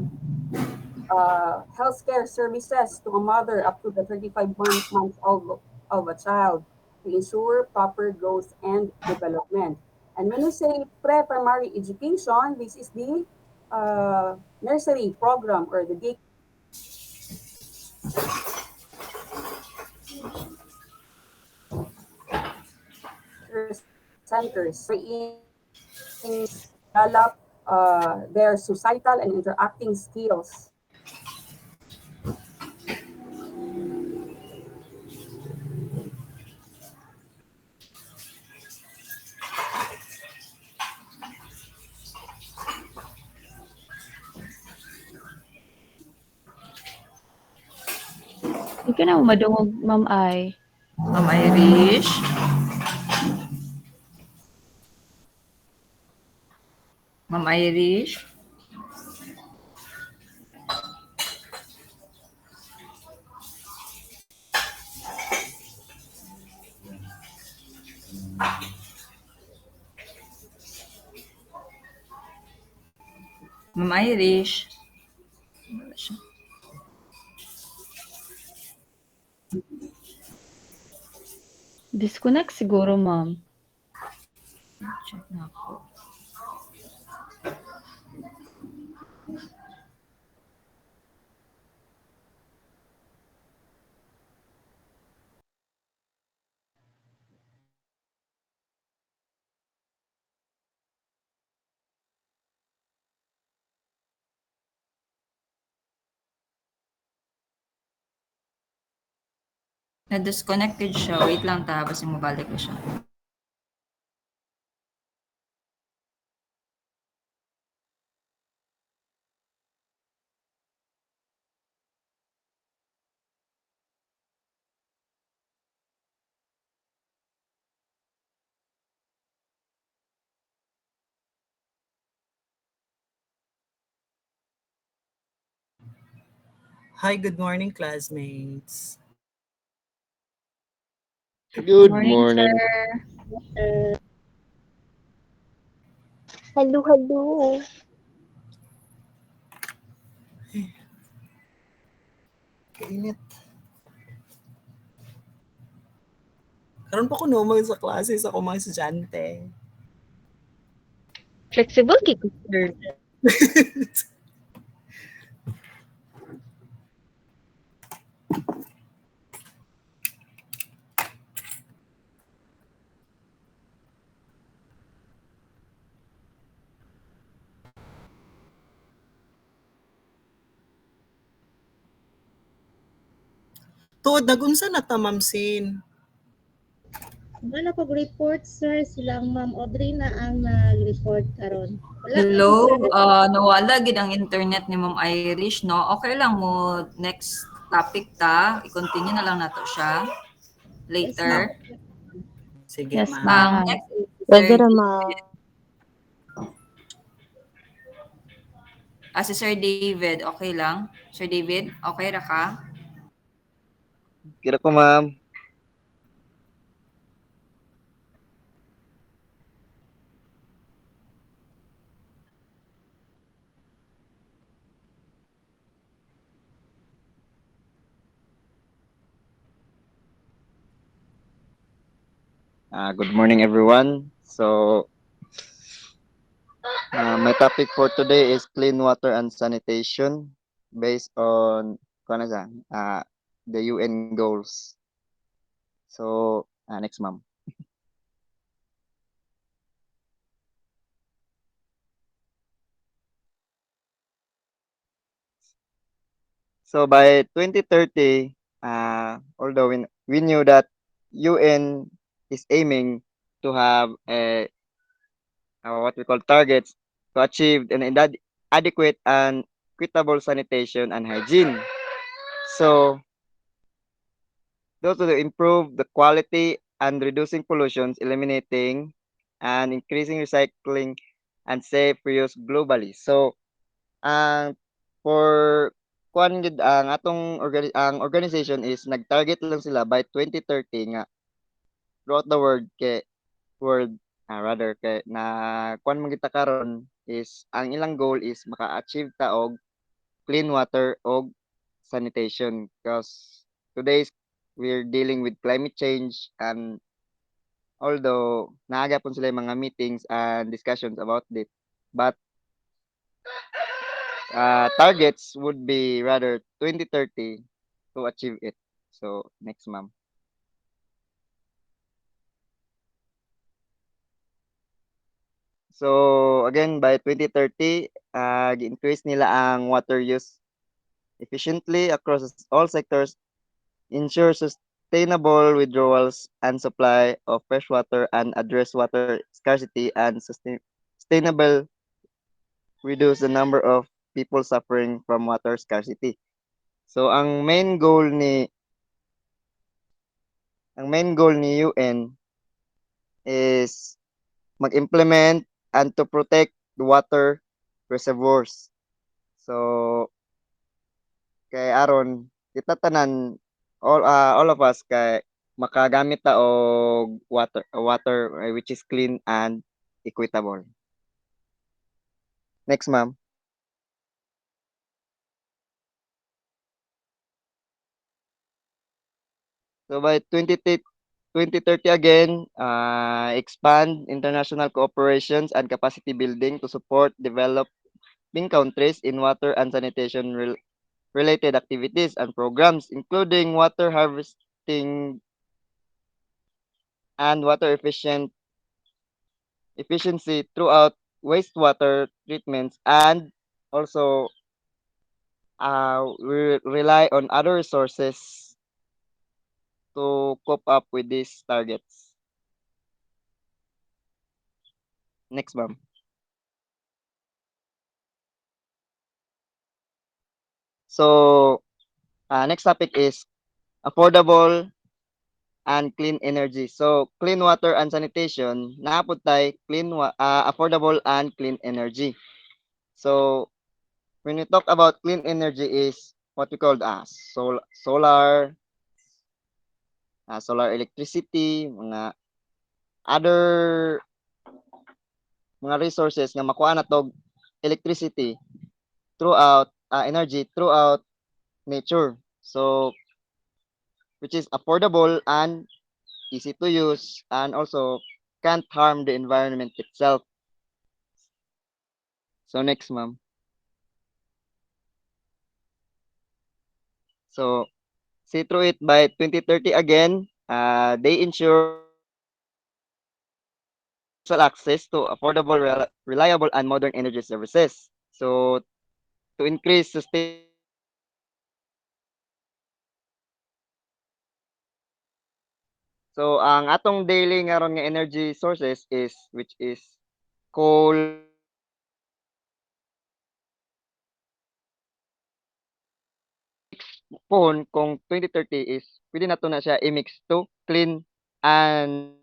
healthcare services to a mother up to the 35 months of a child to ensure proper growth and development. And when we say pre-primary education, this is the nursery program or the daycare centers wherein develop their societal and interacting skills. Di ka na madungog, Ma'am Ay. Ma'am Irish. Ma'am Irish. Ma'am Irish. Wala siya. Disconnect siguro, ma'am. Check na ako. Na-disconnected siya. Wait lang ta, basta mabalik ko siya. Hi, good morning, classmates. Good Morning, morning. sir. Hello, hello. Kainit. Karon pa ko numag sa klase sa akong mga estudyante. Flexible kay ko, sir. Tuod nagunsa na ta, Ma'am Sin. Wala pag-report, sir. Silang Ma'am Audrey na ang nag-report karon. Wala kay Hello, internet. nawala gid ang internet ni Ma'am Irish, no? Okay lang mo next topic ta, i-continue na lang nato siya Yes, later. ma'am. Sige, Yes, Ang ma'am. ma'am. next is si Sir Pwede David. naman. Si Sir David, okay lang? Sir David, okay ra ka? Kira ko, ma'am. Good morning, everyone. So, my topic for today is clean water and sanitation based on ano siya, the UN goals. So, next, ma'am. So, by 2030, although we knew that UN is aiming to have what we call targets to achieve an adequate and equitable sanitation and hygiene. So, those to improve the quality and reducing pollutions, eliminating and increasing recycling and safe reuse globally. So, ang for kuan gid ang atong ang organization is nag-target lang sila by 2030 nga throughout the world rather kay na kuan man kita karon is ang ilang goal is maka-achieve ta og clean water og sanitation because today's we're dealing with climate change and although naaga pon sila yung mga meetings and discussions about it but targets would be rather 2030 to achieve it. So next, ma'am. So again by 2030 gi-increase nila ang water use efficiently across all sectors, ensure sustainable withdrawals and supply of fresh water and address water scarcity and sustainable reduce the number of people suffering from water scarcity. So ang main goal ni UN is mag-implement and to protect the water reservoirs. So kay aron kita tanan all of us kay makagamit ta og water which is clean and equitable. Next, ma'am. So by 2030 again, expand international cooperations and capacity building to support developing countries in water and sanitation related activities and programs, including water harvesting and water efficiency throughout wastewater treatments, and also we rely on other resources to cope up with these targets. Next, ma'am. So, next topic is affordable and clean energy. So, clean water and sanitation, naapod tay affordable and clean energy. So, when we talk about clean energy is what we call solar electricity, other mga resources nga makuha na tog electricity throughout energy throughout nature. So, which is affordable and easy to use, and also can't harm the environment itself. So next, ma'am. So see through it by 2030 again. They ensure universal access to affordable, reliable, and modern energy services. So to increase so ang atong daily nga ron nga energy sources is which is coal, phone kung 2030 is pwede na to na siya i-mix to clean and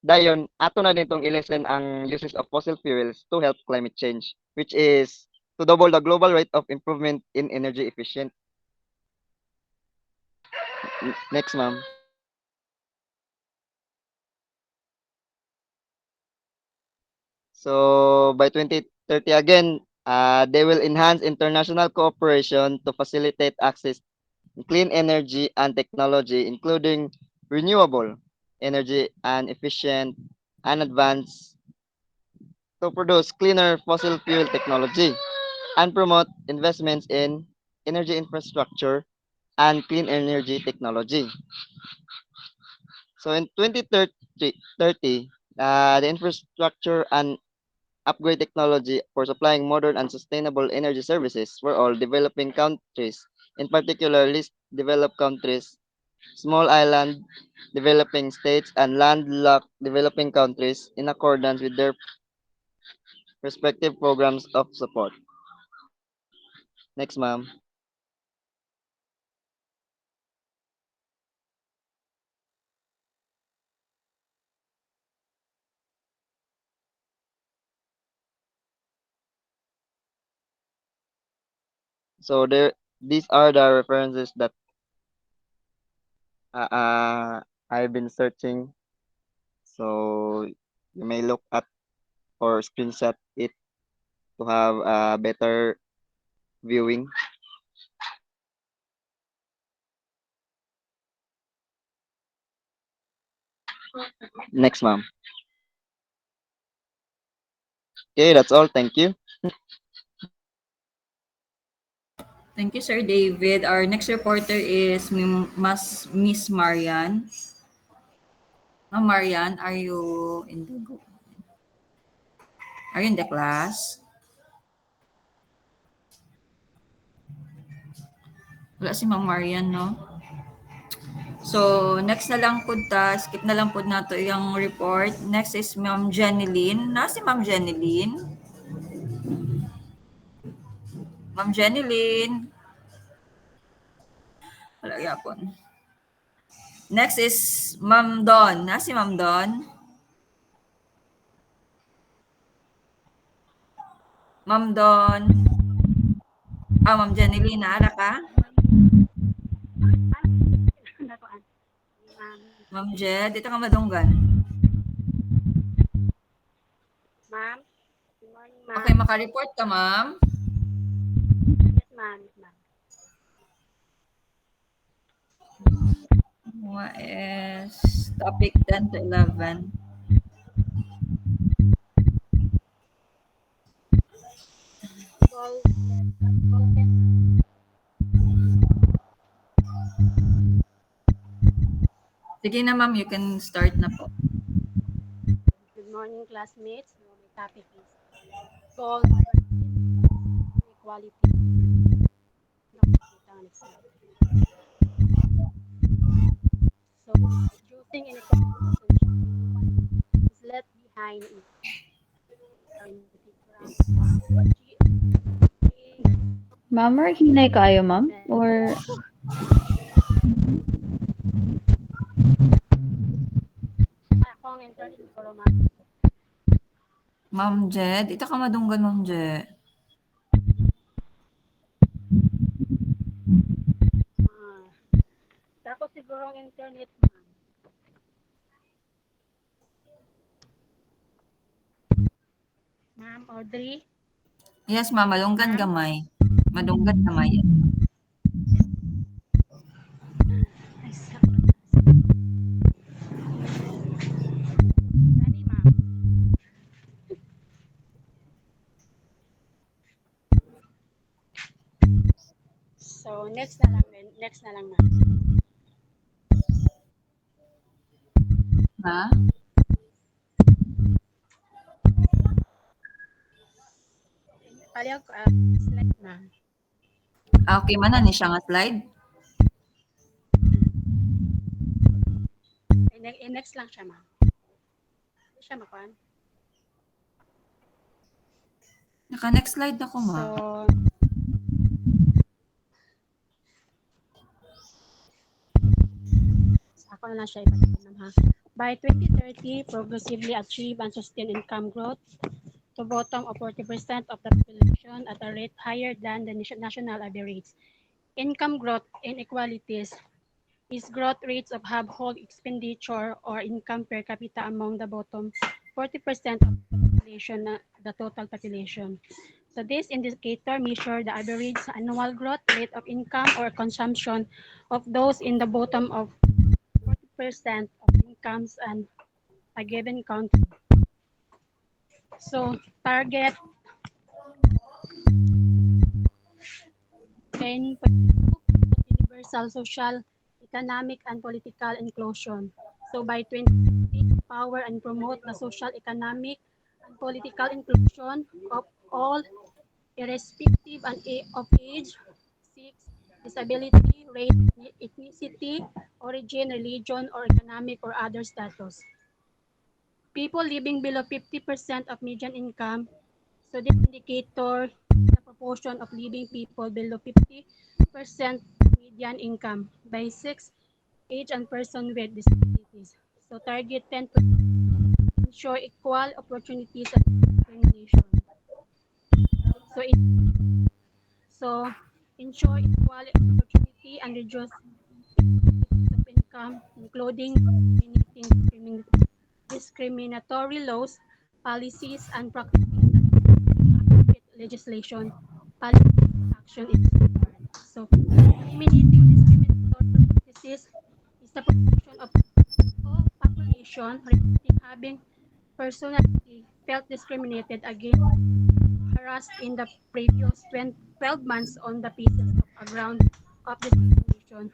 dayon ato na nitong i-lessen ang uses of fossil fuels to help climate change, which is to double the global rate of improvement in energy efficient. Next, ma'am. So by 2030 again, they will enhance international cooperation to facilitate access to clean energy and technology, including renewable energy and efficient and advanced to produce cleaner fossil fuel technology and promote investments in energy infrastructure and clean energy technology. So in 2030, the infrastructure and upgrade technology for supplying modern and sustainable energy services for all developing countries, in particular least developed countries, small island developing states, and landlocked developing countries in accordance with their respective programs of support. Next, ma'am. So these are the references that uh, uh, I've been searching. So you may look at or screenshot it to have a better viewing. Next, ma'am. Okay, that's all. Thank you. Thank you, Sir David. Our next reporter is Miss Marian. Ma'am Marian, are you in the class? Wala si Ma'am Marian, no? So, next na lang po skip na lang po nato yung report. Next is Ma'am Jeneline. Si Ma'am Jeneline? Ma'am Jeneline. Wala yapon. Next is Ma'am Don. Si Ma'am Don? Ma'am Don. Ma'am Jeneline, naara ka? Ma'am Jed, dito ka madunggan. Ma'am? Good morning, Okay, ma'am. makareport ka, ma'am? Yes, ma'am. Yes, ma'am. What is topic 10 to 11? Goal, goal 10. Sige na ma'am, you can start na po. Good morning, classmates. So, my topic is goal 13, inequality. Nakikita ang next slide. So, reducing inequalities and achieving equality is left behind in our in the future Ma'am, or hinay kayo, ma'am? Or akong internet siguro ma'am. Ma'am Jed, ita ka madunggan Ma'am Jed. Ah, tapos siguro ang internet ma'am. Ma'am Audrey. Yes ma'am, malunggan Ma'am. gamay. Madunggan gamay. Ay, Dani ma'am. So, next na lang ma'am. Ha? Paliag, slide ma'am. Okay man na ni siya nga slide. Next lang siya ma'am. Hindi siya makuan. Naka next slide ako So, ma'am. ako na lang siya ipatapon ha. By 2030, progressively achieve and sustain income growth to bottom of 40% of the population at a rate higher than the national average. Income growth inequalities is growth rates of household expenditure or income per capita among the bottom 40% of the population, the total population. So this indicator measure the average annual growth rate of income or consumption of those in the bottom of 40% of incomes and a given country. So target 10 universal social, economic, and political inclusion. So by 2050, empower and promote the social, economic, and political inclusion of all, irrespective of age, sex, disability, race, ethnicity, origin, religion, or economic or other status. People living below 50% of median income. So this indicator the proportion of living people below 50% median income by sex, age, and person with disabilities. So target 10 to ensure equal opportunities and discrimination. So, so ensure equal opportunity and reduce of income, including eliminating discriminatory laws, policies, and practices appropriate legislation, policy action is required. So, eliminating discriminatory practices is the protection of all population reporting having personally felt discriminated against, harassed in the previous 12 months on the basis of a ground of discrimination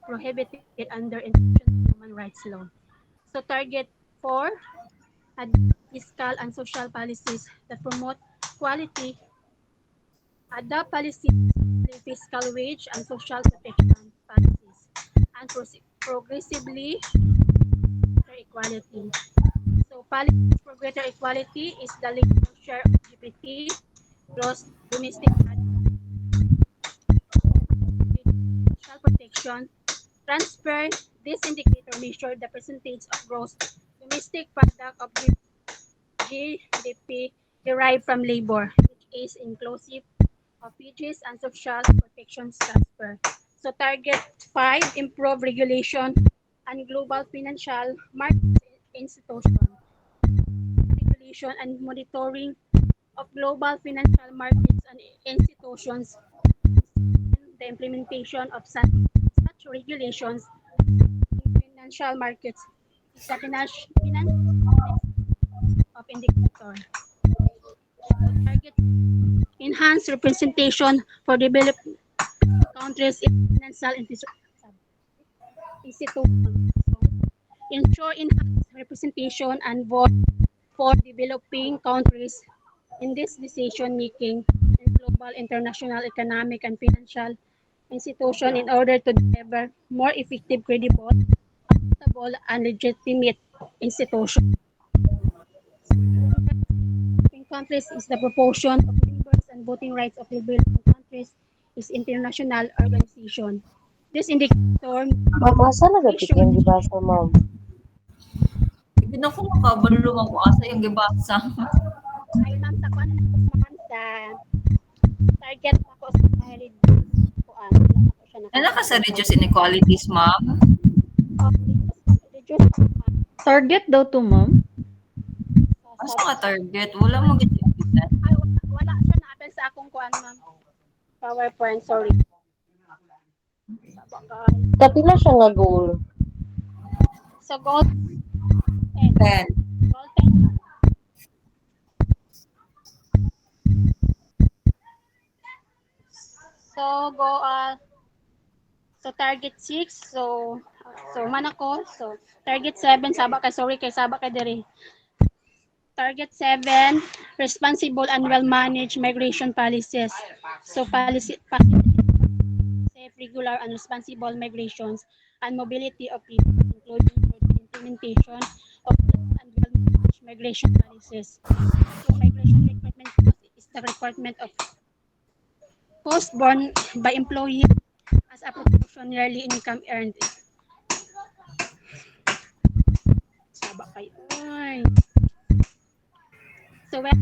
prohibited under international human rights law. So, target 4 adopt fiscal and social policies that promote quality, adopt policies, fiscal wage and social protection policies, and progressively greater equality. So policies for greater equality is the labor share of GPT, gross domestic social protection, transfer. This indicator measure the percentage of gross domestic product of GDP derived from labor, which is inclusive of wages and social protection transfer. So target 5, improve regulation and global financial market institution. Regulation and monitoring of global financial markets and institutions, the implementation of such regulations financial markets is the financial of indicator. So target enhance representation for developed countries in financial institutions. So ensure enhanced representation and vote for developing countries in this decision making in global, international, economic, and financial institution in order to deliver more effective, credible, accountable, and legitimate institution. Developing countries is the proportion of members and voting rights of developing countries is international organization. This indicator Ma'am, asa nagapit yung gibasa, ma'am? Hindi na ko makabalo ako asa yung gibasa. ay ma'am sa kuan na ko ma'am sa target ako sa dahil kuan wala ako siya Ano ka sa nakabasa. reduce inequalities, ma'am? Reduce Target daw to, ma'am. Asa ka target? Wala mo gid bisan. ay wala siya na-append sa akong kuan ma'am. PowerPoint, sorry. Kapila siya nga goal? So goal 10. 10. Goal 10 ma'am. So go so target 6 so man ako so target 7 saba kay sorry kay saba kay diri. Target 7 responsible and well managed migration policies. So policy safe, regular, and responsible migrations and mobility of people, including for the implementation of and well-managed migration policies. So migration recruitment cost is the requirement of cost borne by employee as a proportion yearly income earned. Saba kayo. Ay. So when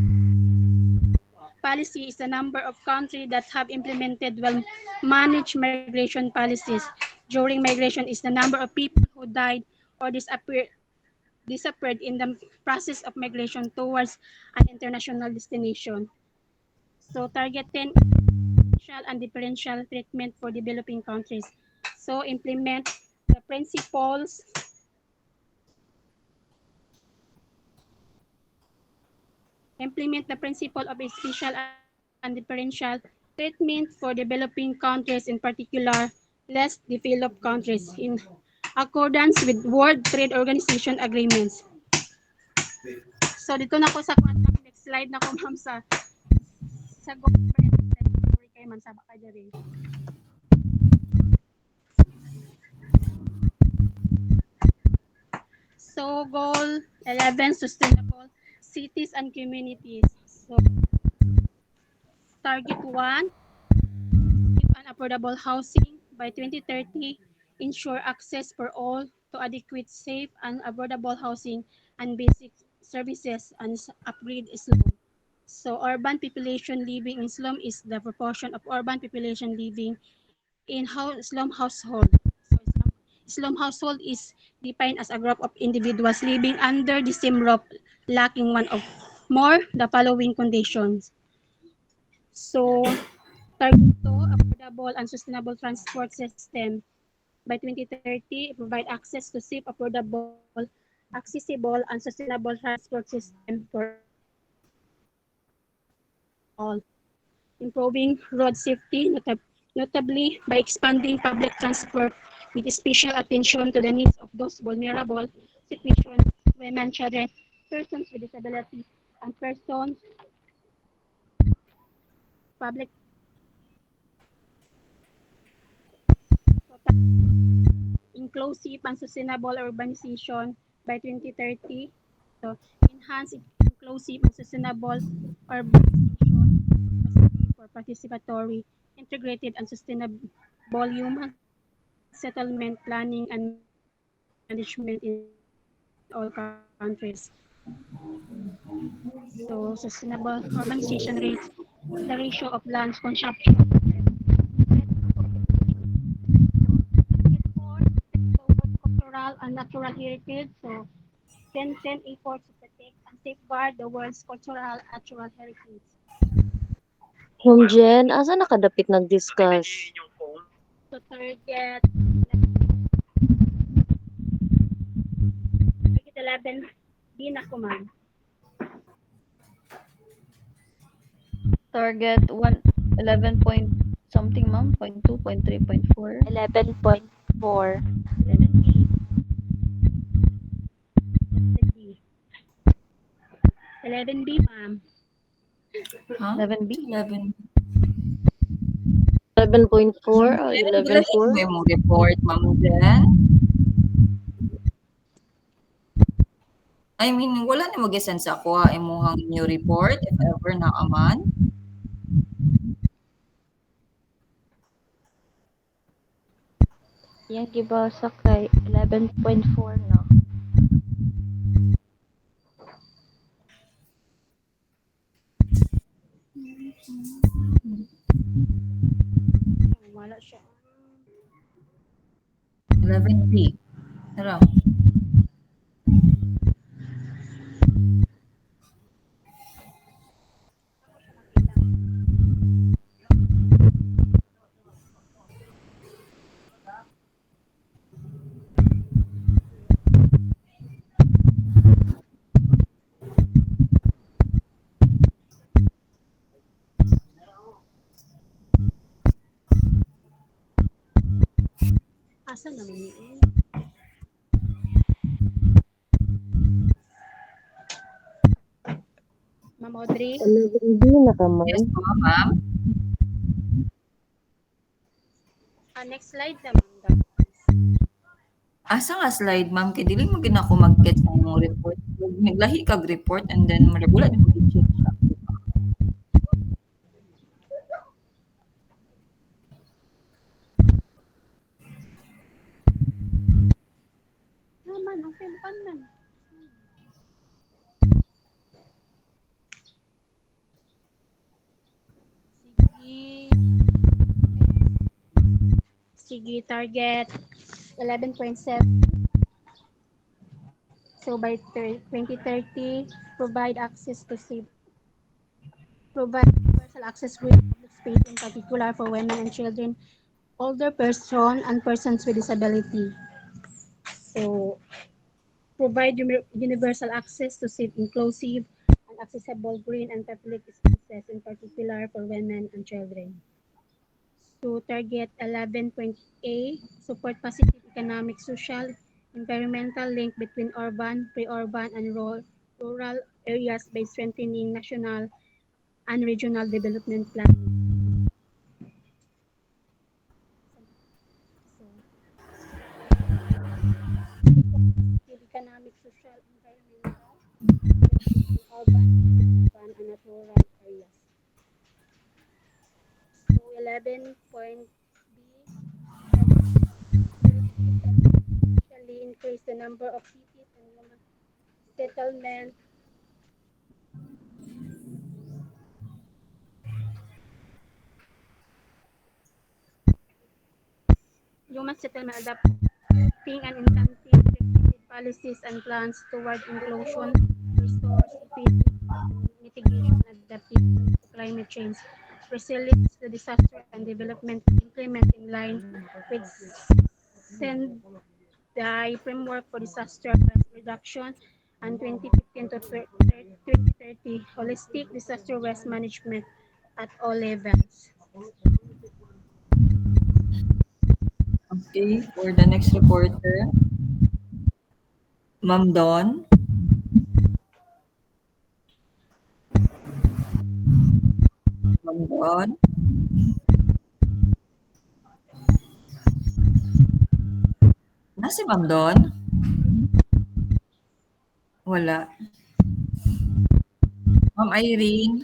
policy is the number of countries that have implemented well managed migration policies. During migration is the number of people who died or disappeared in the process of migration towards an international destination. So target 10 differential and differential treatment for developing countries. So the principles implement the principle of a special and differential treatment for developing countries, in particular less developed countries, in accordance with World Trade Organization agreements. So dito na ko sa next slide na ko ma'am sa government kay man sa baka diri. So goal 11 sustainable cities and communities. So target 1 give an affordable housing by 2030 ensure access for all to adequate safe and affordable housing and basic services and upgrade slum. So urban population living in slum is the proportion of urban population living in slum household. So slum household is defined as a group of individuals living under the same roof lacking one of more the following conditions. So target 2, affordable and sustainable transport system. By 2030, provide access to safe, affordable, accessible, and sustainable transport system for all. Improving road safety, notably by expanding public transport with special attention to the needs of those vulnerable situations, women, children, persons with disability, and persons public inclusive and sustainable urbanization by 2030. So, enhance inclusive and sustainable urbanization capacity for participatory, integrated, and sustainable human settlement planning and management in all countries. So, sustainable urbanization rates the ratio of land consumption cultural and natural heritage. So, 10 efforts to protect and safeguard the world's cultural and natural heritage. Ma'am Jen, asa nakadapit nag-discuss? So, target 11B na ko, ma'am. Target 11 point something, ma'am. Point 2, point 3, point 4. 11.4. 11B. 11B. 11B, ma'am. Huh? 11B. 11. 11.4 Ma'am o Jen, gulahin 11.4? mo yung report, Ma'am Jen. I mean, wala na mag-send sa ako imuhang new report if ever na aman. Yang gibasa kay 11.4 no. Wala siya. 11B. Tara. Asa naman ni Ma'am Audrey? 11B na ka, Yes ma'am. po, ma'am. Next slide na, ma'am. Asa nga slide, ma'am? Kay dili mo gid ako mag-get sa imong report. Naglahi kag report and then wala din mo i-check siya. Naman, ang pinpan man. Sige. Sige, target 11.7. So by 2030, provide universal access to public space, in particular for women and children, older person, and persons with disability. So provide universal access to safe, inclusive, and accessible green and public spaces, in particular for women and children. To target 11.A, support positive economic, social, environmental link between urban, pre-urban, and rural areas by strengthening national and regional development planning. So, positive economic, social, environmental between urban, and rural areas. So 11.B will substantially increase the number of cities and human settlement, adapting and incentive policies and plans toward inclusion, resource efficiency, mitigation, adaptation to climate change, resilience to disaster and development implement in line with Sendai framework for disaster risk reduction and 2015 to 2030 holistic disaster risk management at all levels. Okay, for the next reporter, Ma'am Dawn. Ma'am Dawn. Nasi Ma'am Dawn? Wala. Ma'am Irene.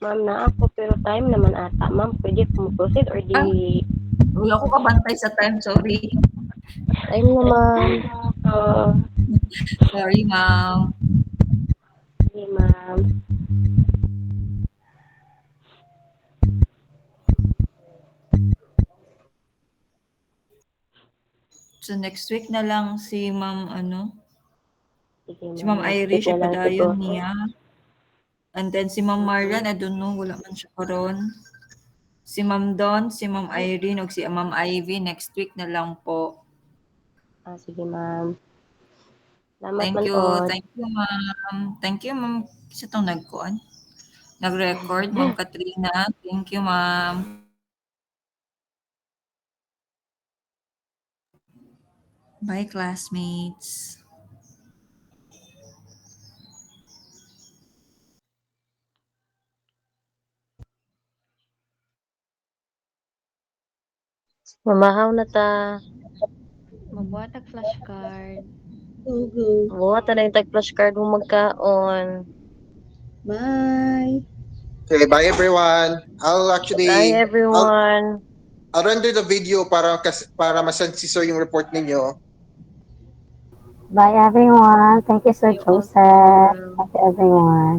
Ma'am, na ako pero time naman ata. Ma'am, pwede ko mo-proceed or di... Ah, wala ko kabantay sa time, sorry. Time naman. Sorry, ma'am. Sige, ma'am. So next week na lang si Ma'am Sige, si ma'am. Ma'am Next week Irish na lang ipadayon siguro. niya. And then si Ma'am Marian, I don't know, wala man siya karon. Si Ma'am Don, si Ma'am Ay, Irene, ug si Ma'am Ivy next week na lang po. sige ma'am. Salamat Thank man you. pod. Thank you, ma'am. Thank you, ma'am. Sa itong nagkuan. Nag-record, Ma'am Katrina. Thank you, ma'am. Bye, classmates. Mamahaw na ta. Magbuhat og flashcard. Buhat na yung tag-flashcard mo magkaon. Bye. Okay, bye everyone. Bye I'll everyone. I'll render the video para masend si Sir yung report ninyo. Bye, everyone. Thank you, Sir See you all Joseph. tomorrow. Thank you, everyone.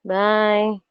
Bye.